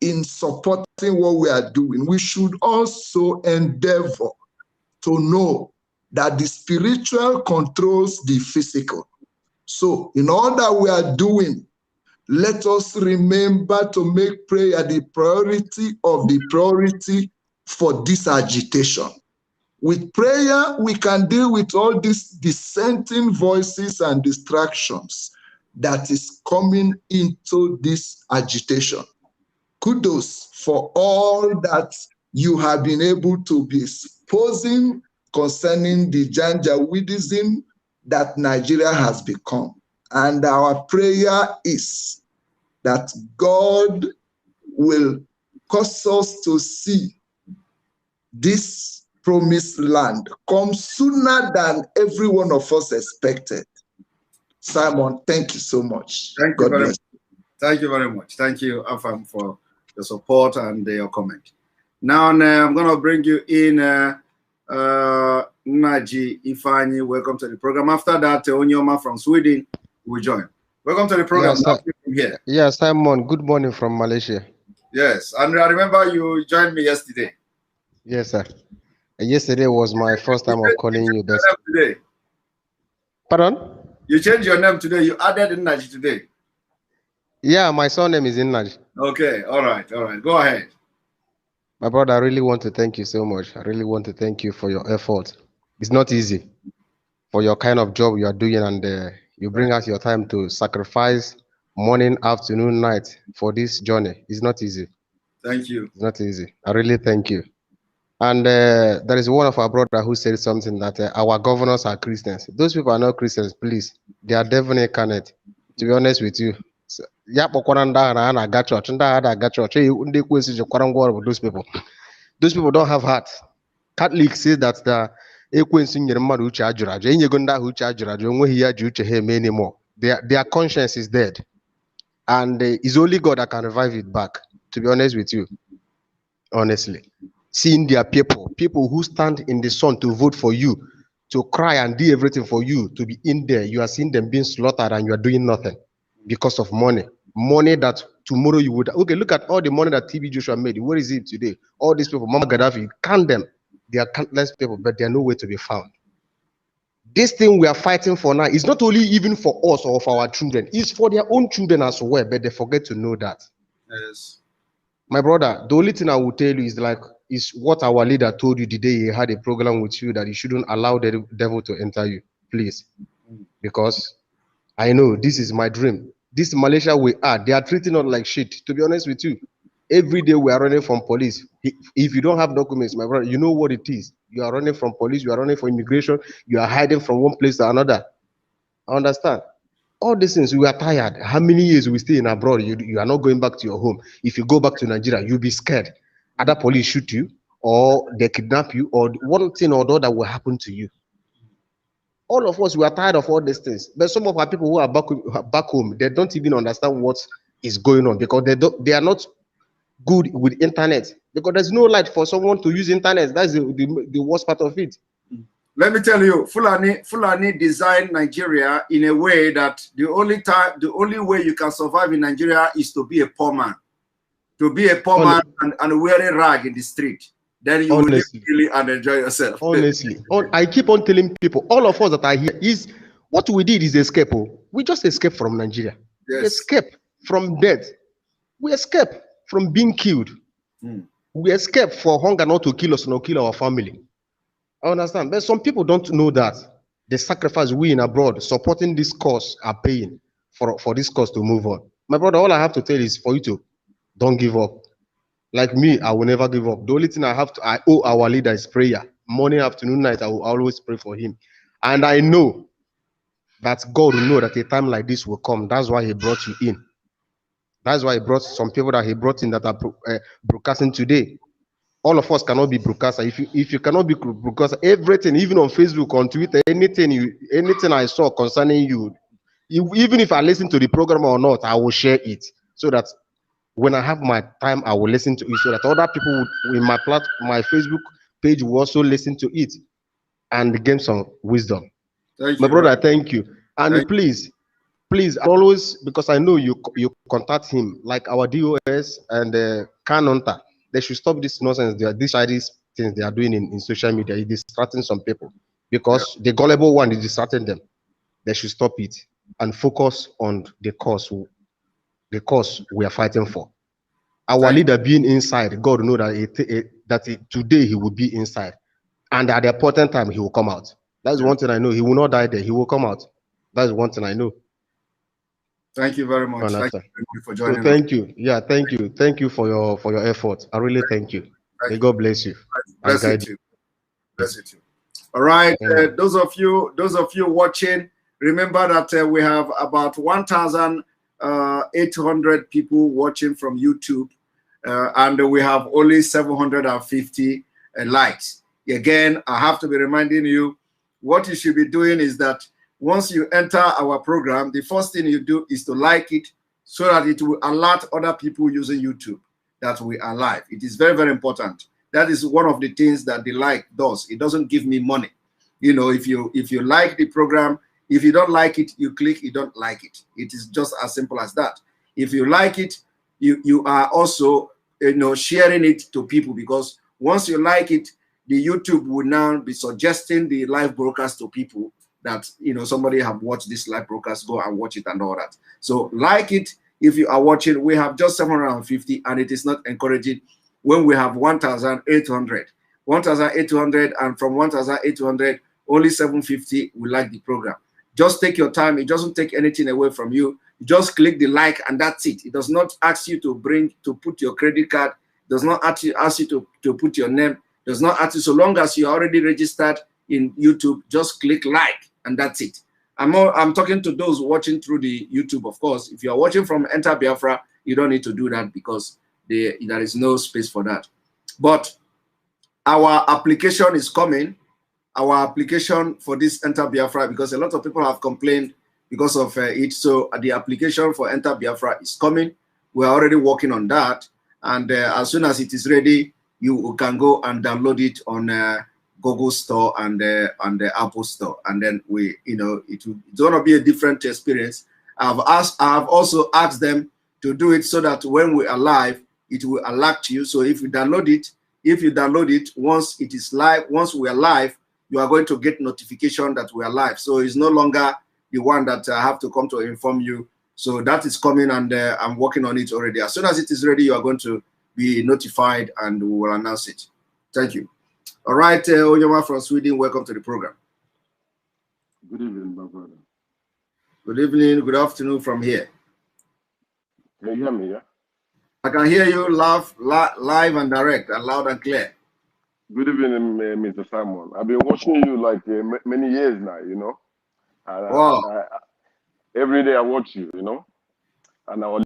in supporting what we are doing. We should also endeavor to know that the spiritual controls the physical. So in all that we are doing, let us remember to make prayer the priority of the priority for this agitation. With prayer, we can deal with all these dissenting voices and distractions that is coming into this agitation. Kudos for all that you have been able to be exposing concerning the Janjaweedism that Nigeria has become. And our prayer is that God will cause us to see this promised land come sooner than every one of us expected. Simon, thank you so much. Thank you very much. Thank you very much. Thank you, Afam, for your support and your comment. Now I'm going to bring you in Naji Ifanye. Welcome to the program. After that, Onyoma from Sweden will join. Welcome to the program. Yes, Simon. Good morning from Malaysia. Yes, and I remember you joined me yesterday. Yes, sir. Yesterday was my first time of calling you. Today. Pardon? You changed your name today. You added Naji today. Yeah, my surname is Naji. Okay, all right. Go ahead. My brother, I really want to thank you so much. I really want to thank you for your effort. It's not easy for your kind of job you are doing, and you bring us your time to sacrifice morning, afternoon, night for this journey. It's not easy. Thank you. It's not easy. I really thank you. And there is one of our brother who said something that our governors are Christians. Those people are not Christians, please. They are definitely incarnate, to be honest with you. Those people don't have heart. Catholics say that ekwensu nyere mmadụ uche ajụrụ ajụ enyego ndị ahụ uche ajụrụ ajụ onweghị ya ji uche ha eme anymore. Their conscience is dead, and it's only God that can revive it back, to be honest with you. Honestly, seeing their people who stand in the sun to vote for you, to cry and do everything for you, to be in there, you are seeing them being slaughtered and you are doing nothing because of money that tomorrow you would. Okay, look at all the money that TB Joshua made. Where is it today? All these people, Mama Gaddafi, count them. They are countless people, but they are nowhere to be found. This thing we are fighting for now is not only even for us or for our children, it's for their own children as well, but they forget to know that. Yes. My brother, the only thing I will tell you is what our leader told you the day he had a program with you, that you shouldn't allow the devil to enter you, please. Because I know this is my dream. This Malaysia we are, they are treating us like shit, to be honest with you. Every day we are running from police. If you don't have documents, my brother, you know what it is. You are running from police, you are running from immigration, you are hiding from one place to another. I understand. All these things, we are tired. How many years we stay in abroad? You are not going back to your home. If you go back to Nigeria, you'll be scared. Either police shoot you, or they kidnap you, or one thing or the other will happen to you. All of us, we are tired of all these things. But some of our people who are back home, they don't even understand what is going on, because they are not good with internet, because there's no light for someone to use internet. That's the worst part of it. Let me tell you, Fulani designed Nigeria in a way that the only way you can survive in Nigeria is to be a poor man. To be a poor man and wear a rag in the street. Then you will live freely and enjoy yourself. Honestly, I keep on telling people, all of us that are here, is what we did is escape. We just escaped from Nigeria. Yes. We escaped from death. We escaped from being killed. We escaped for hunger not to kill us, not kill our family. I understand, but some people don't know that the sacrifice we in abroad supporting this cause are paying for this cause to move on. My brother, all I have to tell is for you to don't give up. Like me, I will never give up. The only thing I owe our leader is prayer. Morning, afternoon, night, I will always pray for him. And I know that God will know that a time like this will come. That's why he brought you in. That's why he brought some people that he brought in that are broadcasting today. All of us cannot be broadcaster. If you cannot be broadcaster, everything, even on Facebook, on Twitter, anything I saw concerning you, even if I listen to the program or not, I will share it, so that when I have my time, I will listen to it, so that other people in my Facebook page will also listen to it and gain some wisdom. Thank My you, brother, thank you. And please, always, because I know you contact him, like our DOS and Kanonta. They should stop this nonsense. These things they are doing in social media. It's distracting some people, because the gullible one is distracting them. They should stop it and focus on the cause we are fighting for. Our leader being inside, God know that today he will be inside, and at the important time he will come out. That's one thing I know. He will not die there. He will come out. That's one thing I know. Thank you very much. Thank you for joining. So thank you. Yeah, thank you. Thank you for your effort. I really thank you. May God bless you. Bless you too. Bless you too. All right, those of you watching, remember that we have about 1,800 people watching from YouTube, and we have only 750 likes. Again, I have to be reminding you, what you should be doing is that once you enter our program, the first thing you do is to like it, so that it will alert other people using YouTube that we are live. It is very, very important. That is one of the things that the like does. It doesn't give me money. You know, if you like the program, if you don't like it, you click you don't like it. It is just as simple as that. If you like it, you are also, you know, sharing it to people, because once you like it, the YouTube will now be suggesting the live broadcast to people that, you know, somebody have watched this live broadcast, go and watch it and all that. So like it if you are watching. We have just 750, and it is not encouraging when we have 1,800, and from 1,800 only 750 will like the program. Just take your time. It doesn't take anything away from you. You just click the like and that's it. It does not ask you to put your credit card. It does not ask you to put your name. It does not ask you, so long as you're already registered in YouTube, just click like and that's it. I'm talking to those watching through the YouTube, of course. If you're watching from Enter Biafra, you don't need to do that, because there is no space for that. But our application is coming. our application for this Enter Biafra, because a lot of people have complained because of it. So the application for Enter Biafra is coming. We are already working on that. And as soon as it is ready, you can go and download it on Google Store and the Apple Store. And then it's going to be a different experience. I have also asked them to do it so that when we are live, it will alert you. So if you download it, once it is live, once we are live, you are going to get notification that we are live. So it's no longer the one that I have to come to inform you. So that is coming, and I'm working on it already. As soon as it is ready, you are going to be notified, and we will announce it. Thank you. All right, Onyema from Sweden, welcome to the program. Good evening, my brother. Good evening, good afternoon from here. Can you hear me, yeah? I can hear you live and direct, and loud and clear. Good evening, Mr. Simon. I've been watching you like many years now, you know. And, Wow. Every day I watch you, you know. And our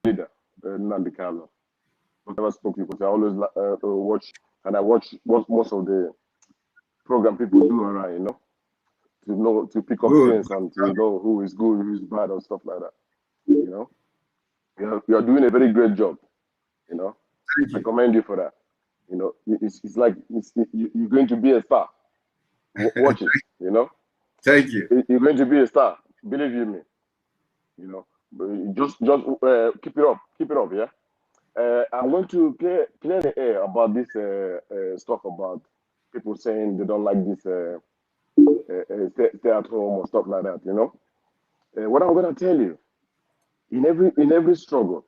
leader, Nnamdi Kanu. I never spoke to you because I always watch, and I watch most of the program people do around, you know, to pick up things and to know who is good, who is bad, and stuff like that. You know, you are doing a very great job. You know, I commend you for that. You know, it's like you're going to be a star. Watch it. You know. Thank you. You're going to be a star. Believe you me. You know, just keep it up, yeah. I'm going to clear the air about this stuff about people saying they don't like this stay at home or stuff like that. You know, what I'm going to tell you, in every struggle,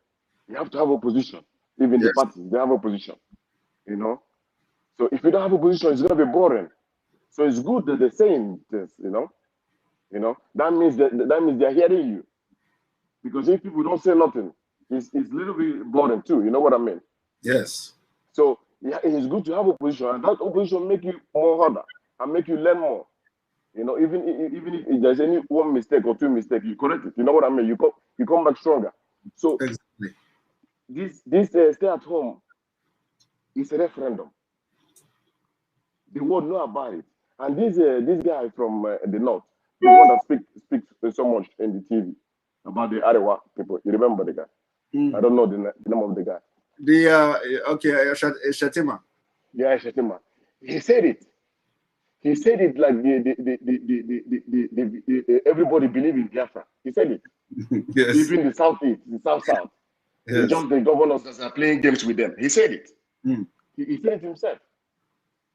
you have to have opposition. Even the parties, they have opposition. You know, so if you don't have opposition, it's going to be boring. So it's good that they're saying this. You know, that means they're hearing you. Because if people don't say nothing, it's a little bit boring too. You know what I mean? Yes. So yeah, it's good to have opposition, and that opposition make you more harder and make you learn more. You know, even if there's any one mistake or two mistakes, you correct it. You know what I mean? You come back stronger. So exactly. This stay at home is a referendum. The world know about it, and this guy from the north, the one that speaks so much in the TV about the Arewa people. You remember the guy? I don't know the name of the guy. Shatima. Yeah, Shatima. He said it. He said it like everybody believe in Biafra. He said it. Yes. Even the Southeast, the South. Yes. Just the governors that are playing games with them. He said it. He said it himself.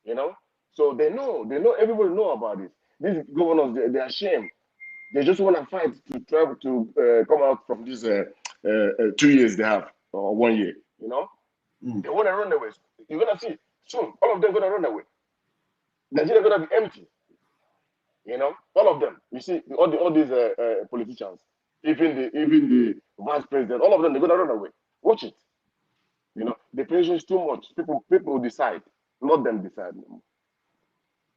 You know? So they know, everybody know about it. These governors, they're ashamed. They just want to fight to try to come out from these 2 years they have, or 1 year, you know? They want to run away. You're going to see, soon, all of them going to run away. Nigeria going to be empty. You know? All of them. You see, all these politicians, even the vice president, all of them, they're going to run away. Watch it. You know, the pressure is too much. People decide, not them decide anymore.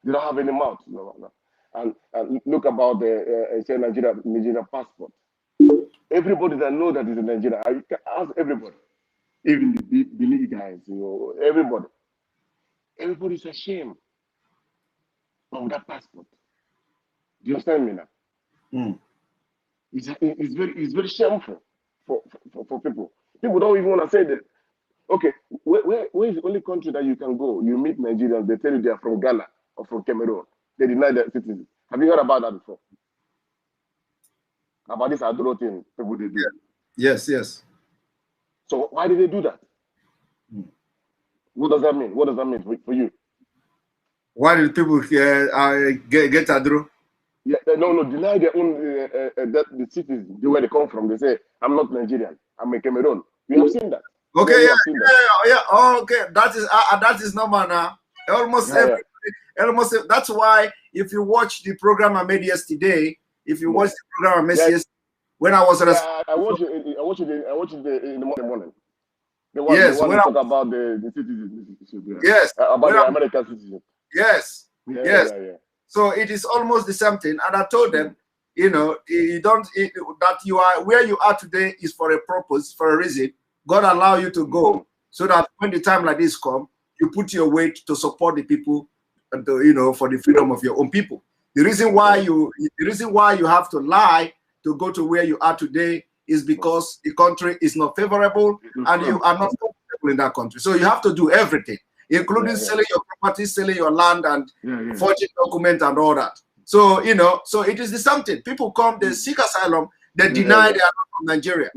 They don't have any mouth. No. And look about the Nigeria passport. Everybody that know that is in Nigeria, I ask everybody, even the Benin guys, you know, everybody. Everybody's ashamed of that passport. Do you understand me now? It's very shameful for people. People don't even want to say that. Okay, where is the only country that you can go? You meet Nigerians, they tell you they are from Ghana or from Cameroon. They deny their citizens. Have you heard about that before? About this Adro thing people they do. Yes. So why did they do that? What does that mean? What does that mean for you? Why did people get Adro? Yeah, no, deny their own the cities where they come from. They say, I'm not Nigerian, I'm a Cameroon. You have seen that. Okay, yeah. Oh, okay, that is normal now. Almost that's why if you watch the program I made yesterday, when I was I watched it in the morning. The one that talk about the citizens. Yes. About the American citizens. Yes. Yeah. So it is almost the same thing. And I told them, you know, that you are where you are today is for a purpose, for a reason. God allow you to go so that when the time like this come, you put your weight to support the people for the freedom of your own people. The reason why you have to lie to go to where you are today is because the country is not favorable and you are not comfortable in that country. So you have to do everything, including selling your property, selling your land, and forging documents and all that. So so it is the something. People come, they seek asylum, they deny they are not from Nigeria.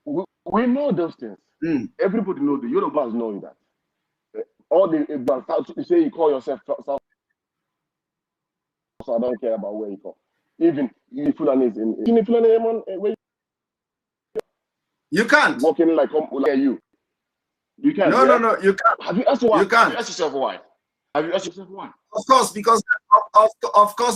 So we know those things. Everybody knows. The Yorubas know that. All the you say you call yourself South, so I don't care about where you come. Even if Fulani is in Fulani, you can't walking like you. You can't. No, you can't. Have you asked why? You can't. Have you asked yourself why? Have you asked yourself why? Of course,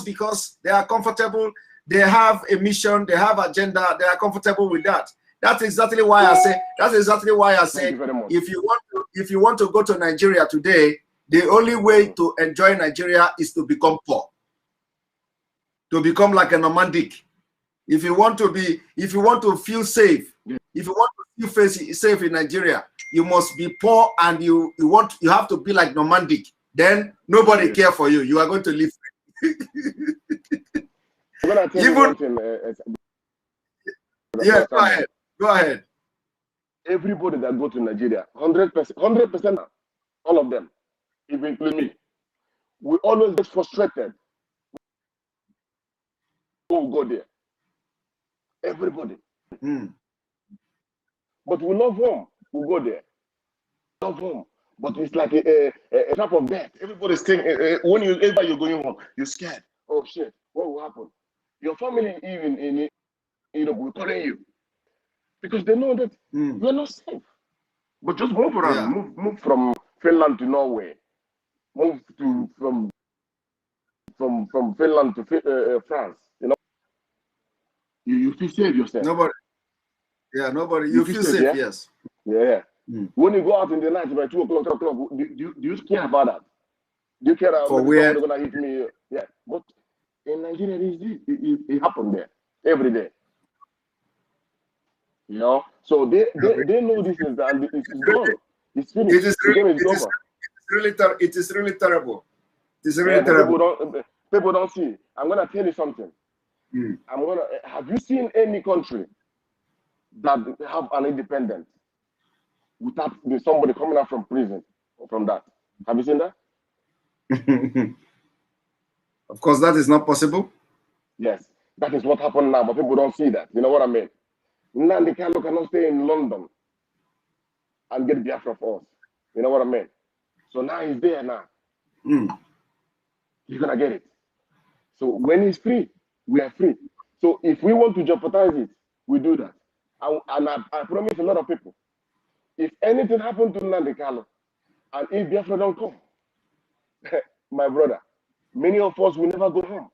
because they are comfortable. They have a mission. They have agenda. They are comfortable with that. That's exactly why I say. That's exactly why I say. If you want to go to Nigeria today, the only way to enjoy Nigeria is to become poor. To become like a nomadic. If you want to feel safe, if you want to feel safe in Nigeria, you must be poor and you have to be like nomadic. Then nobody care for you. You are going to live. I'm gonna tell you one thing. Go ahead. Everybody that go to Nigeria, 100%, all of them, even me, we always get frustrated. We'll go there. Everybody. But we love home. We go there. Love home. But it's like a trap of death. Everybody's thinking, whenever you're going home, you're scared. Oh shit, what will happen? Your family even in will calling you. Because they know that you're not safe. But just move around. Move from Finland to Norway. Move from Finland to France. You feel safe yourself. Nobody. You feel safe, yeah? Yes. Yeah. When you go out in the night by 2 o'clock, 3 o'clock, do you care about that? Do you care about where they're gonna hit me? Yeah. But in Nigeria, it happened there every day. So they know this is and it's gone. It's finished. It is really terrible. It is really terrible. People don't see. I'm gonna tell you something. Have you seen any country that have an independence without somebody coming out from prison or from that? Have you seen that? Of course, that is not possible. Yes, that is what happened now, but people don't see that. You know what I mean? Nnamdi Kanu cannot stay in London and get Biafra for us. You know what I mean? So now he's there now. He's gonna get it. So when he's free, we are free. So if we want to jeopardize it, we do that. And I promise a lot of people, if anything happened to Nnamdi Kanu, and if Biafra don't come, my brother, many of us will never go home.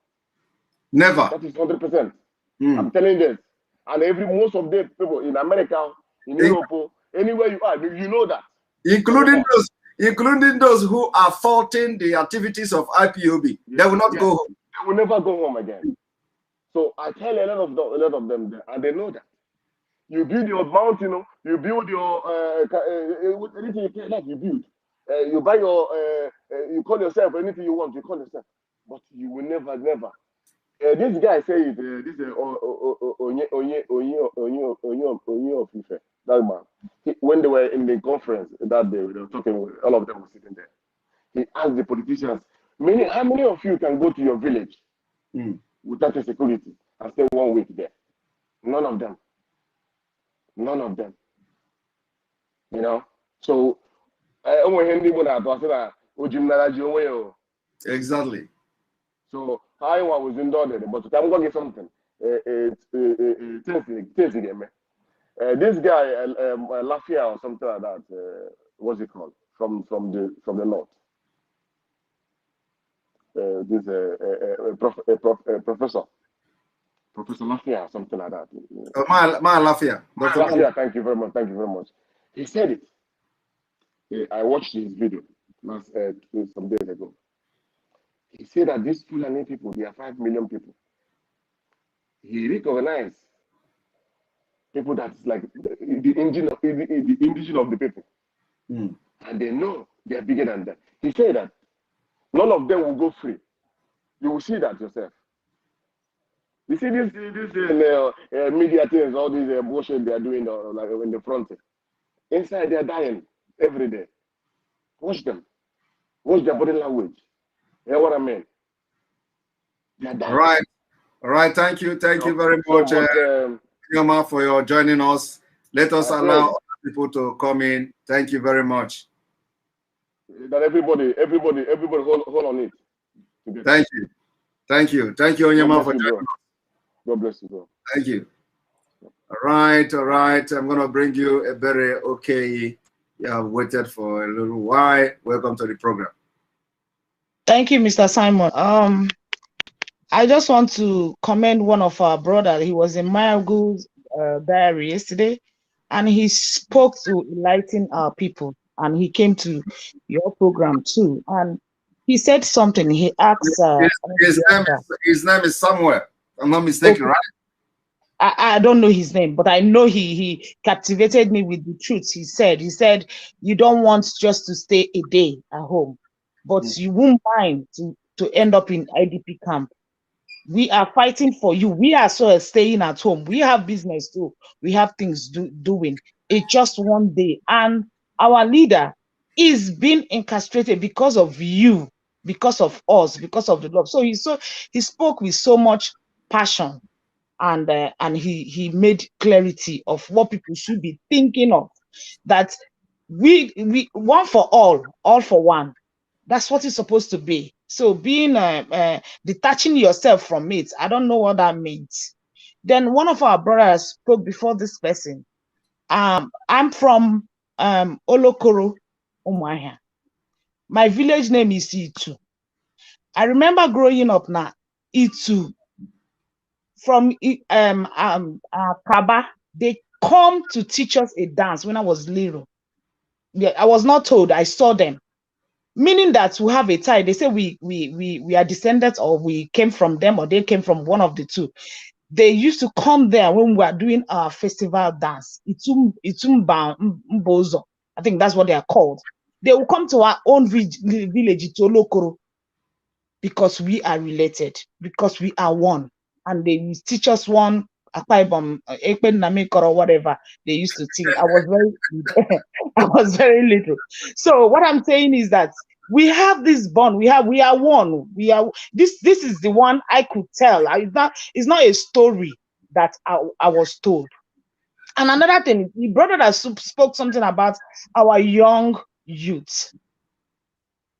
Never. That is 100%. I'm telling you this. And most of the people in America, in Europe, anywhere you are, you know that. Including those who are faulting the activities of IPOB. They will not go home. They will never go home again. So I tell a lot of them there, and they know that. You build your mountain, you build your anything you can like you build. You buy your you call yourself anything you want, you call yourself. But you will never. This guy said this is Onye of Ife, that man. When they were in the conference that day, they were talking, all of them were sitting there. He asked the politicians, how many of you can go to your village without a security and stay 1 week there? None of them. So exactly. So I was in there, but I'm gonna get something. This guy, Lafia or something like that. What's it called? From the north. Professor Lafia, something like that. Ma Lafia. Lafia, thank you very much. He said it. I watched his video some days ago. He said that these Fulani people, they are 5 million people. He recognized people that's like the engine of the people. And they know They are bigger than that. He said that none of them will go free. You will see that yourself. You see this media things, all these bullshit they are doing like in the front. Inside they are dying every day. Watch them. Watch their body language. You know what I mean? They are dying. All right. Thank you very much, Yoma, for your joining us. Let us allow other people to come in. Thank you very much. That everybody hold on it. Thank you, Onyema, for joining us. God bless you, bro. Thank you. All right. I'm gonna bring you a very okay. You have waited for a little while. Welcome to the program. Thank you, Mr. Simon. I just want to commend one of our brothers. He was in Mayagu's diary yesterday, and he spoke to enlighten our people. And he came to your program too, and he said something. He asked. His name is Samuel. I'm not mistaken, right? I don't know his name, but I know he captivated me with the truth. He said, you don't want just to stay a day at home, but you won't mind to end up in IDP camp. We are fighting for you. We are so staying at home. We have business too. We have things doing. It's just one day. And our leader is being incarcerated because of you, because of us, because of the love. So he spoke with so much passion, and he made clarity of what people should be thinking of. That we one for all for one. That's what it's supposed to be. So being detaching yourself from it, I don't know what that means. Then one of our brothers spoke before this person. I'm from Olokoro, Umuahia. My village name is Itu. I remember growing up now, Itu. From Kaba, they come to teach us a dance when I was little. Yeah, I was not told, I saw them. Meaning that we have a tie. They say we are descendants, or we came from them, or they came from one of the two. They used to come there when we were doing our festival dance. Itumba Mbozo. I think that's what they are called. They will come to our own village, Olokoro, because we are related, because we are one. And they teach us one, or whatever they used to think. I was very little. So what I'm saying is that we have this bond. We are one. This is the one I could tell. It's not a story that I was told. And another thing, the brother that spoke something about our young youth.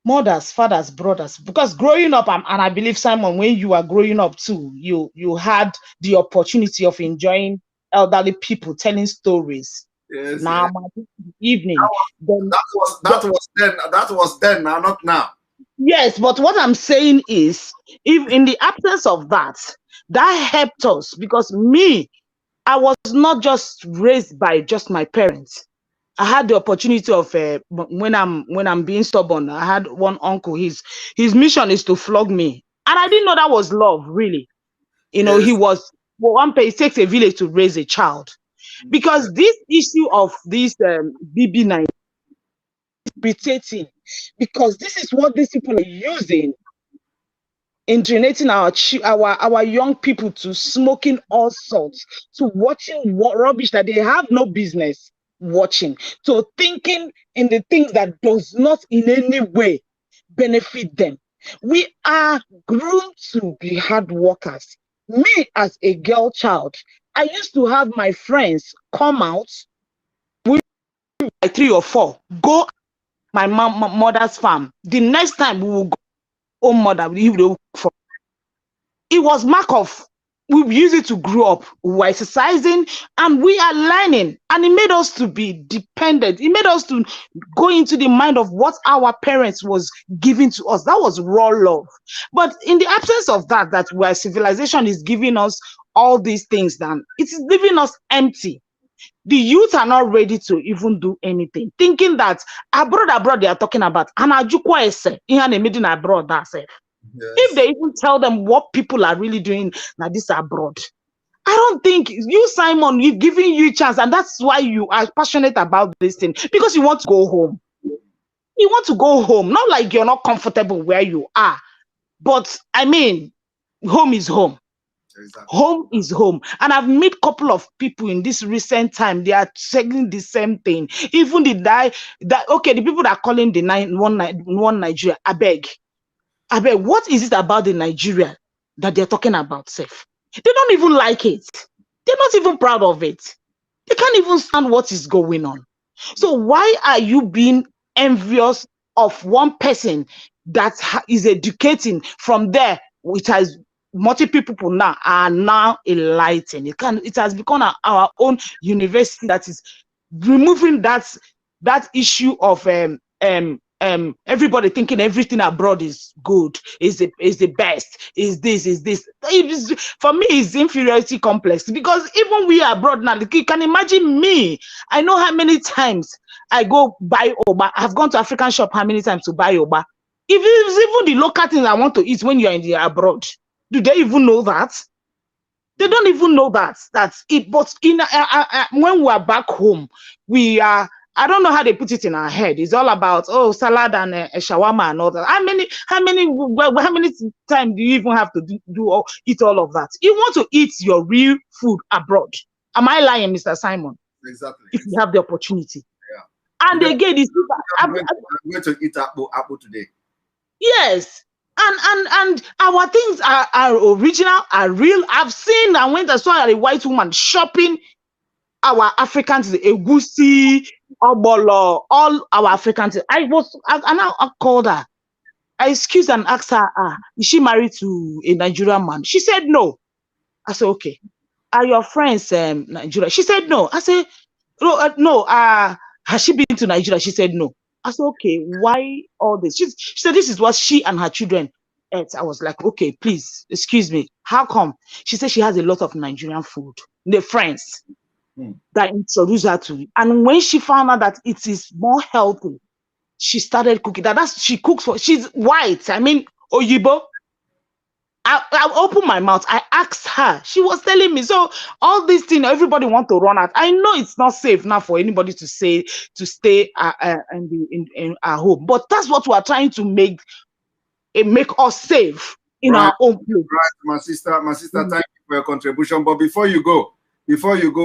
Mothers, fathers, brothers, because growing up, and I believe, Simon, when you are growing up too, you had the opportunity of enjoying elderly people telling stories. Yes, now, evening. That was then, now not now. Yes, but what I'm saying is, if in the absence of that helped us, because I was not just raised by just my parents. I had the opportunity of when I'm being stubborn. I had one uncle. His mission is to flog me, and I didn't know that was love, really. He was it takes a village to raise a child, because this issue of this BB9 is irritating, because this is what these people are using, indoctrinating our young people to smoking all sorts, to watching rubbish that they have no business watching, to thinking in the things that does not in any way benefit them. We are groomed to be hard workers. Me, as a girl child, I used to have my friends come out with 3 or 4, go my mother's farm. The next time we will go home, mother, it was mark of, we use it to grow up. We were exercising and we are learning, and it made us to be dependent. It made us to go into the mind of what our parents was giving to us. That was raw love. But in the absence of that where civilization is giving us all these things, then it is leaving us empty. The youth are not ready to even do anything, thinking that abroad they are talking about, and abroad that's it. Yes. If they even tell them what people are really doing now, this abroad, I don't think you, Simon, you've given you a chance, and that's why you are passionate about this thing, because you want to go home. You want to go home, not like you're not comfortable where you are, but I mean, home is home. Exactly. Home is home. And I've met a couple of people in this recent time, they are saying the same thing. Even the the people that are calling the one Nigeria, I beg, what is it about the Nigeria that they're talking about, Seth? They don't even like it. They're not even proud of it. They can't even stand what is going on. So why are you being envious of one person that is educating from there, which has multiple people now are now enlightened? It has become our own university that is removing that issue of everybody thinking everything abroad is good, is the best, is this. For me, it's inferiority complex, because even we are abroad now, you can imagine me. I know how many times I go buy Oba. I've gone to African shop how many times to buy Oba. If it's even the local things I want to eat when you're in the abroad, do they even know that? They don't even know that's it. But when we are back home, we are, I don't know how they put it in our head. It's all about salad and shawarma and all that. How many times do you even have to eat all of that? You want to eat your real food abroad. Am I lying, Mr. Simon? Exactly. If you have the opportunity. Yeah. And again, I'm going to eat apple today. Yes. And our things are original, are real. I've seen, I went and saw a white woman shopping our Africans, egusi, obolo, all our Africans. I called her. I excused and asked her, is she married to a Nigerian man? She said no. I said, okay. Are your friends Nigeria? She said no. I said, no. Has she been to Nigeria? She said no. I said, okay, why all this? She said this is what she and her children ate. I was like, okay, please, excuse me. How come? She said she has a lot of Nigerian food. The friends that introduced her to it. And when she found out that it is more healthy, she started cooking. She cooks for, she's white. I mean, Oyibo. I opened my mouth. I asked her. She was telling me. So all these things, everybody want to run out. I know it's not safe now for anybody to stay in our home. But that's what we are trying to make us safe in our own place. Right, my sister. Thank you for your contribution. But before you go,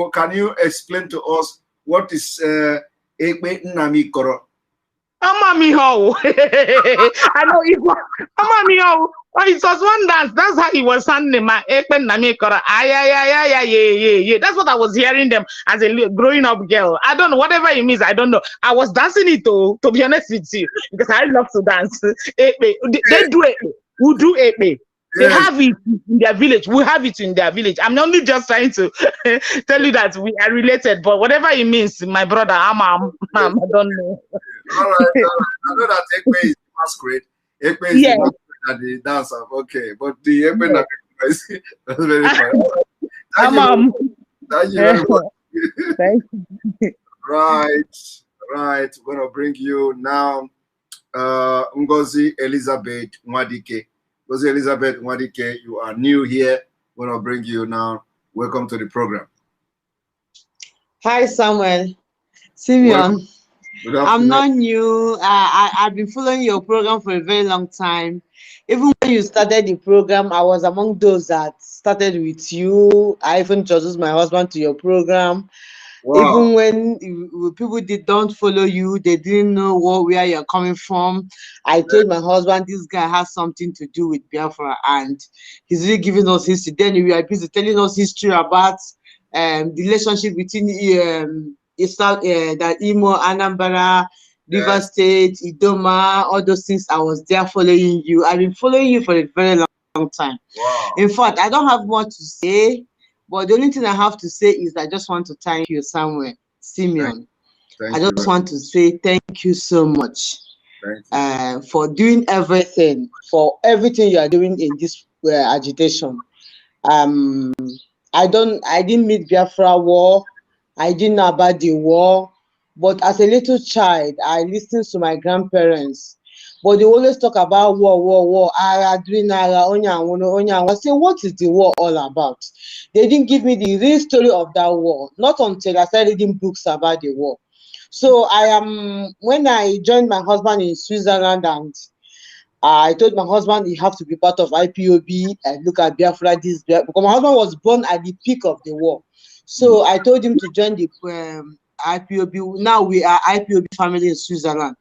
can you explain to us what is Ekpe Nnami Koro? Amami ho. I know it was Amami ho. It was one dance. That's how he was sounding. My Ekpe Nnami Koro. Yeah. That's what I was hearing them as a growing up girl. I don't know whatever it means. I don't know. I was dancing it to be honest with you, because I love to dance. Ekpe. They do it. We do Ekpe. They have it in their village. We have it in their village. I'm only just trying to tell you that we are related, but whatever it means, my brother, I don't know. All right. I know that Ekpe is masquerade. Ekpe is the masquerade and the dancer. Okay, but the Ekpe is that's very funny. Thank you very much. Thank you. Right. We're gonna bring you now Ngozi Elizabeth Nwadike. Ngozi Elizabeth Nwadike, you are new here. We're gonna bring you now. Welcome to the program. Hi, Samuel. Simeon. I'm not new. I've been following your program for a very long time. Even when you started the program, I was among those that started with you. I even introduced my husband to your program. Wow. Even when people don't follow you, they didn't know where you're coming from. I told my husband this guy has something to do with Biafra, and he's really giving us history. Then we are busy telling us history about the relationship between that Imo, Anambra, River State, Idoma, all those things. I was there following you. I've been following you for a very long time. Wow. In fact, I don't have much to say. But the only thing I have to say is I just want to thank you, Samuel, Simeon. I just want to say thank you so much for doing everything, you are doing in this agitation. I didn't meet Biafra war. I didn't know about the war. But as a little child, I listened to my grandparents. But they always talk about war. I say, what is the war all about? They didn't give me the real story of that war. Not until I started reading books about the war. So when I joined my husband in Switzerland, and I told my husband he have to be part of IPOB and look at Biafra this, because my husband was born at the peak of the war. So I told him to join the IPOB. Now we are IPOB family in Switzerland.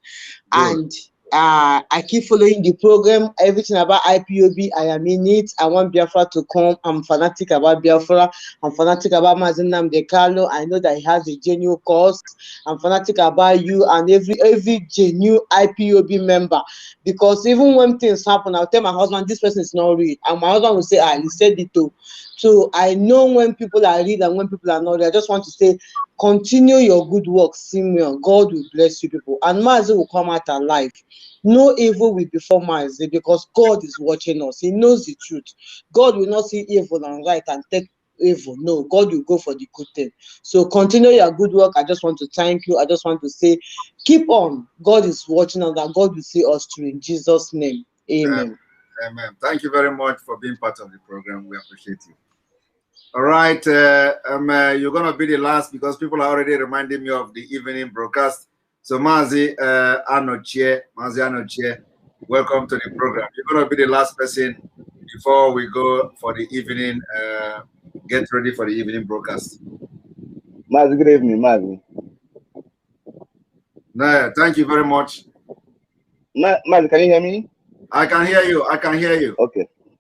Good. And I keep following the program, everything about IPOB. I am in it. I want Biafra to come. I'm fanatic about Biafra. I'm fanatic about Mazi Nnamdi Kanu. I know that he has a genuine cause. I'm fanatic about you and every genuine IPOB member. Because even when things happen, I'll tell my husband, this person is not real. And my husband will say, he said it too. So I know when people are real and when people are not real. I just want to say, continue your good work, Simeon. God will bless you people. And Mazi will come out alive. No evil will befall Mazi, because God is watching us. He knows the truth. God will not see evil and right and take evil. No, God will go for the good thing. So continue your good work. I just want to thank you. I just want to say, keep on. God is watching us and God will see us through in Jesus' name. Amen. Amen. Thank you very much for being part of the program. We appreciate you. All right. You're going to be the last because people are already reminding me of the evening broadcast. So Mazi Anochie, welcome to the program. You're going to be the last person before we go for the evening, get ready for the evening broadcast. Mazi, good evening, Mazi. No, thank you very much. Mazi, can you hear me? I can hear you.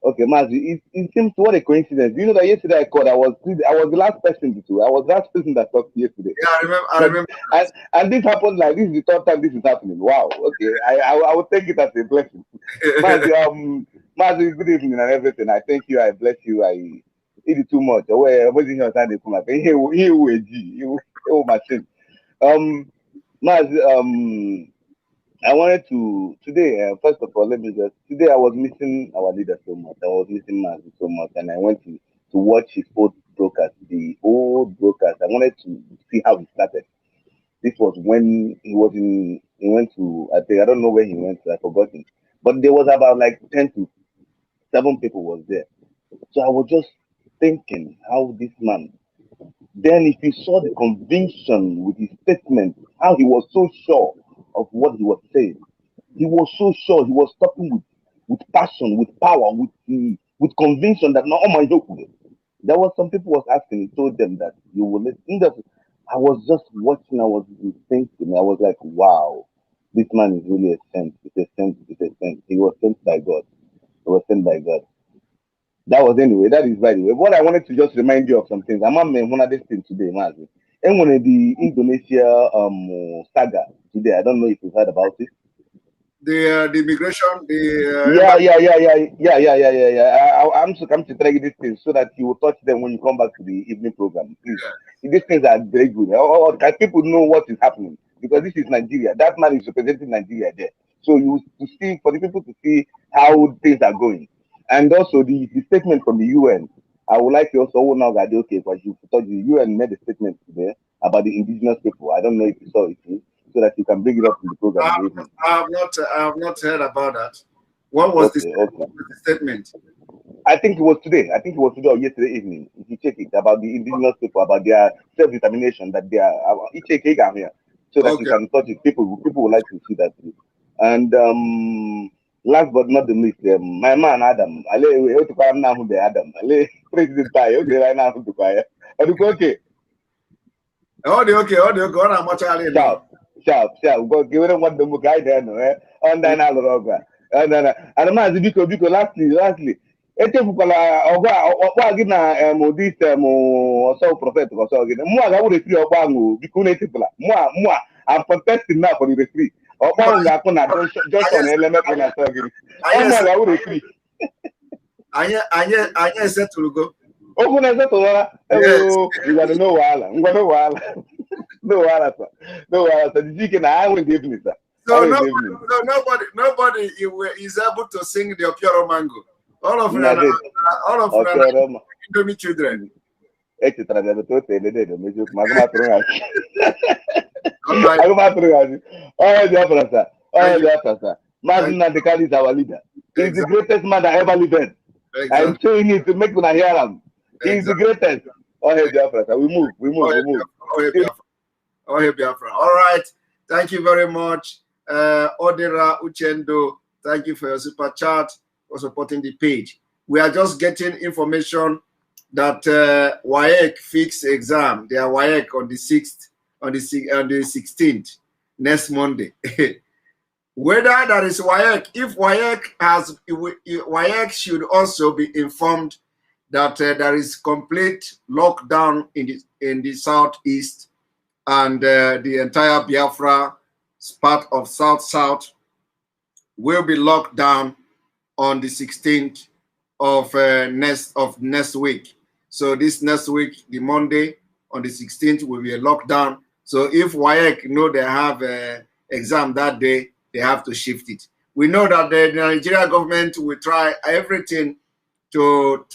Okay, Mazi, it seems what a coincidence. You know that yesterday I called, I was the last person to do. I was the last person that talked to you yesterday. Yeah, I remember. And this happened like this is the third time this is happening. Wow. Okay, I will take it as a blessing. Mazi, good evening and everything. I thank you. I bless you. I eat it too much. I wasn't here on Sunday. He will machine. Mazi, I wanted to today. First of all, today I was missing our leader so much. I was missing Mazi so much, and I went to watch his old broadcast, the old broadcast. I wanted to see how he started. This was when he went to, I don't know where he went to, I've forgotten. But there was about like 10 to 7 people was there. So I was just thinking how this man, then if you saw the conviction with his statement, how he was so sure of what he was saying. He was so sure. He was talking with passion, with power, with conviction that no, oh my God. There was some people was asking, he told them that you will listen. I was just watching, I was thinking, I was like, wow, this man is really a saint. It's a saint. He was sent by God. That was anyway, that is by the way. What I wanted to just remind you of some things. I'm one of these things today, Mazi. And when the Indonesia saga today, I don't know if you've heard about it. The immigration, yeah. I'm to come to tell you these things so that you will touch them when you come back to the evening program. Please. Yeah. These things are very good. Can people know what is happening? Because this is Nigeria. That man is representing Nigeria there. So for the people to see how things are going. And also the statement from the UN. I would like you also now that okay, but the UN made a statement today about the indigenous people. I don't know if you saw it, so that you can bring it up in the program. I have not heard about that. What was the statement? I think it was today. Or yesterday evening. If you check it about the indigenous people, about their self-determination, that they are. You check it here, so that you can touch it. People would like to see that too. And last but not the least, my man Adam. Adam. President Tayo. Okay, right now to quiet. Okay. Okay. Sharp. Go give it one the book I there no. On that now, and man, because lastly. Echefukwala ọgba gị na this ọsọ prophet ọsọ gị mụ a ga-awụ refri ọgba ahụ biko na echefula mụ a I'm contesting now for the refri ọgba ahụ ga-akụ na Johnson Elemeka na ọsọ gị ọmụ a ga-awụ refri anyị esetụlụgo okwu na esetụlụla ngwado no wahala so the chicken na I win the evening sir. So nobody is able to sing the Opioro Mango. All of them are Indomie children. Mazi Nnamdi Kanu is our leader. He's the greatest man that ever lived. I'm saying it to make you hear him. He's the greatest. We move. Oh, hey, Biafra. All right. Thank you very much. Odera Uchendo, thank you for your super chat, for supporting the page. We are just getting information that WAEC fixed exam. They are WAEC on the 6th, on the 16th, next Monday. Whether that is WAEC, if WAEC has, WAEC should also be informed that there is complete lockdown in the southeast, and the entire Biafra part of South will be locked down on the 16th of next week. So this next week, the Monday on the 16th, will be a lockdown. So if WAEC know they have an exam that day, they have to shift it. We know that the Nigerian government will try everything to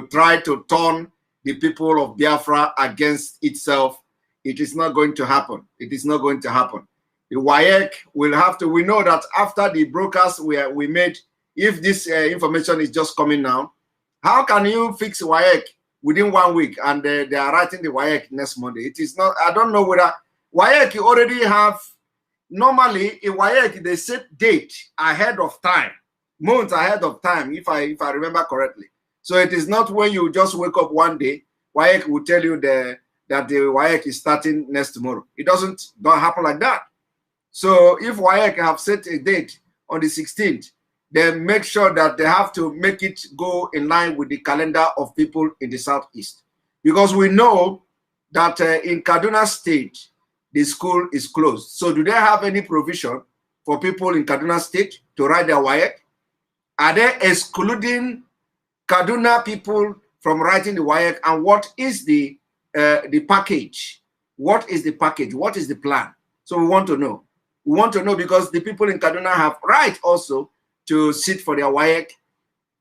try to turn the people of Biafra against itself. It is not going to happen. It is not going to happen. The WAEC will have to, we know that after the broadcast we made, if this information is just coming now, how can you fix WAEC within 1 week and they are writing the WAEC next Monday? It is not, I don't know whether WAEC already have, normally in WAEC they set date ahead of time, months ahead of time, if I remember correctly. So it is not when you just wake up one day, WAEC will tell you that the WAEC is starting next tomorrow. It don't happen like that. So if WAEC have set a date on the 16th, then make sure that they have to make it go in line with the calendar of people in the southeast. Because we know that in Kaduna State, the school is closed. So do they have any provision for people in Kaduna State to write their WAEC? Are they excluding Kaduna people from writing the WAEC? And what is the package? What is the package? What is the plan? So we want to know. We want to know because the people in Kaduna have right also to sit for their WAEC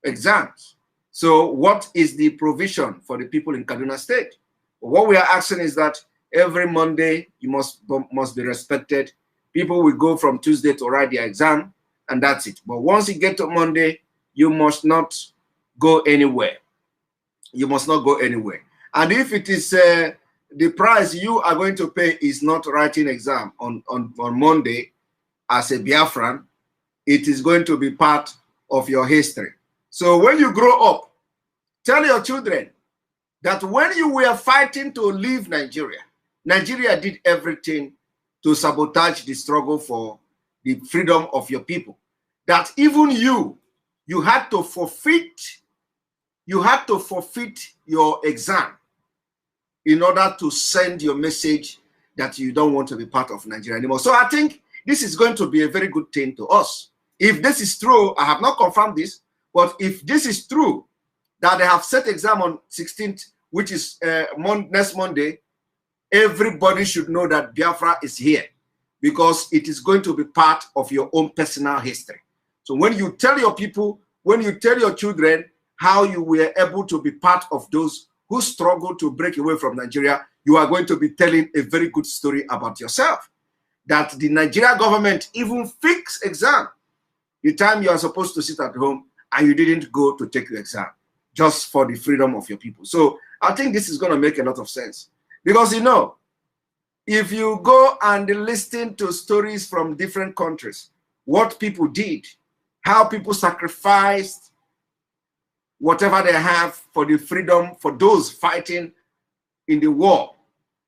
exams. So what is the provision for the people in Kaduna State? What we are asking is that every Monday you must be respected. People will go from Tuesday to write their exam, and that's it. But once you get to Monday, you must not go anywhere. You must not go anywhere. And if it is the price you are going to pay is not writing exam on Monday as a Biafran, it is going to be part of your history. So when you grow up, tell your children that when you were fighting to leave Nigeria, Nigeria did everything to sabotage the struggle for the freedom of your people. That even you had to forfeit your exam in order to send your message that you don't want to be part of Nigeria anymore. So I think this is going to be a very good thing to us. If this is true, I have not confirmed this, but if this is true, that they have set exam on 16th, which is next Monday, everybody should know that Biafra is here because it is going to be part of your own personal history. So when you tell your people, when you tell your children how you were able to be part of those who struggled to break away from Nigeria, you are going to be telling a very good story about yourself. That the Nigeria government even fixed exam the time you are supposed to sit at home and you didn't go to take your exam just for the freedom of your people. So I think this is going to make a lot of sense. Because, you know, if you go and listen to stories from different countries, what people did, how people sacrificed whatever they have for the freedom, for those fighting in the war,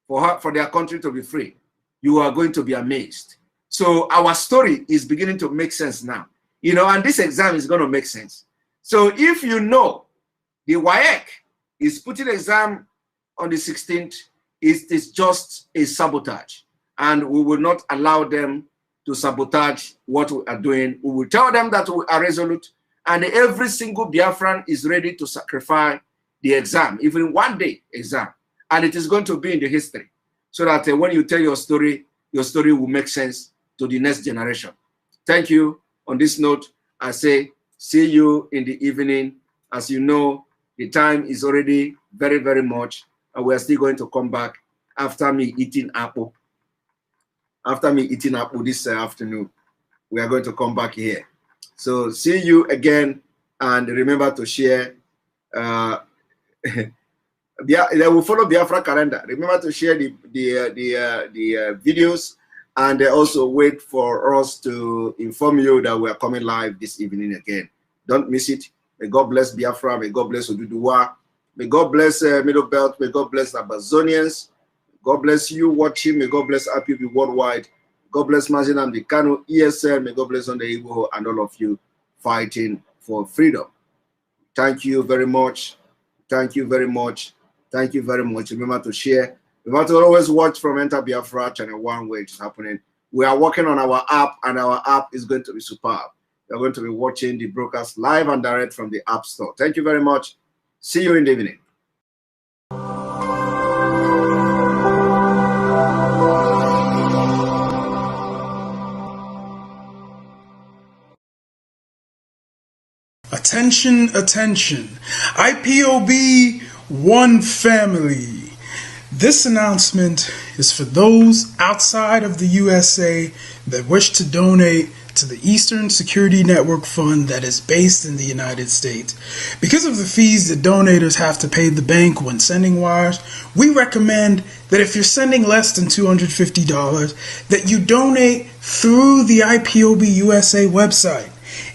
for their country to be free, you are going to be amazed. So our story is beginning to make sense now. You know, and this exam is going to make sense. So if you know the WAEC is putting exam on the 16th, it is just a sabotage. And we will not allow them to sabotage what we are doing. We will tell them that we are resolute, and every single Biafran is ready to sacrifice the exam, even 1 day exam. And it is going to be in the history, so that when you tell your story will make sense to the next generation. Thank you. On this note, I say, see you in the evening. As you know, the time is already very, very much, and we are still going to come back after me eating apple. After me eating apple this afternoon, we are going to come back here. So see you again, and remember to share They will follow Biafra calendar. Remember to share the videos, and also wait for us to inform you that we are coming live this evening again. Don't miss it. May God bless Biafra. May God bless Oduduwa. May God bless Middle Belt. May God bless Amazonians. God bless you watching. May God bless RPB worldwide. God bless Mazin and the Kano ESL. May God bless on the Igbo and all of you fighting for freedom. Thank you very much. Thank you very much. Thank you very much. Remember to share. Remember to always watch from Enter Biafra Channel 1 where it's happening. We are working on our app, and our app is going to be superb. You're going to be watching the broadcast live and direct from the App Store. Thank you very much. See you in the evening. Attention, attention. IPOB One Family. This announcement is for those outside of the USA that wish to donate to the Eastern Security Network Fund that is based in the United States. Because of the fees that donators have to pay the bank when sending wires, we recommend that if you're sending less than $250, that you donate through the IPOB USA website.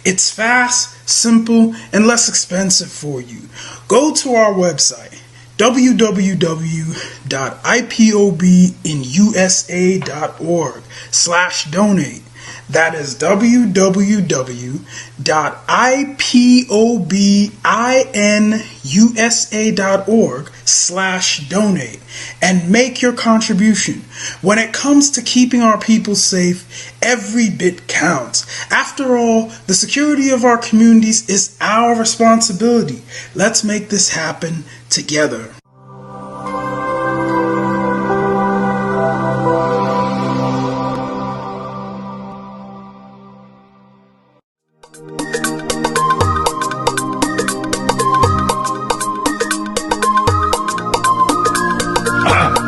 It's fast, simple, and less expensive for you. Go to our website, www.ipobinusa.org/donate. That is www.ipobinusa.org/donate and make your contribution. When it comes to keeping our people safe, every bit counts. After all, the security of our communities is our responsibility. Let's make this happen together.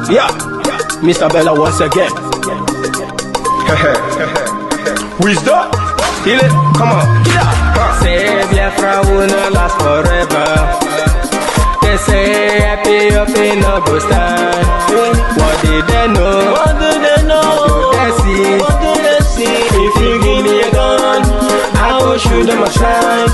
Yeah, Mr. Bella once again. Wisdom, feel it, come on. Yeah. Say Biafra will not last forever. They say happy up in no go stand. What did they know? What do they know? What do they see? What do they see? If you give me a gun, I will shoot them aside.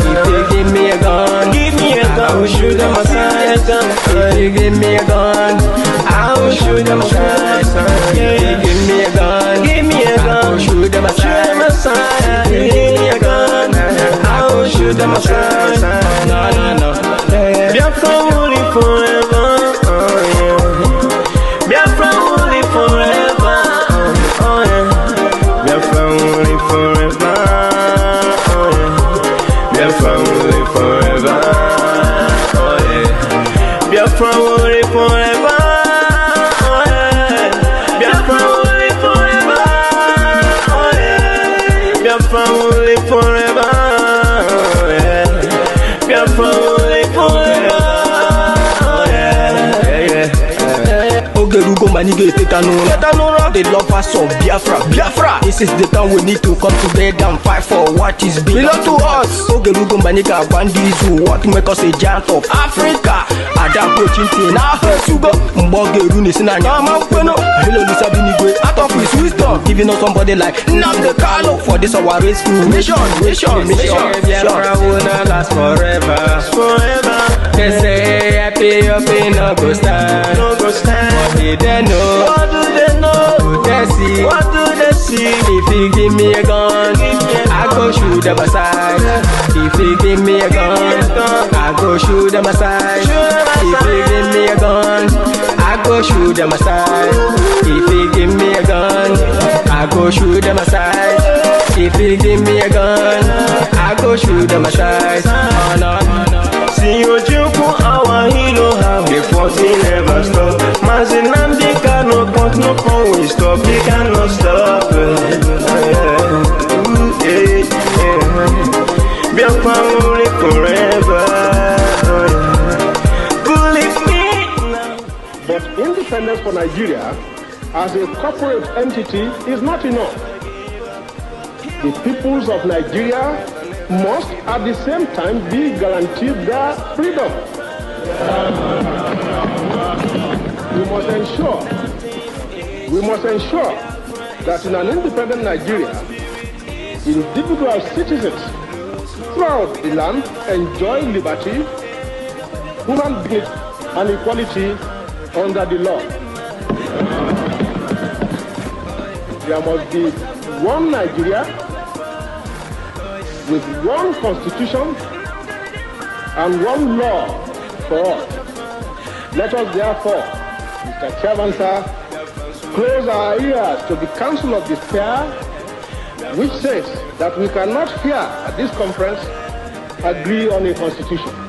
If you give me a gun, give me a gun, I will shoot them aside. If you give me a gun, I will shoot them aside. If you give me a gun, give me a gun, I will shoot them aside. If you give me a gun, I will shoot them aside. No, no, no. Biafra will live forever. Oh yeah. Biafra will live forever. Oh yeah. Biafra will live forever. Oh yeah. Biafra will live forever. Oh yeah. Biafra will live forever. Forever, yeah. Biafra will live forever, yeah. Ogerugo manige tetanura. The lovers of Biafra. This is the time we need to come together and fight for what is belong to us. Ogerugo maniga bandizu, what make us a giant of Africa. Adampo chintina sugo mbogeru ni sina nyama kweno. Hello Lisa Binigwe, out of his wisdom, giving us somebody like Nnamdi Kanu for this our race mission. Biafra will not last forever. They say happy up in no go stand. What did they know? What do they know? What do they see? If you give me a gun, I go shoot them aside. If you give me a gun, I go shoot them aside. If you give me a gun, I go shoot them aside. If you give me a gun, I go shoot them aside. If you give me a gun, I go shoot them aside. Oh no, see you joke, our hero have the 14 never stop. Mazin Nnamdi Kanu, but no can we stop. He cannot stop. Biafra will live forever. Believe me. But independence for Nigeria as a corporate entity is not enough. The peoples of Nigeria must at the same time be guaranteed their freedom. We must ensure that in an independent Nigeria, individual citizens throughout the land enjoy liberty, human dignity, and equality under the law. There must be one Nigeria with one constitution and one law for all. Let us therefore, Mr. Chairman, sir, close our ears to the counsel of despair, which says that we cannot here at this conference agree on a constitution.